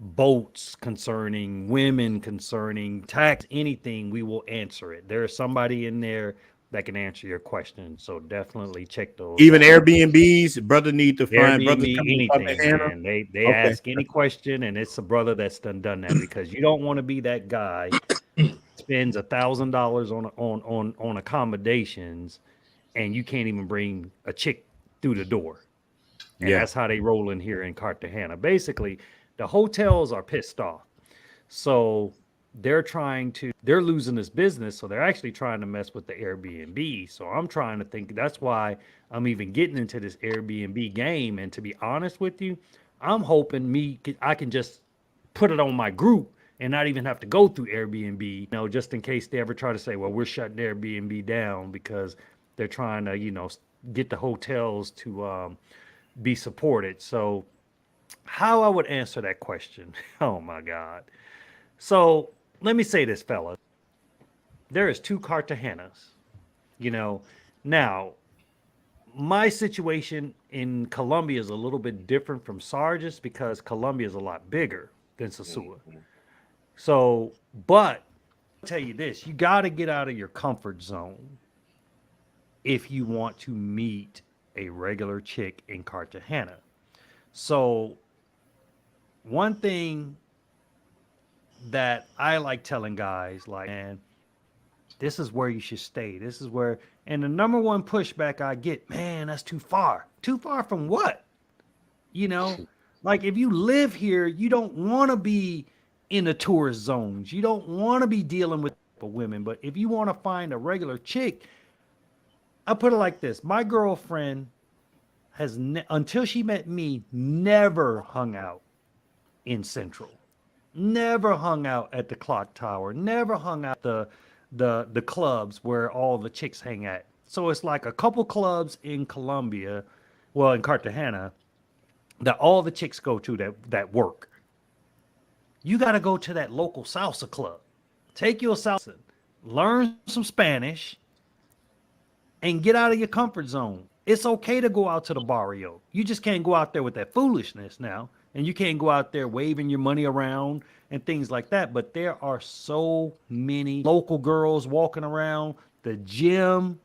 boats, concerning women, concerning tax, anything, we will answer it. There's somebody in there that can answer your question. So definitely check those. Even Airbnbs, brother need to find brothers anything, man. They ask any question, and it's a brother that's done that, because you don't want to be that guy spends $1,000 on accommodations, and you can't even bring a chick through the door. And that's how they roll in here in Cartagena. Basically, the hotels are pissed off. So they're losing this business. So they're actually trying to mess with the Airbnb. So I'm trying to think, that's why I'm even getting into this Airbnb game. And to be honest with you, I'm hoping I can just put it on my group and not even have to go through Airbnb, just in case they ever try to say, well, we're shutting Airbnb down, because they're trying to, get the hotels to be supported. So how I would answer that question? Oh my God. So let me say this, fella. There is 2 Cartagenas. Now my situation in Colombia is a little bit different from Sarge's, because Colombia is a lot bigger than Sosua. So, but I'll tell you this, you got to get out of your comfort zone if you want to meet a regular chick in Cartagena. So one thing that I like telling guys, like, man, this is where you should stay. This is where, and the number one pushback I get, man, that's too far. Too far from what? Like, if you live here, you don't want to be in the tourist zones. You don't want to be dealing with women. But if you want to find a regular chick, I'll put it like this. My girlfriend has until she met me, never hung out in Central, never hung out at the clock tower, never hung out the clubs where all the chicks hang at. So it's like a couple clubs in Colombia, well, in Cartagena, that all the chicks go to that work. You got to go to that local salsa club. Take your salsa, learn some Spanish, and get out of your comfort zone. It's okay to go out to the barrio. You just can't go out there with that foolishness now. And you can't go out there waving your money around and things like that. But there are so many local girls walking around the gym.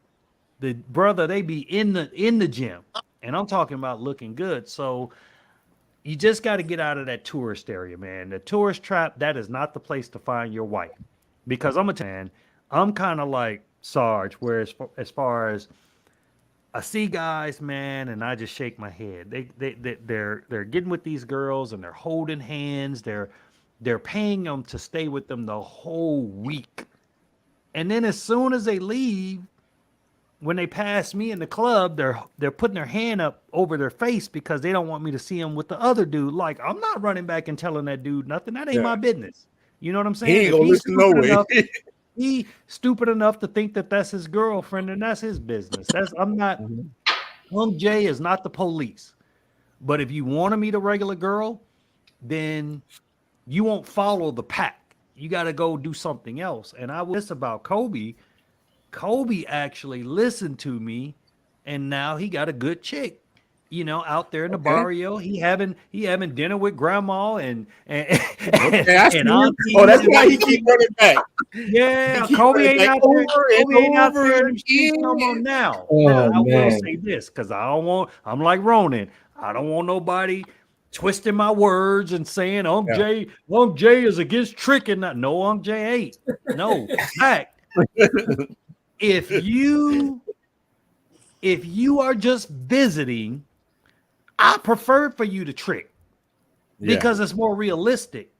The brother, they be in the gym. And I'm talking about looking good. So you just got to get out of that tourist area, man. The tourist trap, that is not the place to find your wife. Because I'm kind of like Sarge, where as far as I see guys, man, and I just shake my head. They're getting with these girls and they're holding hands. They're paying them to stay with them the whole week. And then as soon as they leave, when they pass me in the club, they're putting their hand up over their face because they don't want me to see them with the other dude. Like, I'm not running back and telling that dude nothing. That ain't my business. You know what I'm saying? He ain't gonna listen no way. He stupid enough to think that that's his girlfriend and that's his business. I'm not. Jay is not the police. But if you want to meet a regular girl, then you won't follow the pack. You got to go do something else. And I was about Kobe. Kobe actually listened to me, and now he got a good chick. You know, out there in the barrio, he having dinner with grandma and auntie. Oh, that's why he keep running back. Yeah, Kobe ain't out there. Kobe ain't out there in the streets no more now. Now, I will say this because I'm like Ronin. I don't want nobody twisting my words and saying Unc Jay is against tricking. No, Unc Jay ain't. No, in fact, if you are just visiting, I prefer for you to trick because it's more realistic.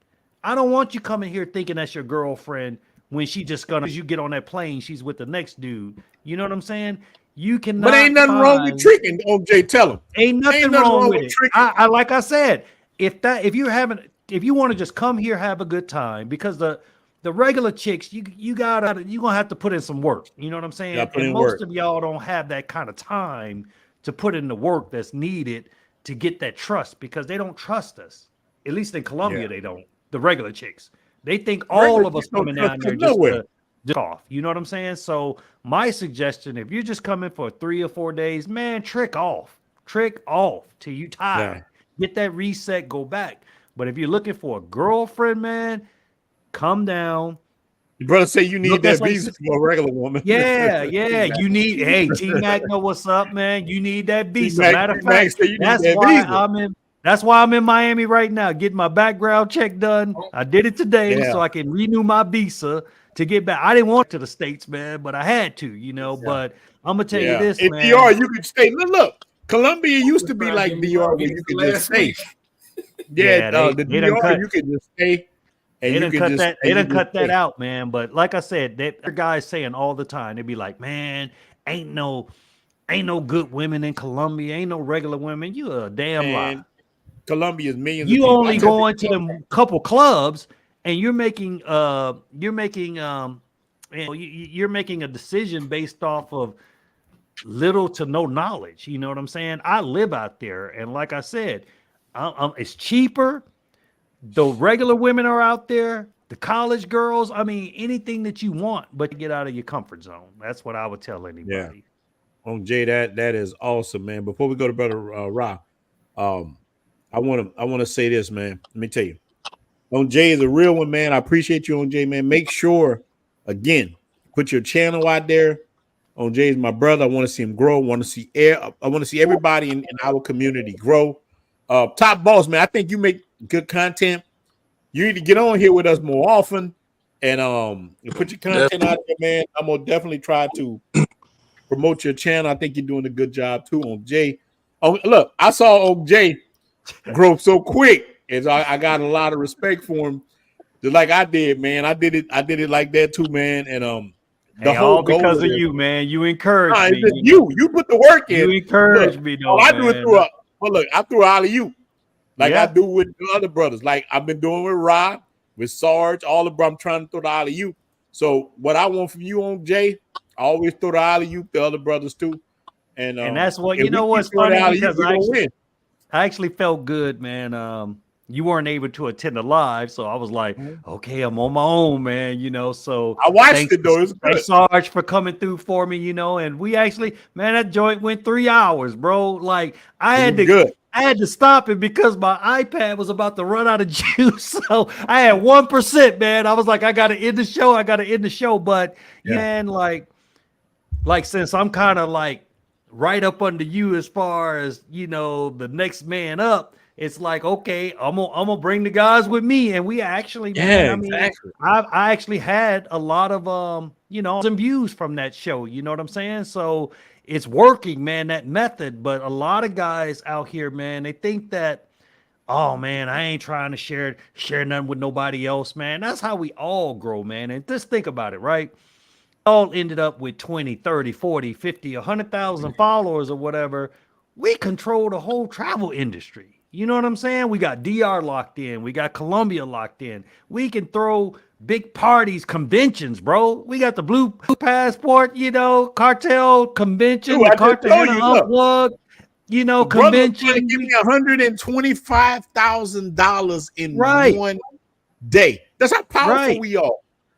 I don't want you coming here thinking that's your girlfriend when she just gonna, as you get on that plane, she's with the next dude. You know what I'm saying? You cannot. But ain't nothing wrong with tricking, OJ. Tell him. Ain't nothing wrong with it. I like I said, if you want to just come here, have a good time, because the regular chicks, you're gonna have to put in some work. You know what I'm saying? And most of y'all don't have that kind of time to put in the work that's needed to get that trust, because they don't trust us. At least in Colombia, they don't. The regular chicks, they think all of us coming down there just off. You know what I'm saying? So my suggestion, if you're just coming for 3 or 4 days, man, trick off till you tired. Get that reset, go back. But if you're looking for a girlfriend, man, come down. Your brother say you need that visa for a regular woman. Yeah. You need, hey, T-Mac know what's up, man. You need that visa. Matter of fact, that's why I'm in Miami right now, getting my background check done. I did it today so I can renew my visa to get back. I didn't want to the States, man, but I had to, you know. But I'm gonna tell you this, in man. DR, you could stay. Look, Colombia used to be like DR, where you could just stay. The DR, you could just stay. They didn't cut that out, man. But like I said, there are guys saying all the time, they'd be like, man, ain't no good women in Colombia, ain't no regular women. You a damn lie. Colombia's millions. You only going to them couple clubs, and you're making a decision based off of little to no knowledge. You know what I'm saying? I live out there, and like I said, it's cheaper. The regular women are out there, the college girls. I mean, anything that you want, but get out of your comfort zone. That's what I would tell anybody. Yeah. Jay, that is awesome, man. Before we go to Brother Ra, I want to say this, man. Let me tell you, Jay is a real one, man. I appreciate you, Jay, man. Make sure, again, put your channel out there. Jay is my brother. I want to see him grow. I want to see everybody in our community grow. Top Boss, man. I think you make good content. You need to get on here with us more often and put your content out there, man. I'm gonna definitely try to promote your channel. I think you're doing a good job too, on Jay. Oh, look, I saw Jay grow so quick, and I got a lot of respect for him, just like I did, man. I did it like that too, man. And the Hey, whole all goal because of of this. you, man. You encouraged It's me. just You know, you put the work in. you encouraged Look, me, all though, I do is man. I threw alley you like I Yeah, do with the other brothers. Like I've been doing with Rod, with Sarge, all the brothers. I'm trying to throw the alley you. So what I want from you on Jay, I always throw the alley you, the other brothers too. And that's what if you we know. keep What's throwing the funny alley you, because we're gonna win. I actually felt good, man. You weren't able to attend the live, so I was like, okay, I'm on my own, man. You know, so I watched it though. It's good. thanks, Sarge, for coming through for me. You know, and we actually, man, that joint went 3 hours, bro. Like I had to stop it because my iPad was about to run out of juice. So I had 1%, man. I was like, I gotta end the show. But man, like since I'm kind of like right up under you as far as you know the next man up, it's like okay, I'm gonna bring the guys with me, and we actually, man, I mean, exactly. I actually had a lot of you know, some views from that show. You know what I'm saying? So it's working, man, that method. But a lot of guys out here, man, they think that, oh man, I ain't trying to share nothing with nobody else, man. That's how we all grow, man. And just think about it, right? All ended up with 20, 30, 40, 50, 100,000 followers or whatever. We control the whole travel industry. You know what I'm saying? We got DR locked in. We got Colombia locked in. We can throw big parties, conventions, bro. We got the Blue Passport, you know, cartel convention, Dude, the I just told Cartagena you, look, Unplugged, you know, the brother was convention. trying to give me $125,000 in Right. one day. That's how powerful we are.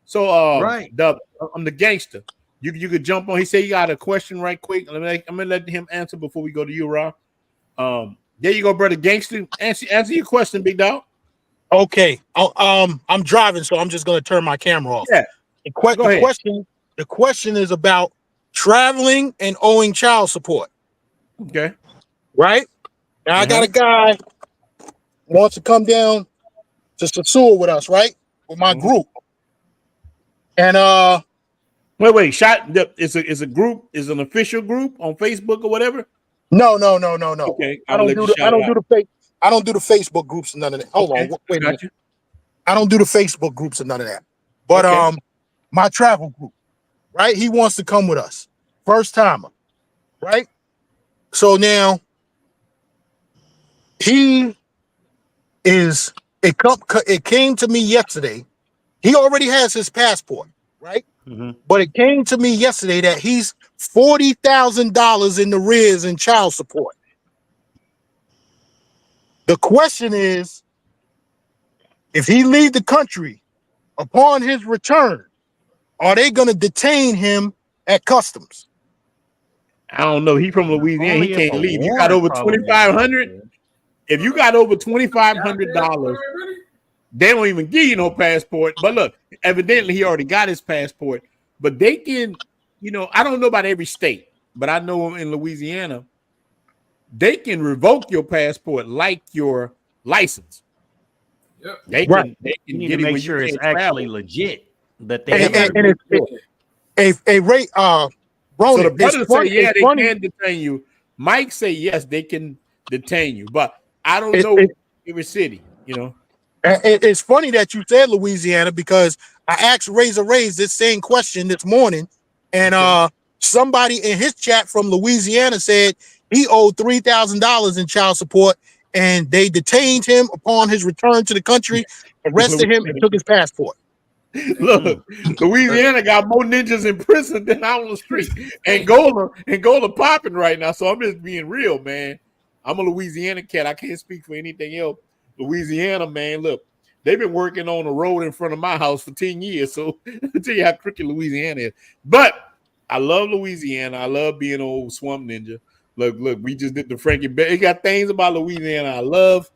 So I'm the gangster. You could jump on. He said you got a question right quick. I'm gonna let him answer before we go to you, Rob. There you go, brother gangster. Answer your question, big dog. Okay. I'm driving, so I'm just gonna turn my camera off. Yeah. The question is about traveling and owing child support. Okay. Right? Now I got a guy wants to come down to Sasua with us, right? With my group. And wait, it's a group, is an official group on Facebook or whatever? No. Okay. I don't do the Facebook groups and none of that. Hold on, wait a minute. I don't do the Facebook groups and none of that. But my travel group, right? He wants to come with us. First timer, right? So now it came to me yesterday. He already has his passport, right? But it came to me yesterday that he's $40,000 in the arrears in child support. The question is, if he leave the country upon his return, are they going to detain him at customs? I don't know. He from Louisiana. He can't leave. You got over 2,500. If you got over $2,500, they don't even give you no passport. But look, evidently he already got his passport. But they can, you know, I don't know about every state, but I know in Louisiana, they can revoke your passport like your license. Yep. They can you need get to it make when sure you it's can't actually travel. legit that they have Ronin, so the brothers say, yeah, they funny. can detain you. Mike say, yes, they can detain you. But I don't know every city, you know. It's funny that you said Louisiana because I asked Razor Rays this same question this morning, and somebody in his chat from Louisiana said he owed $3,000 in child support, and they detained him upon his return to the country, arrested him, and took his passport. Look, Louisiana got more ninjas in prison than out on the street. Angola popping right now. So I'm just being real, man. I'm a Louisiana cat. I can't speak for anything else. Louisiana, man, look, they've been working on a road in front of my house for 10 years. So I'll tell you how crooked Louisiana is. But I love Louisiana. I love being an old swamp ninja. Look, we just did the Frankie Bear. It got things about Louisiana I love.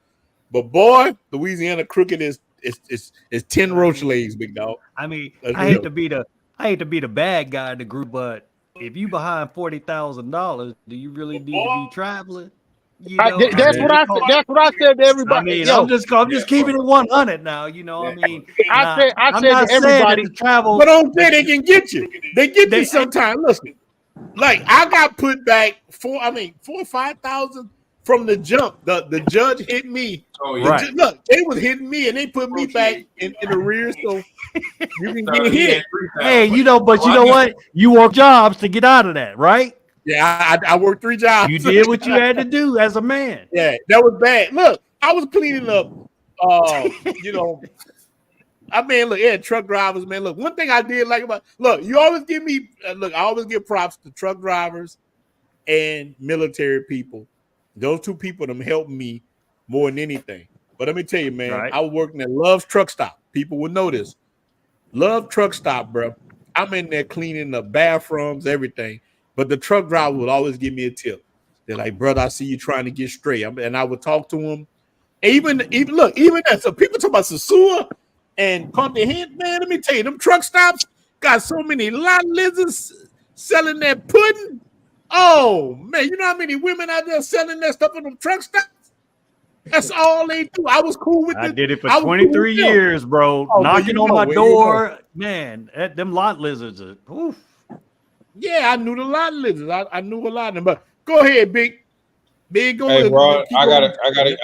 But boy, Louisiana crooked is 10 roach legs, big dog. I mean, I hate to be the bad guy in the group, but if you behind $40,000, do you really need to be traveling? You know, That's what I said to everybody. I mean, I'm just keeping it 100 now. You know, I mean, I said to everybody, to travel, but don't say they can get you. They get you sometimes. Listen, like I got put back 4,000 or 5,000 from the jump. The judge hit me. Oh yeah. Right. Look, they was hitting me and they put me back in the rear, so you can get hit. Hey, you know, but you know what? You work jobs to get out of that, right? Yeah, I worked 3 jobs. You did what you had to do as a man. Yeah, that was bad. Look, I was cleaning up. You know, I mean, look, yeah, truck drivers, man. Look, one thing I did like about you always give me I always give props to truck drivers and military people. Those 2 people them help me more than anything. But let me tell you, man, Right. I was working at Love's Truck Stop. People will know this. Love Truck Stop, bro. I'm in there cleaning the bathrooms, everything. But the truck driver would always give me a tip. They're like, brother, I see you trying to get straight. And I would talk to him. Even that. So people talk about Sasua and Pumpkin Head, man. Let me tell you, them truck stops got so many lot lizards selling that pudding. Oh man, you know how many women out there selling that stuff in them truck stops? That's all they do. I was cool with it. I did it for 23 years, bro. Oh, knocking on my door. Man, them lot lizards are oof. Yeah, I knew the lot lizards. I knew a lot of them. But go ahead, Big. Go Hey, ahead. bro, I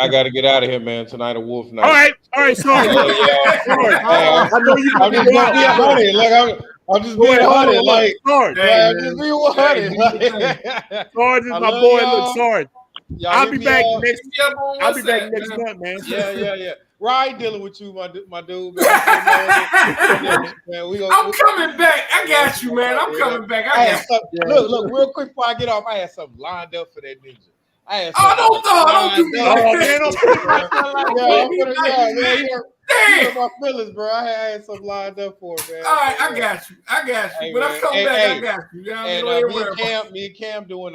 gotta get out of here, man. Tonight a wolf night. All right, sorry. Sorry. I know you I'm just gonna be honest. Like I'm just being honest. Like, I'm just being honest. Sorry, this is my boy. Look, sorry. I'll be back next month, man. Yeah. Right, dealing with you, my dude, man. I'm coming back. I got you, man. I'm coming back. Look, real quick before I get off, I had something lined up for that ninja. Don't do that. Yeah, my feelings, bro. I had something lined up for it, man. All right, I got you. Hey, when I come back, I got you. You know and me and Cam doing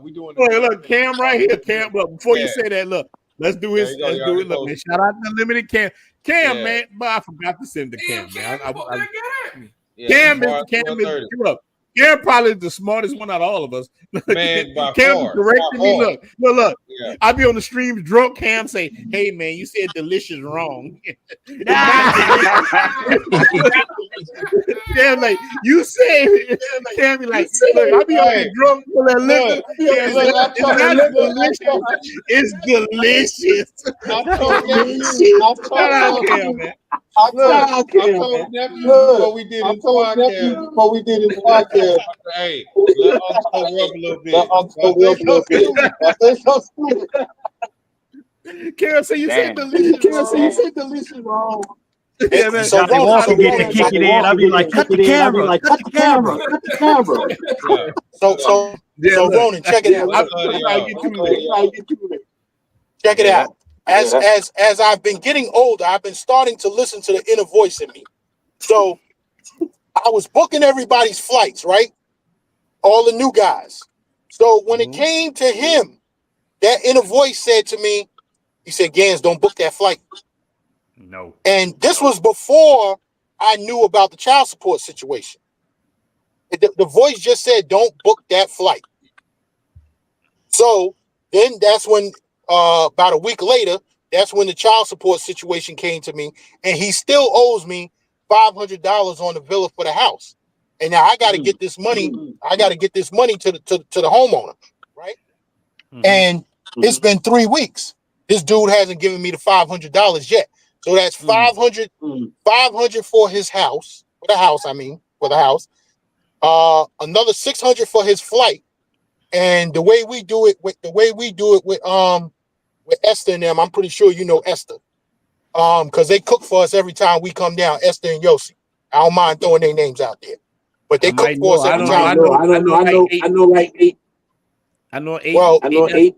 we doing. Look, Cam right here, Cam. Look, before you say that, look, let's do it. Let's do it. Look, man, shout out to Limited Cam. Man, but I forgot to send the Cam, man. Cam is up. Cam probably the smartest one out of all of us. Man, Cam correcting me. Look. Yeah. I be on the streams drunk. Cam say, "Hey, man, you said delicious wrong." Cam like you said. Cam be like, "Look, I be on the drunk for that liquor. It's delicious. I told Cam, man. I told nephew before we did his podcast. Hey, let Uncle rub a little bit. Karen say you said delicious wrong. Yeah, man. So they also get to kick it in. I'll be like, cut the camera. So Ronin, check it out. Check it out. As I've been getting older, I've been starting to listen to the inner voice in me. So I was booking everybody's flights, right? All the new guys. So when it came to him, that inner voice said to me, he said, Gans, don't book that flight. No. And this was before I knew about the child support situation. The voice just said, don't book that flight. So then that's when about a week later, that's when the child support situation came to me, and he still owes me $500 on the villa for the house. And now I got to get this money. I got to get this money to the homeowner, right? And it's been 3 weeks. This dude hasn't given me the $500 yet. So that's 500 for his house, for the house. Another 600 for his flight. And the way we do it with Esther and them, I'm pretty sure you know Esther. Because they cook for us every time we come down, Esther and Yossi. I don't mind throwing their names out there. But they cook for us every time. I know like eight. I know eight. Well, I know eight.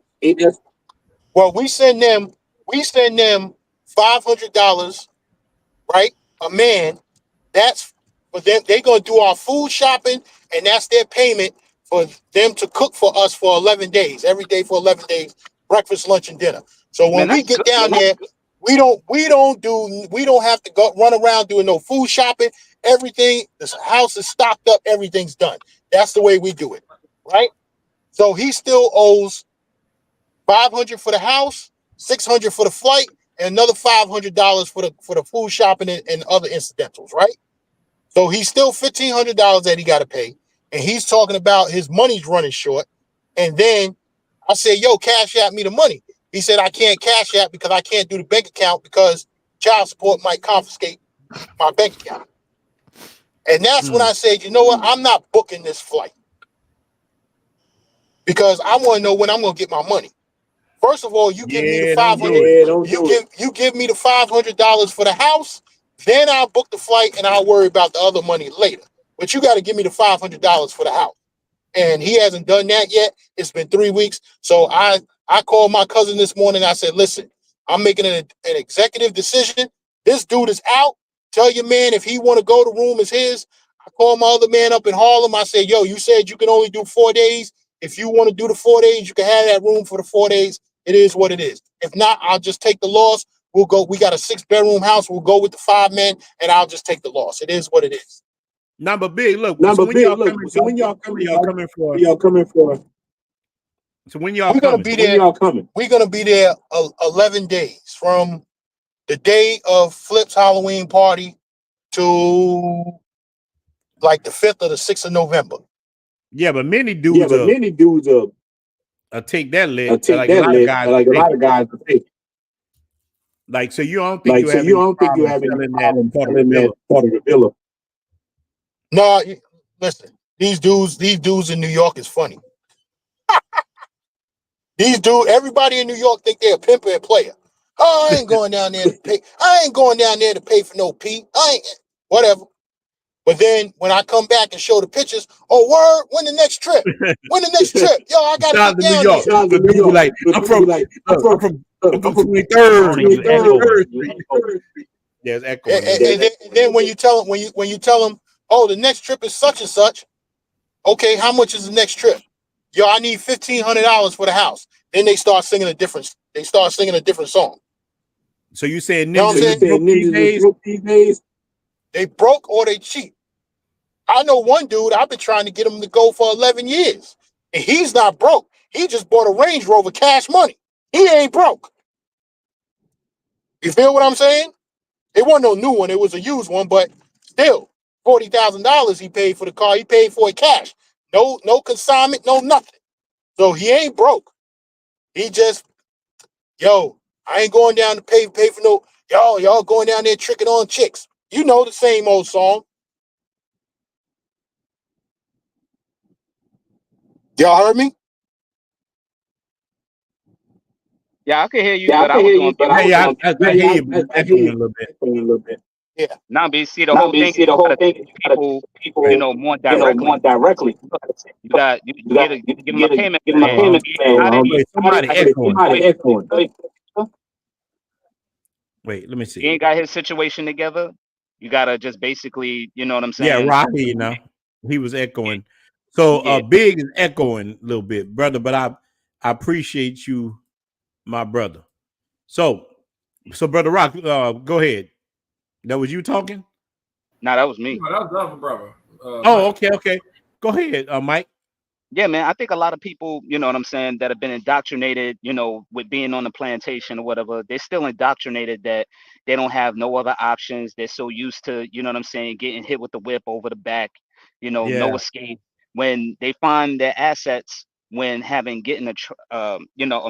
Well, we send them $500, right? A man. That's for them. They're gonna do our food shopping, and that's their payment for them to cook for us for 11 days, every day for 11 days, breakfast, lunch, and dinner. So when we get down there, we don't have to go run around doing no food shopping. Everything, this house is stocked up, everything's done. That's the way we do it, right? So he still owes $500 for the house, $600 for the flight, and another $500 for the food shopping and other incidentals, right? So he's still $1,500 that he got to pay, and he's talking about his money's running short. And then I said, yo, Cash App me the money. He said, I can't Cash App because I can't do the bank account because child support might confiscate my bank account. And that's when I said, you know what? I'm not booking this flight because I want to know when I'm going to get my money. First of all, you give me the $500. You give me the $500 for the house, then I'll book the flight and I'll worry about the other money later. But you got to give me the $500 for the house. And he hasn't done that yet. It's been 3 weeks. So I called my cousin this morning. I said, listen, I'm making an executive decision. This dude is out. Tell your man if he want to go, the room is his. I called my other man up in Harlem. I said, yo, you said you can only do 4 days. If you want to do the 4 days, you can have that room for the 4 days. It is what it is. If not, I'll just take the loss. We'll go. We got a 6-bedroom house. We'll go with the 5 men, and I'll just take the loss. It is what it is. Number big, look. So when y'all coming for? So when y'all We're gonna be there. We're gonna be there 11 days from the day of Flip's Halloween party to like the 5th or the 6th of November. Yeah, but many dudes take that lit. Like a lot of guys take. Like, so you don't think you have any problem selling that part of the villa? No, listen. These dudes in New York is funny. Everybody in New York think they're a pimp and player. Oh, I ain't going down there to pay. I ain't going down there to pay for no pee. Whatever. But then when I come back and show the pictures, oh, word, when the next trip? When the next trip? Yo, I gotta get down there. Like, I'm from 23rd. There's echo. And then when you tell them, oh, the next trip is such and such. Okay, how much is the next trip? Yo, I need $1,500 for the house. Then they start singing a different song. So you saying niggas broke these days? They broke or they cheap. I know one dude, I've been trying to get him to go for 11 years. And he's not broke. He just bought a Range Rover cash money. He ain't broke. You feel what I'm saying? It wasn't no new one. It was a used one, but still, $40,000 he paid for the car. He paid for it cash. No consignment, no nothing. So he ain't broke. He just, yo, I ain't going down to pay for no, y'all going down there tricking on chicks. You know the same old song. Y'all heard me? Yeah, I can hear you, but I was doing I hear you, but echoing a little bit. Yeah. Now, but see, the whole thing is people, more directly. You gotta give them a payment plan. Somebody echoing. Wait, let me see. He ain't got his situation together. You gotta just basically, you know what I'm saying? Yeah, Rocky, he was echoing. So Big is echoing a little bit, brother, but I appreciate you, my brother. So Brother Rock, go ahead. That was you talking? Nah, that was me. No, that was the other brother. Okay. Go ahead, Mike. Yeah, man. I think a lot of people, you know what I'm saying, that have been indoctrinated, with being on the plantation or whatever, they're still indoctrinated that they don't have no other options. They're so used to, you know what I'm saying, getting hit with the whip over the back, no escape. When they find their assets when getting a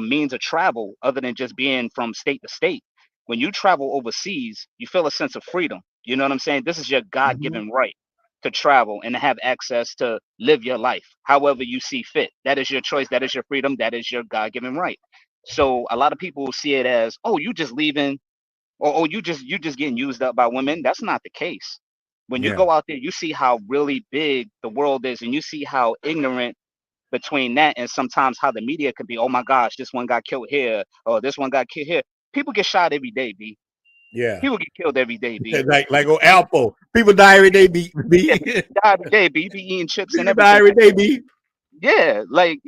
means of travel other than just being from state to state. When you travel overseas, you feel a sense of freedom. You know what I'm saying? This is your God-given right to travel and to have access to live your life however you see fit. That is your choice. That is your freedom. That is your God-given right. So a lot of people see it as, oh, you just leaving, or you just getting used up by women. That's not the case. When you go out there, you see how really big the world is, and you see how ignorant between that and sometimes how the media could be. Oh my gosh, this one got killed here, or this one got killed here. People get shot every day, B. Yeah. People get killed every day, B. like Alpo. People die every day, B. Yeah, die every day, B. You be eating chips and everything. Die every day, B. Yeah, like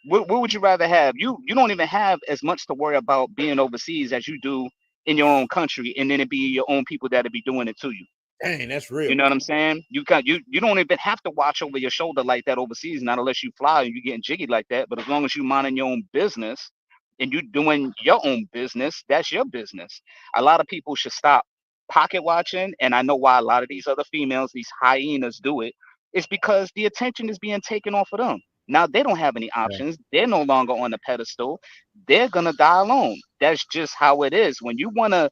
what would you rather have? You don't even have as much to worry about being overseas as you do in your own country, and then it be your own people that'll be doing it to you. Dang, that's real. You know what I'm saying? You don't even have to watch over your shoulder like that overseas, not unless you fly and you getting jiggy like that. But as long as you minding your own business and you doing your own business, that's your business. A lot of people should stop pocket watching, and I know why a lot of these other females, these hyenas, do it. It's because the attention is being taken off of them. Now they don't have any options. They're no longer on the pedestal. They're gonna die alone. That's just how it is. When you want to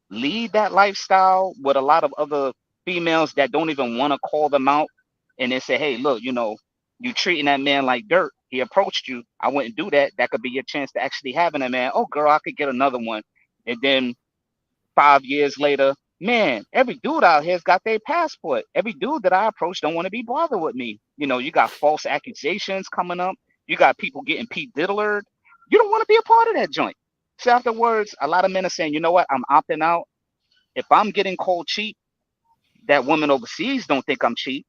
lead that lifestyle with a lot of other females that don't even want to call them out, and they say, hey, look, you treating that man like dirt. He approached you. I wouldn't do that. That could be your chance to actually having a man. Oh, girl, I could get another one. And then 5 years later, man, every dude out here's got their passport. Every dude that I approach don't want to be bothered with me. You got false accusations coming up. You got people getting Pete Diddlered. You don't want to be a part of that joint. So afterwards, a lot of men are saying, you know what? I'm opting out. If I'm getting called cheap, that woman overseas don't think I'm cheap.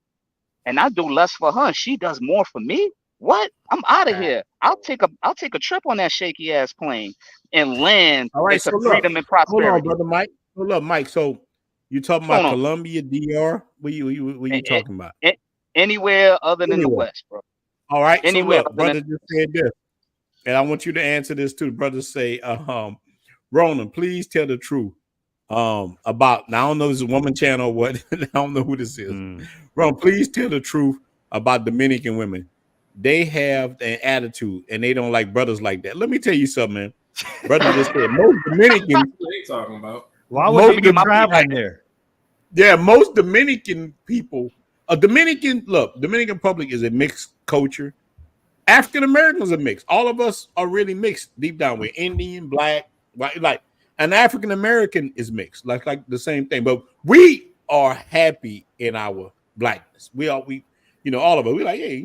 And I do less for her. She does more for me. What? I'm out of here. I'll take a trip on that shaky ass plane and land All right, into so freedom and prosperity. Hold on, brother Mike. Hold up, Mike. So you talking about Colombia, DR? What you talking about? Anywhere other than the West, bro. All right. Anywhere so look, brother just said this, and I want you to answer this too. The brother say, Ronan, please tell the truth. About now, I don't know if it's a woman channel or what. I don't know who this is. Ronan, please tell the truth about Dominican women. They have an attitude and they don't like brothers like that. Let me tell you something, man. Brother just said most Dominicans. What are you talking about? Why would you be traveling there? Yeah, most Dominican people, Dominican public is a mixed culture. African Americans are mixed. All of us are really mixed deep down. We're Indian, black, white, like an African American is mixed, like the same thing. But we are happy in our blackness. All of us. We like, hey,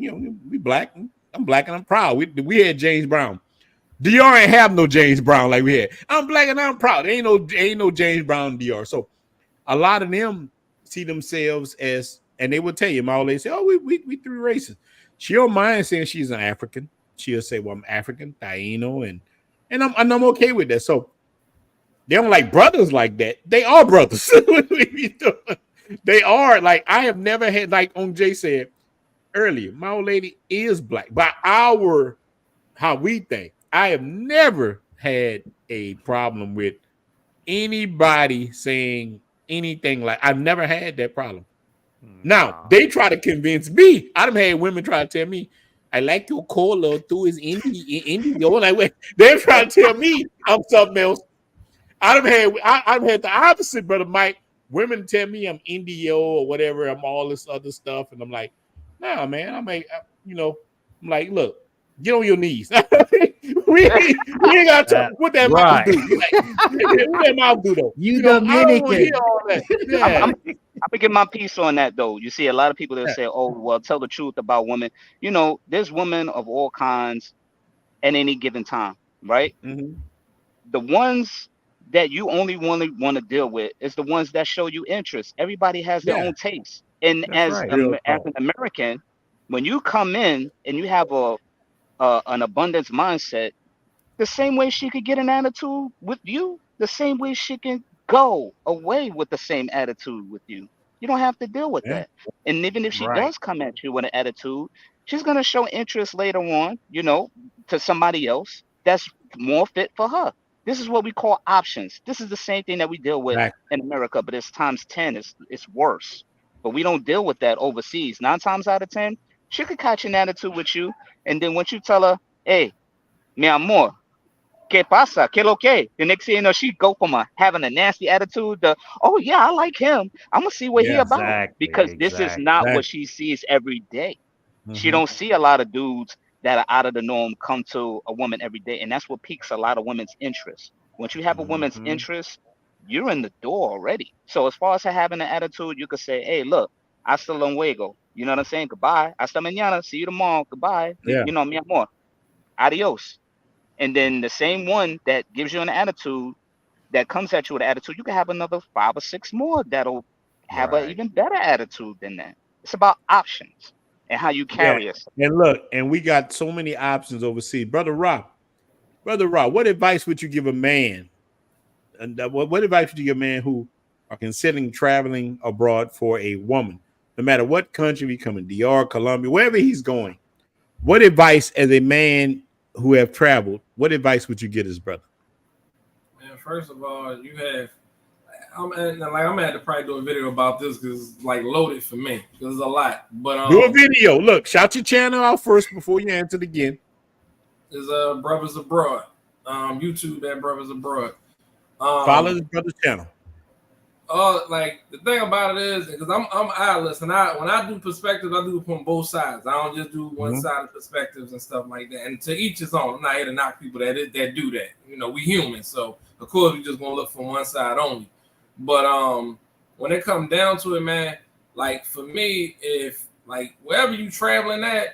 we black. I'm black and I'm proud. We had James Brown. DR ain't have no James Brown like we had. I'm black and I'm proud. Ain't no James Brown DR. So a lot of them see themselves as, and they will tell you, they say, oh, we three races. She don't mind saying she's an African. She'll say, well, I'm African, Taino, and I'm okay with that. So they don't like brothers like that. They are brothers. They are like, I have never had, like on Jay said earlier, my old lady is black. By how we think, I have never had a problem with anybody saying anything like, I've never had that problem. Now, they try to convince me. I've had women try to tell me, I like your color through his Indio. Like, they're trying to tell me I'm something else. I've had the opposite, brother Mike. Women tell me I'm Indio or whatever. I'm all this other stuff. And I'm like, nah, man. I'm like, look, get on your knees. we ain't got to talk what that mouth do. What that mouth do, though? You Dominican. I'm gonna get my piece on that, though. You see a lot of people that say, oh, well, tell the truth about women. There's women of all kinds at any given time, right? Mm-hmm. The ones that you only want to deal with is the ones that show you interest. Everybody has their own taste. And as an American, when you come in and you have an abundance mindset, the same way she could get an attitude with you, the same way she can go away with the same attitude with you. You don't have to deal with that. And even if she does come at you with an attitude, she's going to show interest later on, to somebody else that's more fit for her. This is what we call options. This is the same thing that we deal with in America, but it's times 10. It's worse. But we don't deal with that overseas. 9 times out of 10, she could catch an attitude with you. And then once you tell her, hey, mi amor, ¿qué pasa? ¿Qué lo que? The next thing you know, she go from having a nasty attitude to, oh, yeah, I like him. I'm going to see what he about. Because this is not what she sees every day. Mm-hmm. She don't see a lot of dudes that are out of the norm come to a woman every day. And that's what piques a lot of women's interest. Once you have a woman's interest, you're in the door already. So as far as her having an attitude, you could say, hey, look, hasta luego. You know what I'm saying? Goodbye. Hasta mañana. See you tomorrow. Goodbye. Yeah. Mi amor. Adios. And then the same one that gives you an attitude, that comes at you with an attitude, you can have another 5 or 6 more that'll have an even better attitude than that. It's about options and how you carry yourself. And look, and we got so many options overseas. Brother Rob, what advice would you give a man? And what advice would you give a man who are considering traveling abroad for a woman? No matter what country we come in, DR, Colombia, wherever he's going, what advice as a man who have traveled, what advice would you get his brother? Man, first of all, I'm gonna have to probably do a video about this because it's like loaded for me. Because it's a lot. But do a video. Look, shout your channel out first before you answer it again. Is Brothers Abroad. YouTube at Brothers Abroad. Follow his brother's channel. Like the thing about it is, because I'm eyeless, and when I do perspectives, I do it from both sides. I don't just do one-sided perspectives and stuff like that. And to each his own. I'm not here to knock people that do that. You know, we human, so of course we just gonna look from one side only. But when it comes down to it, man, like for me, if like wherever you traveling at,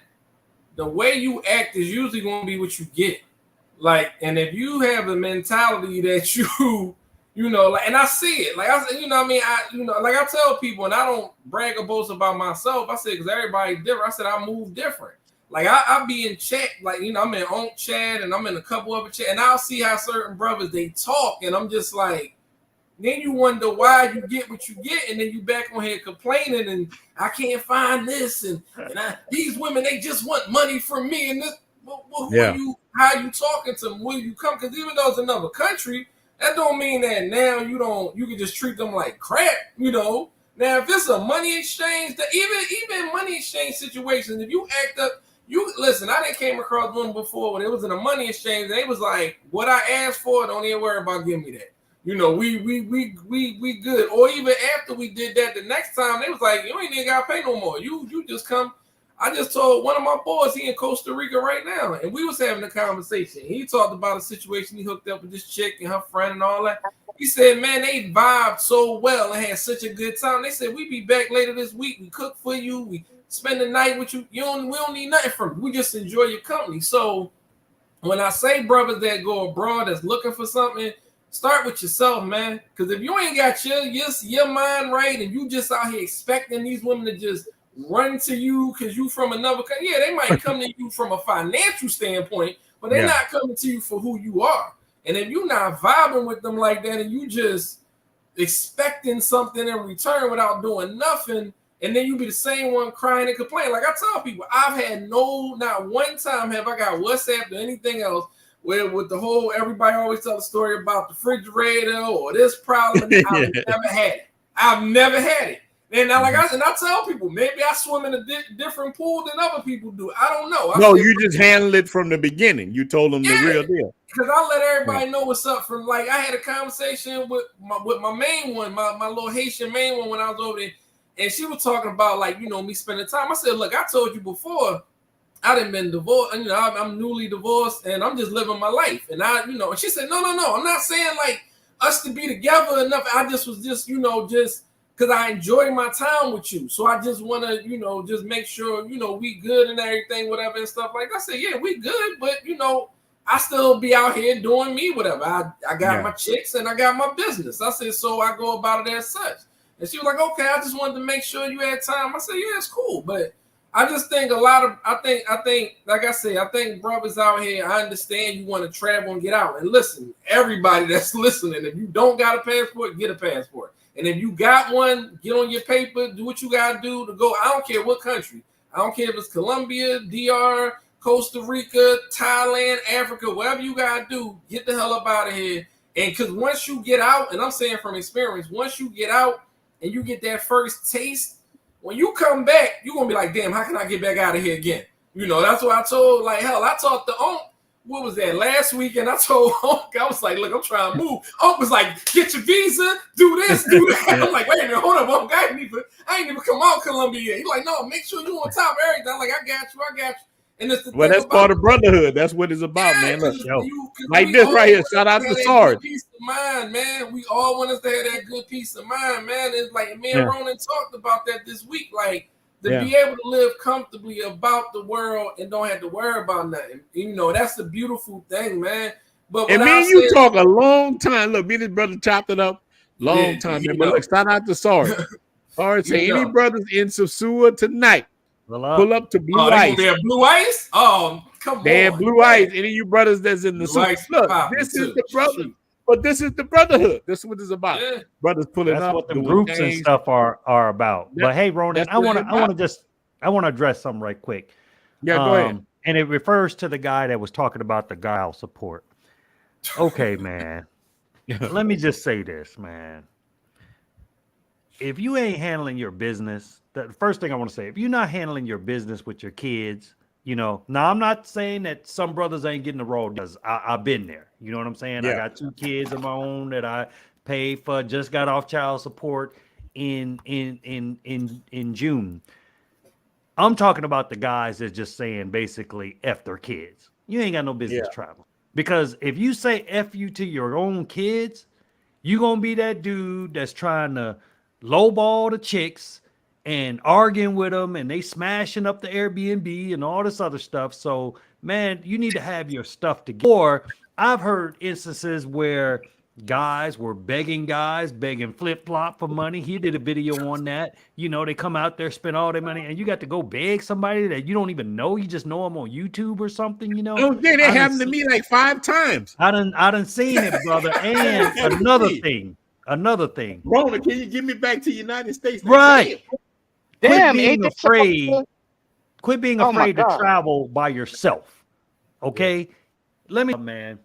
the way you act is usually gonna be what you get. Like, and if you have a mentality that you know, like, and I see it, like I said, you know what I mean? Like I tell people, and I don't brag or boast about myself. I said, because everybody's different. I said, I move different. Like I be in chat, like, you know, I'm in on chat and I'm in a couple other chat, and I'll see how certain brothers, they talk, and I'm just like, then you wonder why you get what you get, and then you back on here complaining, and I can't find this, and these women, they just want money from me, and this, who are you, how you talking to them, where you come, because even though it's another country, that don't mean that now you can just treat them like crap, you know. Now, if it's a money exchange, that even money exchange situations, if you act up, listen, I didn't came across one before when it was in a money exchange, and they was like, what I asked for, don't even worry about giving me that. You know, we good. Or even after we did that, the next time they was like, you ain't even gotta pay no more. You just come. I just told one of my boys, he in Costa Rica right now, and we was having a conversation. He talked about a situation he hooked up with this chick and her friend and all that. He said, man, they vibed so well and had such a good time. They said, we be back later this week. We cook for you. We spend the night with you. We don't need nothing from you. We just enjoy your company. So when I say brothers that go abroad that's looking for something, start with yourself, man. Because if you ain't got your mind right and you just out here expecting these women to just run to you because you from another country, yeah, they might come to you from a financial standpoint, but they're not coming to you for who you are. And if you're not vibing with them like that and you just expecting something in return without doing nothing, and then you be the same one crying and complaining. Like I tell people, I've had not one time have I got WhatsApp or anything else where with the whole, everybody always tell the story about the refrigerator or this problem. I've never had it. I've never had it. And now, like I tell people, maybe I swim in a different pool than other people do. I don't know. You just handled it from the beginning. You told them the real deal. Because I let everybody know what's up. From like, I had a conversation with my main one, my little Haitian main one when I was over there, and she was talking about like, you know, me spending time. I said, look, I told you before, I done been divorced. You know, I'm newly divorced, and I'm just living my life. And and she said, no, I'm not saying like us to be together enough. I just was just, you know, just because I enjoy my time with you. So I just want to, you know, just make sure, you know, we good and everything, whatever and stuff like that. I said, yeah, we good, but, you know, I still be out here doing me, whatever. I got my chicks and I got my business. I said, so I go about it as such. And she was like, okay, I just wanted to make sure you had time. I said, yeah, it's cool. But I just think I think, like I said, I think brothers out here, I understand you want to travel and get out. And listen, everybody that's listening, if you don't got a passport, get a passport. And if you got one, get on your paper, do what you got to do to go. I don't care what country. I don't care if it's Colombia, DR, Costa Rica, Thailand, Africa, whatever you got to do, get the hell up out of here. And because once you get out, and I'm saying from experience, once you get out and you get that first taste, when you come back, you're going to be like, damn, how can I get back out of here again? You know, that's what I told, like, hell, I talked to what was that, last weekend? I told Unc, I was like, look, I'm trying to move. Unc was like, get your visa, do this, do that. I'm like, wait a minute, hold up, Unc, I ain't even come out Colombia yet. He's like, no, make sure you on top of everything. I'm like, I got you. And it's that's part of brotherhood. That's what it's about, man. Look, like this right here. Shout out to Sarge. Peace of mind, man. We all want us to have that good peace of mind, man. It's like me and Ronin talked about that this week. Like to be able to live comfortably about the world and don't have to worry about nothing. You know, that's the beautiful thing, man. But and me and you talk a long time. Look, me and his brother chopped it up long time. Man. But look, shout out to Sarge. Sarge say any brothers in Sosua tonight. Pull up to Blue Ice. They have Blue Ice? Oh, come on. They have Blue Ice. Any of you brothers that's in the suit. Look, this is the brother. But this is the brotherhood. This is what it's about. Yeah. Brothers pulling that's up. That's what the groups things. And stuff are about. But hey, Ronin, I want to address something right quick. Yeah, go ahead. And it refers to the guy that was talking about the guile support. Okay, man. Let me just say this, man. if you ain't handling your business, the first thing I want to say, if you're not handling your business with your kids, now I'm not saying that some brothers ain't getting the role because I've been there. You know what I'm saying? I Yeah. got 2 kids of my own that I paid for, just got off child support in June. I'm talking about the guys that's just saying basically F their kids. You ain't got no Yeah. business traveling. Because if you say F you to your own kids, you gonna be that dude that's trying to lowball the chicks and arguing with them and they smashing up the Airbnb and all this other stuff. So man, you need to have your stuff together. Or I've heard instances where guys were begging flip flop for money. He did a video on that. They come out there, spend all their money, and you got to go beg somebody that you don't even know. You just know them on YouTube or something. Oh, yeah, that happened to me like 5 times. I done seen it, brother. And another thing. Rona, can you give me back to the United States? Right. Damn, Quit being afraid. Quit being Oh my afraid to God. travel by yourself. Okay? Let me, man.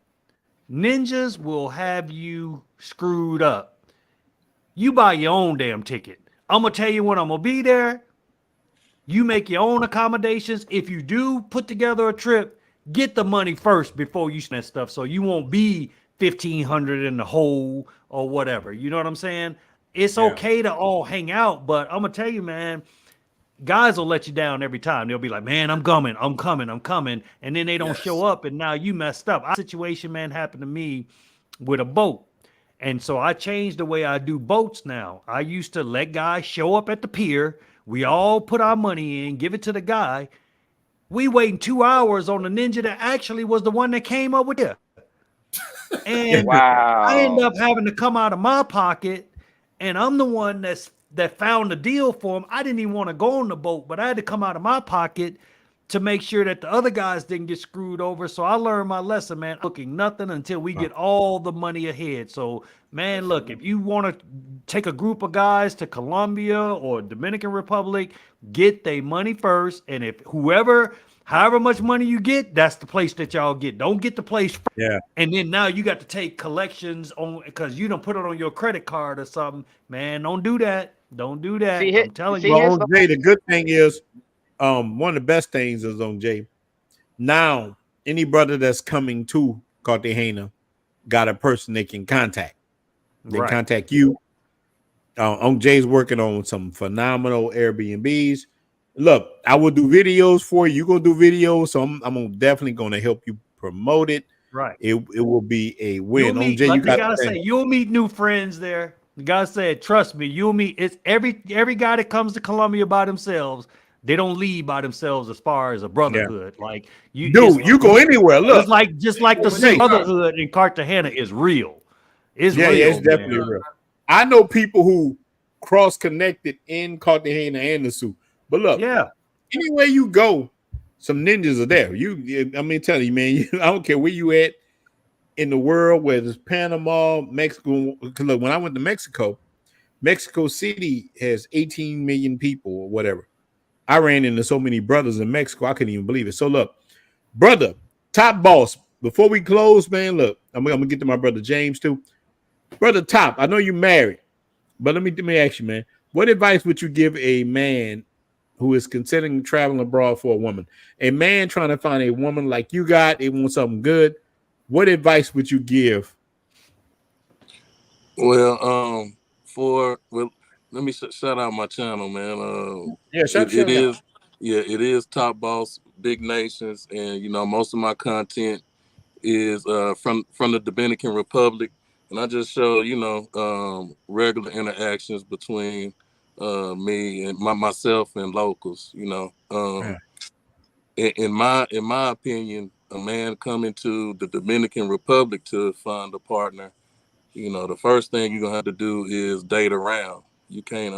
Ninjas will have you screwed up. You buy your own damn ticket. I'm gonna tell you when I'm gonna be there. You make your own accommodations. If you do put together a trip, get the money first before you spend stuff, so you won't be 1,500 in the hole or whatever. You know what I'm saying? It's okay to all hang out, but I'm gonna tell you, man, guys will let you down every time. They'll be like, man, I'm coming. And then they don't show up, and now you messed up. A situation, man, happened to me with a boat. And so I changed the way I do boats now. I used to let guys show up at the pier. We all put our money in, give it to the guy. We waiting 2 hours on the ninja that actually was the one that came up with it. And I end up having to come out of my pocket, and I'm the one that found the deal for him. I didn't even want to go on the boat, but I had to come out of my pocket to make sure that the other guys didn't get screwed over. So I learned my lesson, man. Looking nothing until we get all the money ahead. So, man, look, if you want to take a group of guys to Colombia or Dominican Republic, get their money first. And if however much money you get, that's the place that y'all get. Don't get the place first. Yeah. And then now you got to take collections on because you don't put it on your credit card or something. Man, don't do that. Don't do that. I'm telling you. Well, Jay, the good thing is, one of the best things is on Jay. Now, any brother that's coming to Cartagena got a person they can contact. They contact you. On Jay's working on some phenomenal Airbnbs. Look, I will do videos for you. You're gonna do videos, so I'm definitely gonna help you promote it. Right. It will be a win. You'll meet, Jay, you gotta say you'll meet new friends there. The guy said, trust me, you'll meet. It's every guy that comes to Colombia by themselves. They don't leave by themselves as far as a brotherhood. Yeah. Like you go anywhere. Look, just like the brotherhood in Cartagena is real. It's real. Yeah, it's definitely real. I know people who cross connected in Cartagena and the Sioux. But look, anywhere you go, some ninjas are there. Telling you, man, I don't care where you at in the world, whether it's Panama, Mexico. Because look, when I went to Mexico City has 18 million people or whatever. I ran into so many brothers in Mexico, I couldn't even believe it. So look, brother, Top Boss, before we close, man, look, I'm gonna get to my brother James too. Brother Top, I know you're married, but let me ask you, man, what advice would you give a man who is considering traveling abroad for a woman? A man trying to find a woman like you got, they want something good. What advice would you give? Well, let me shout out my channel, man. It is Top Boss Big Nations, and most of my content is from the Dominican Republic, and I just show regular interactions between me and myself and locals. In my opinion, a man coming to the Dominican Republic to find a partner, the first thing you're gonna have to do is date around. You can't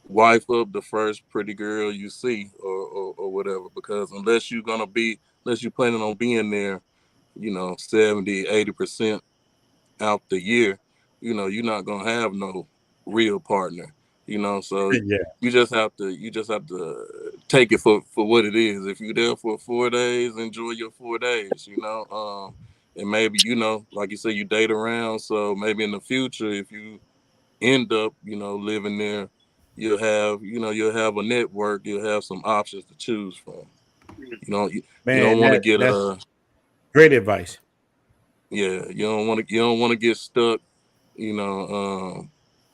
wife up the first pretty girl you see or whatever, because unless you're planning on being there, 70-80% out the year, you're not gonna have no real partner. So you just have to take it for what it is. If you're there for 4 days, enjoy your 4 days, and maybe, like you said, you date around. So maybe in the future, if you end up, living there, you'll have a network, you'll have some options to choose from. You don't want to get great advice. Yeah, you don't want to get stuck.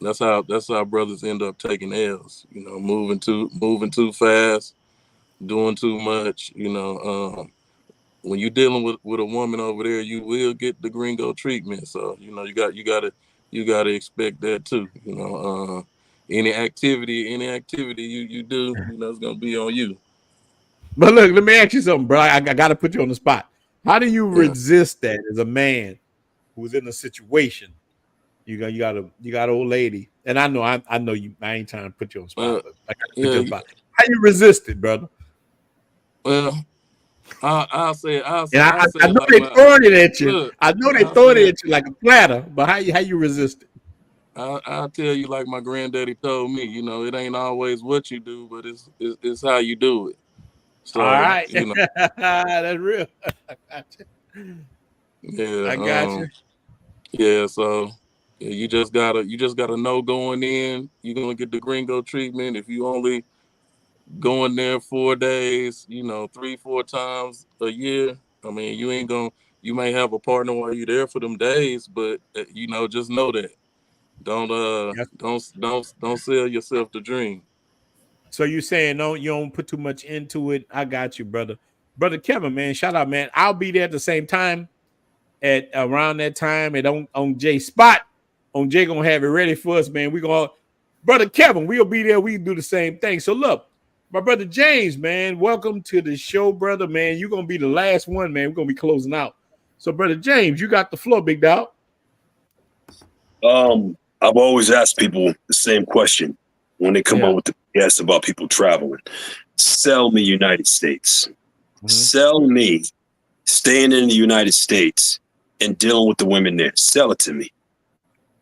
That's how brothers end up taking L's. Moving too fast, doing too much. When you're dealing with a woman over there, you will get the gringo treatment. So you gotta expect that too. Any activity you do, it's gonna be on you. But look, let me ask you something, bro. I got to put you on the spot. How do you resist that as a man who's in a situation? You got an old lady, and I know you. I ain't trying to put you on the spot, but I got to put you on the spot. How you resist it, brother? Well, I'll say. I know they throwing it at you. Look, I know they throwing it at you like a platter. But how you resist it? I'll tell you like my granddaddy told me. It ain't always what you do, but it's how you do it. So, all right, that's real. Yeah, I got you. Yeah, so you just gotta know going in, you're gonna get the gringo treatment. If you only going there 4 days, 3-4 times a year, I mean, you may have a partner while you're there for them days, but just know that. Don't sell yourself the dream. So you saying you don't put too much into it? I got you, brother. Brother Kevin, man, shout out, man. I'll be there at the same time at around that time and on Jay spot. On Jay gonna have it ready for us, man. Brother Kevin, we'll be there. We can do the same thing. So look, my brother James, man, welcome to the show, brother. Man, you're gonna be the last one, man. We're gonna be closing out. So, brother James, you got the floor, big dog. I've always asked people the same question when they come up with the guests about people traveling. Sell me United States. Mm-hmm. Sell me staying in the United States and dealing with the women there. Sell it to me.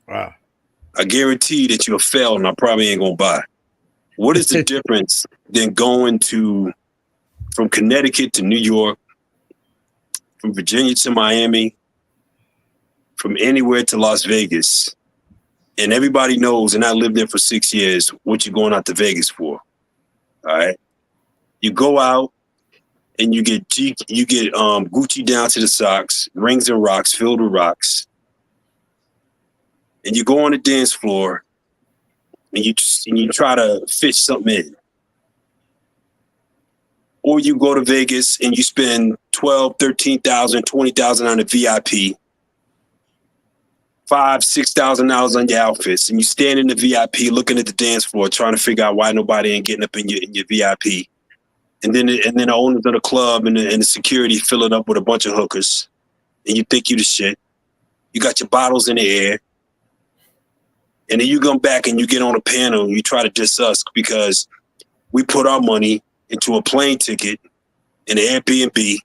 Wow. I guarantee that you'll fail and I probably ain't gonna buy. What is the difference than going from Connecticut to New York, from Virginia to Miami, from anywhere to Las Vegas? And everybody knows, and I lived there for 6 years, what you're going out to Vegas for. All right. You go out and you get Gucci down to the socks, rings and rocks, filled with rocks. And you go on the dance floor and you try to fish something in. Or you go to Vegas and you spend $12,000, $13,000, $20,000 on a VIP. $5,000, $6,000 on your outfits, and you stand in the VIP looking at the dance floor, trying to figure out why nobody ain't getting up in your VIP. And then the owners of the club and the security fill it up with a bunch of hookers, and you think you the shit. You got your bottles in the air, and then you come back and you get on a panel and you try to diss us because we put our money into a plane ticket and an Airbnb,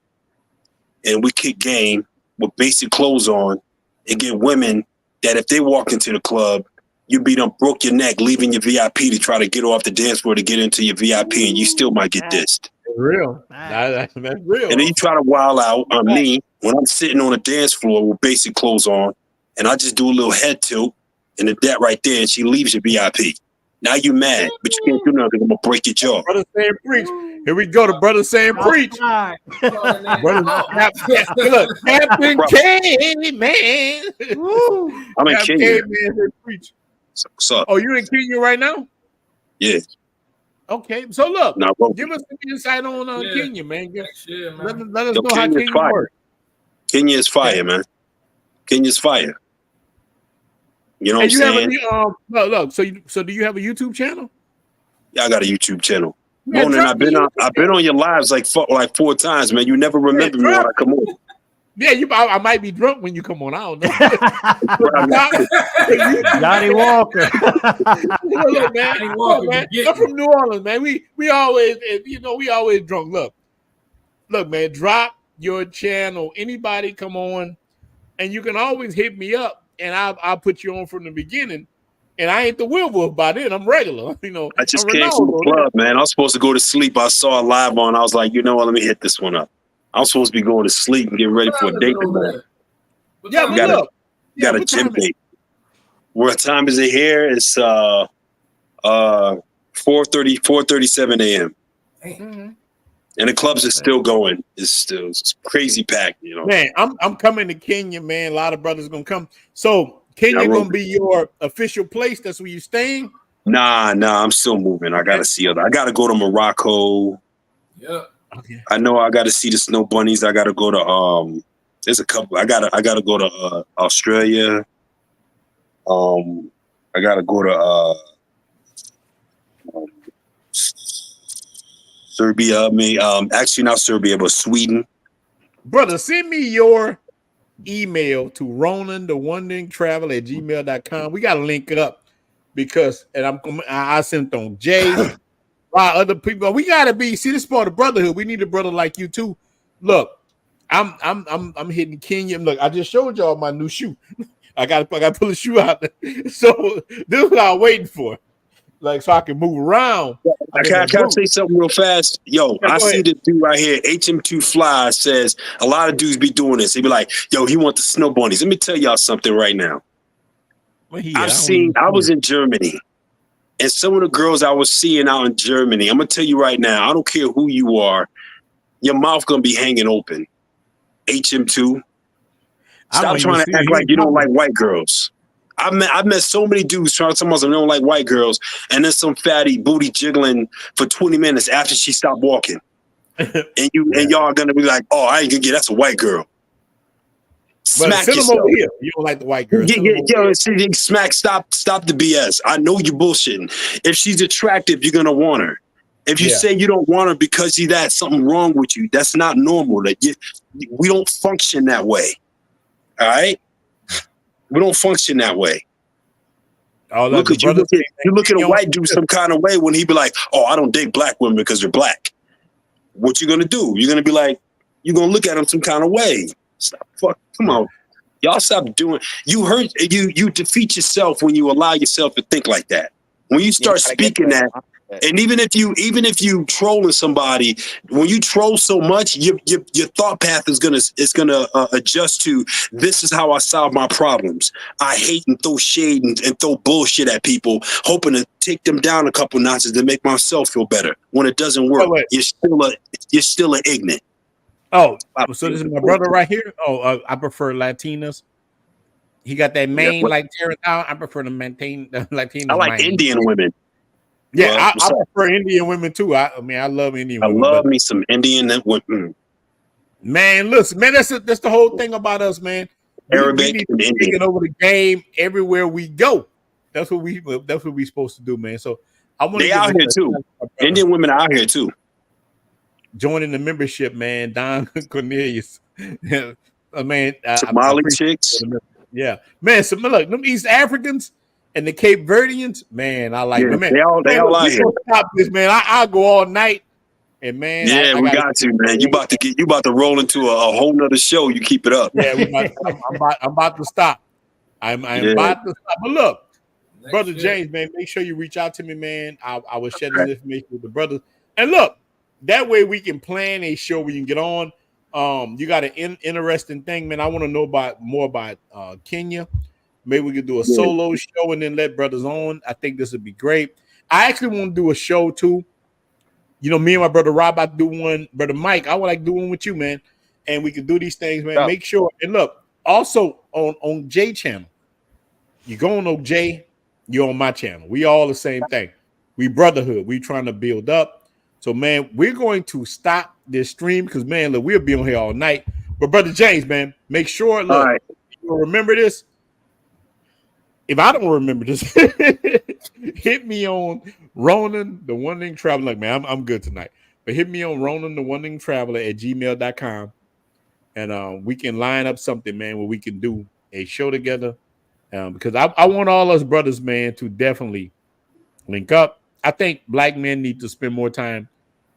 and we kick game with basic clothes on and get women that if they walk into the club, you broke your neck leaving your VIP to try to get off the dance floor to get into your VIP, and you still might get dissed. That's real. That's real. And then you try to wild out on me when I'm sitting on a dance floor with basic clothes on, and I just do a little head tilt, and that right there, and she leaves your VIP. Now you mad, but you can't do nothing. I'm gonna break your jaw. Brother saying preach. Here we go to brother saying preach. Brother, look, Captain K, man. I'm in Captain Kenya. K, man, preach. So, oh, you in Kenya right now? Yeah. Okay, so look, Nairobi. Give us some insight on Kenya, man. Man. Let us know how Kenya works. Kenya is fire, man. Kenya's fire. You know what I'm saying? Look. So do you have a YouTube channel? Yeah, I got a YouTube channel. Yeah, Ronin, I've been on your lives like 4 times, man. You never remember me when I come on. Yeah, I might be drunk when you come on. I don't know. Johnny Walker. Look, man. I'm from New Orleans, man. We always, we always drunk. Look, man. Drop your channel. Anybody come on, and you can always hit me up, and I'll put you on from the beginning. And I ain't the werewolf by then. I'm regular. I just came from the club, man. I was supposed to go to sleep. I saw a live on. I was like, you know what? Let me hit this one up. I was supposed to be going to sleep and getting ready for a date tomorrow. Yeah, got a gym date. What time is it here? It's 4:37 a.m. Mm-hmm. And the clubs are still going. It's crazy packed, you know. Man, I'm coming to Kenya, man. A lot of brothers gonna come. So Kenya gonna be your official place. That's where you staying? Nah, I'm still moving. I gotta see other. I gotta go to Morocco. Yeah. Okay. I know I gotta see the snow bunnies. I gotta go to there's a couple. I gotta go to Australia. I gotta go to Serbia. Actually not Serbia, but Sweden. Brother, send me your email to RonintheTraveler@gmail.com. We gotta link up because, and I sent on Jay, other people. We gotta be. See, this is part of brotherhood. We need a brother like you too. Look, I'm hitting Kenya. Look, I just showed y'all my new shoe. I gotta pull a shoe out. So this is what I'm waiting for. Like, so I can move around. Can I say something real fast? Yo, I see this dude right here, HM2 Fly, says a lot of dudes be doing this. He be like, yo, he want the snow bunnies. Let me tell y'all something right now. I was in Germany, and some of the girls I was seeing out in Germany, I'm going to tell you right now, I don't care who you are, your mouth going to be hanging open. HM2. Stop trying to act like you don't like white girls. I've met so many dudes trying to tell us they don't like white girls, and then some fatty booty jiggling for 20 minutes after she stopped walking. And y'all are gonna be like, oh, I ain't gonna get that's a white girl. Smack yourself. Over here. You don't like the white girl. Smack, stop the BS. I know you're bullshitting. If she's attractive, you're gonna want her. If you say you don't want her because that's something wrong with you, that's not normal. We don't function that way. All right? We don't function that way. You look at a white dude some kind of way when he be like, oh, I don't date black women because they're black. What you gonna do? You're gonna be like, you're gonna look at him some kind of way. Come on. Y'all stop doing you defeat yourself when you allow yourself to think like that. When you start speaking that, and even if you trolling somebody, when you troll so much, your thought path is gonna adjust to, this is how I solve my problems. I hate and throw shade and throw bullshit at people, hoping to take them down a couple notches to make myself feel better. When it doesn't work, you're still an ignorant. Oh, so this is my brother right here. Oh, I prefer Latinas. He got that mane like tearing down. I prefer to maintain the Latinas. I like Indian women. Yeah, I prefer Indian women too. I love Indian women. I love me some Indian women. Man, listen, man, that's the whole thing about us, man. Arabic and Indian. Taking over the game everywhere we go. That's what we supposed to do, man. So I want they out here too. Indian women are out here too. Joining the membership, man. Don Cornelius, man. Somali chicks. Yeah, man. So look, them East Africans and the Cape Verdeans, man, I like them. Man, they all like it. Stop this, man. I'll go all night, and man, yeah, we got to, man. You about to roll into a whole nother show. You keep it up. Yeah, I'm about to stop. I'm about to stop. But look, brother James, man, make sure you reach out to me, man. I will share this information with the brothers, and look, that way we can plan a show where you can get on. You got an interesting thing, man. I want to know more about Kenya. Maybe we could do a solo show and then let brothers on. I think this would be great. I actually want to do a show too. You know, me and my brother Rob, I do one. Brother Mike, I would like to do one with you, man. And we can do these things, man. Make sure. And look, also on Jay channel, you go on OJ, you're on my channel. We all the same thing. We brotherhood. We trying to build up. So, man, we're going to stop this stream because, man, look, we'll be on here all night. But, Brother James, man, make sure, look, you remember this. If I don't remember this, hit me on Ronin, the One-Ning Traveler. Look, man, I'm good tonight. But hit me on Ronin, the One-Ning Traveler @gmail.com. And we can line up something, man, where we can do a show together. Because I want all us brothers, man, to definitely link up. I think black men need to spend more time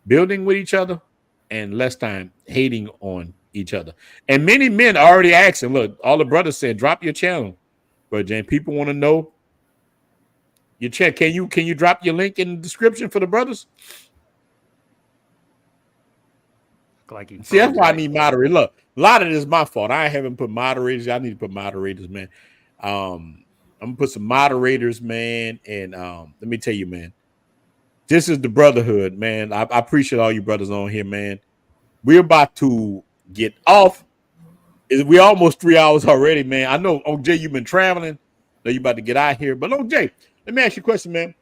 building with each other and less time hating on each other. And many men are already asking, look, all the brothers said, drop your channel. But Jane, people want to know your chat. Can you drop your link in the description for the brothers? See, that's why I need moderators. Look, a lot of this is my fault. I haven't put moderators. I need to put moderators, man. I'm gonna put some moderators, man. And let me tell you, man, this is the brotherhood, man. I appreciate all you brothers on here, man. We're about to get off. We almost 3 hours already, man. I know, OJ, you've been traveling. I know you about to get out here. But OJ, let me ask you a question, man.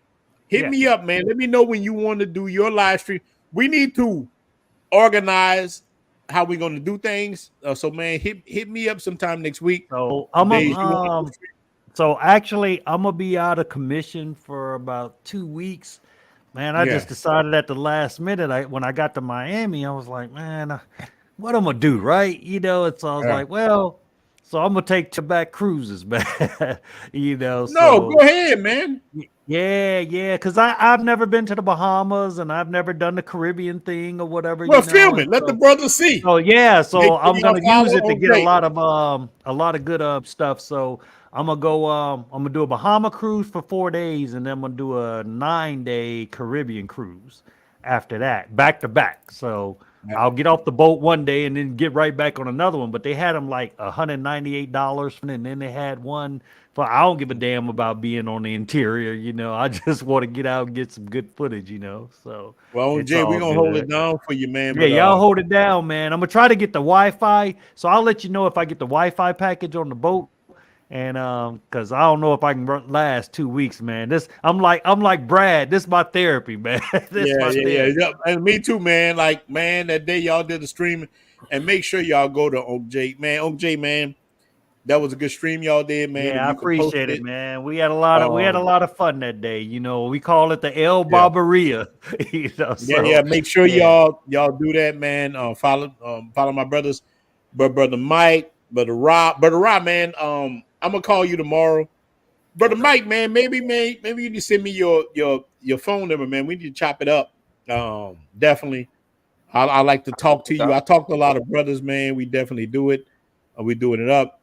Hit me up, man. Let me know when you want to do your live stream. We need to organize how we're going to do things. So, man, hit me up sometime next week. So so actually, I'm gonna be out of commission for about 2 weeks. Man, I just decided at the last minute. When I got to Miami, I was like, man, what I'm gonna do, right? You know, and so I was like, well, so I'm gonna take back cruises, man. You know, no, go ahead, man. Yeah, because I've never been to the Bahamas and I've never done the Caribbean thing or whatever. Well, film it. Let the brothers see. Oh yeah, so I'm gonna use it to get OJ. a lot of good stuff. So I'm gonna go. I'm gonna do a Bahama cruise for 4 days, and then I'm gonna do a 9-day Caribbean cruise after that, back to back. So I'll get off the boat one day and then get right back on another one. But they had them like $198, and then they had one for I don't give a damn about being on the interior. You know, I just want to get out and get some good footage. You know, so well, Jay, we're gonna hold it down for you, man. Yeah, y'all hold it down, man. I'm gonna try to get the Wi-Fi, so I'll let you know if I get the Wi-Fi package on the boat. And because I don't know if I can last 2 weeks, man. I'm like Brad. This is my therapy, man. Yeah. And me too, man. Like, man, that day y'all did the streaming, and make sure y'all go to OJ, man. OJ, man, that was a good stream y'all did, man. Yeah, I appreciate it, man. We had a lot of fun that day. You know, we call it the El Barberia. You know, so, Make sure y'all do that, man. Follow my brothers, brother Mike, brother Rob, man. I'm gonna call you tomorrow, brother Mike, man. Maybe you need to send me your phone number, man. We need to chop it up. Definitely. I like to talk to you. I talk to a lot of brothers, man. We definitely do it. We're doing it up.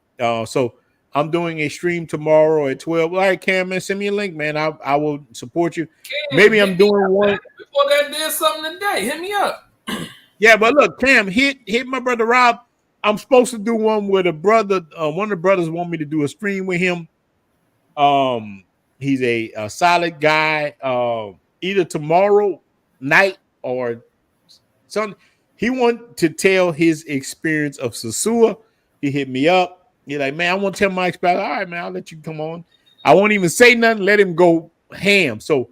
So I'm doing a stream tomorrow at 12. All right, Cam, man, send me a link, man. I will support you. Cam, maybe I'm doing one before that did something today. Hit me up. Yeah, but look, Cam, hit my brother Rob. I'm supposed to do one with a brother. One of the brothers want me to do a stream with him. He's a solid guy. Either tomorrow night or Sunday. He want to tell his experience of Sasua. He hit me up. He's like, man, I want to tell my experience. All right, man, I'll let you come on. I won't even say nothing. Let him go ham. So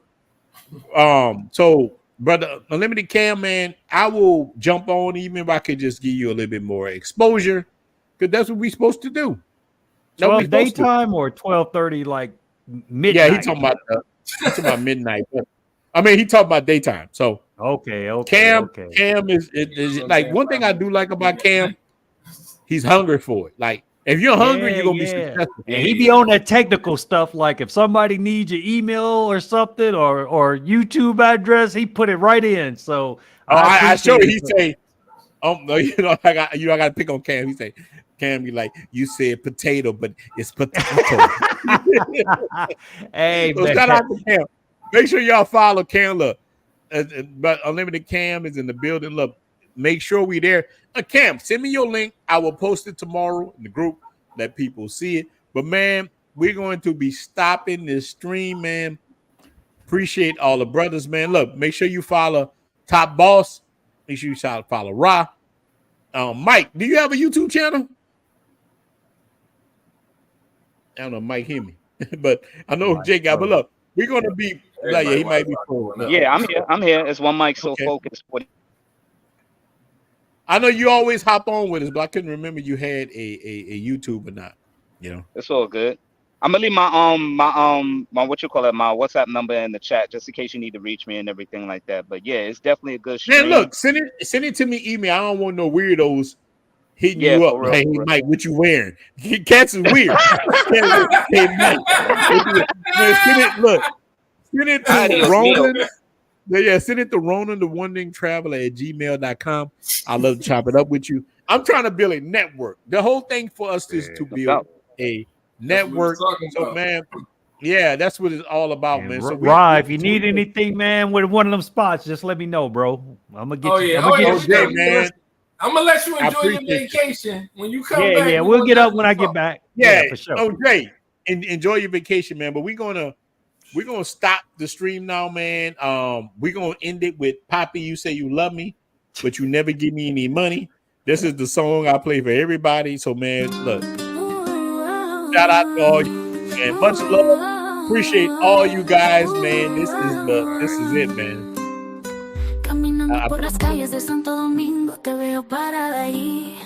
brother Unlimited Cam, man, I will jump on even if I could just give you a little bit more exposure, because that's what we're supposed to do. 12 daytime or 12:30 like midnight. Yeah, he talking about midnight. But, I mean, he talking about daytime. So okay. Cam is like one thing I do like about Cam. He's hungry for it. Like, if you're hungry, you're gonna be successful. And he be on that technical stuff. Like if somebody needs your email or something or YouTube address, he put it right in. So I showed you. He say, no, you know, I got to pick on Cam. He say, Cam, you like you said potato, but it's potato. Hey, so shout out to Cam. Make sure y'all follow Cam. Look, but Unlimited Cam is in the building. Look, make sure we there. Cam, send me your link. I will post it tomorrow in the group. Let people see it. But man, we're going to be stopping this stream, man. Appreciate all the brothers, man. Look, make sure you follow Top Boss. Make sure you follow Ra. Mike, do you have a YouTube channel? I don't know, Mike hear me, but I know Jake got. But look, we're gonna be like, he might be full. Yeah, I'm here. It's one mic so focused. I know you always hop on with us, but I couldn't remember you had a YouTube or not. You know, it's all good. I'm gonna leave my my WhatsApp number in the chat just in case you need to reach me and everything like that. But yeah, it's definitely a good stream. Man, look, send it to me email. I don't want no weirdos hitting you up. Real, hey, Mike, what you wearing? Cats is weird. Hey, Mike, send it to Ronan. Yeah, send it to Ronan, the RonintheTraveler at gmail.com. I love to chop it up with you. I'm trying to build a network. The whole thing for us is to build a network. So, man, yeah, that's what it's all about, man. So, if you need anything, man, with one of them spots, just let me know, bro. I'm gonna get you. Man. I'm gonna let you enjoy your vacation when you come back. Yeah, we'll get up when I get back. Yeah, for sure. OJ, enjoy your vacation, man. But we're gonna stop the stream now, man. We're gonna end it with Poppy. You say you love me, but you never give me any money. This is the song I play for everybody. So, man, look, shout out to all you, and much love. Appreciate all you guys, man. This is it, man. Caminando por las calles de Santo Domingo, te veo parada ahí.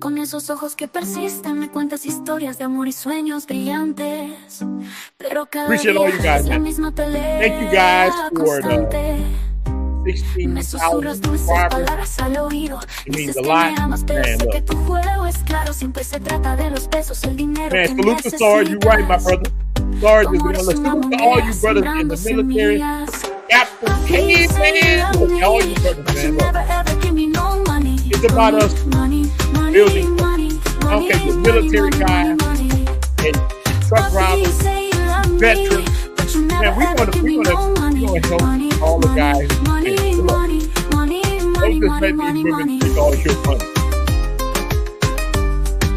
Con esos ojos que persisten, me cuentas historias de amor y sueños brillantes. Pero cada Appreciate all you día guys, es la man. misma pelea Thank you guys for constante. Me 16,000 susurras dulces subscribers. palabras al oído. It means Dices a que lot. me amas, pero Man, sé look. que tu juego es claro. Siempre se trata de los pesos, el dinero Man, que salute to Sarge. You right, my brother. Sarge is gonna salute to all you brothers in the military. Captain K, man. Look, all you brothers, man. Look. It's about us building. I don't care if you're military guy and truck drivers, veterans. Man, we're gonna help all the guys. Man, look, don't just let these women take all your money.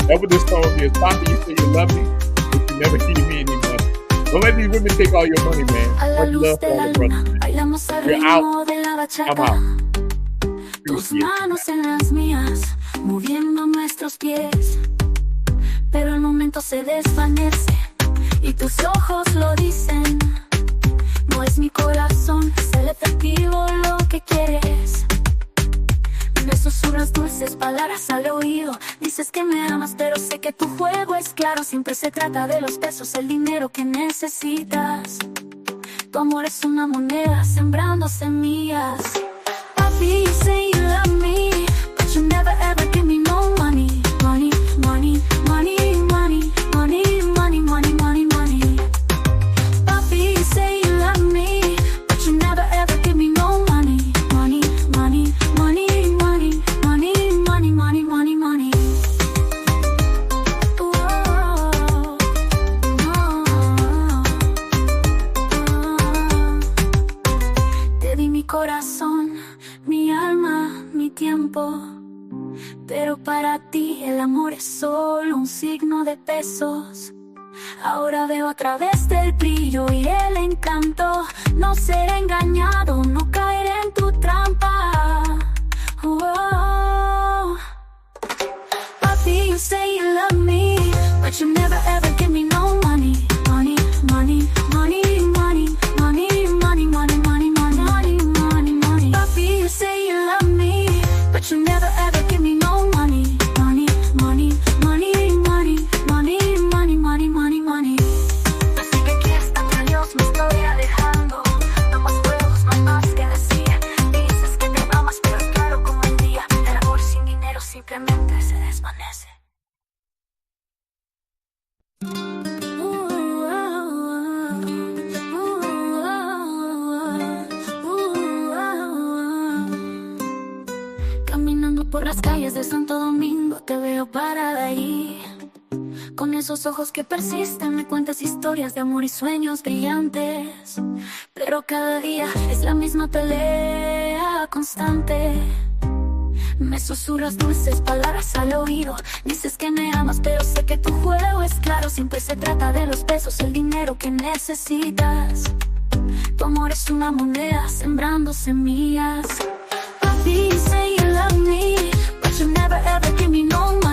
That's what this song is. Poppy, you say you love me, but you never give me any money. Don't let these women take all your money, man. Much love for all the brothers, man. We're out. I'm out. Tus manos en las mías, moviendo nuestros pies. Pero el momento se desvanece y tus ojos lo dicen. No es mi corazón, es el efectivo lo que quieres. Me susurras dulces palabras al oído. Dices que me amas, pero sé que tu juego es claro. Siempre se trata de los pesos, el dinero que necesitas. Tu amor es una moneda sembrando semillas. Papi, you say you love me, but you never ever give me no money. Money, money, money, money, money, money, money, money, money. Papi, you say you love me, but you never ever give me no money. Money, money, money, money, money, money, money, money, money. Te di mi corazón, mi alma, mi tiempo. Pero para ti el amor es solo un signo de pesos. Ahora veo a través del brillo y el encanto. No seré engañado, no caeré en tu trampa. Oh. Papi, you say you love me, but you never ever give me no money. Money, money, money, money, money, money, money, money, money, money, money, money. Papi, you say you love me, but you never ever give me no money. Money, money, money, money, money, money, money, money, money. Así que aquí está, Dios, me estoy alejando. No más juegos, no hay más que decir. Dices que te amas, pero es claro como el día. El amor sin dinero simplemente se desvanece. Caminando por las calles de Santo Domingo, te veo parada ahí. Con esos ojos que persisten, me cuentas historias de amor y sueños brillantes. Pero cada día es la misma pelea constante. Me susurras dulces palabras al oído. Dices que me amas, pero sé que tu juego es claro. Siempre se trata de los pesos, el dinero que necesitas. Tu amor es una moneda sembrando semillas. Papi, you say you love me, but you never ever give me no money.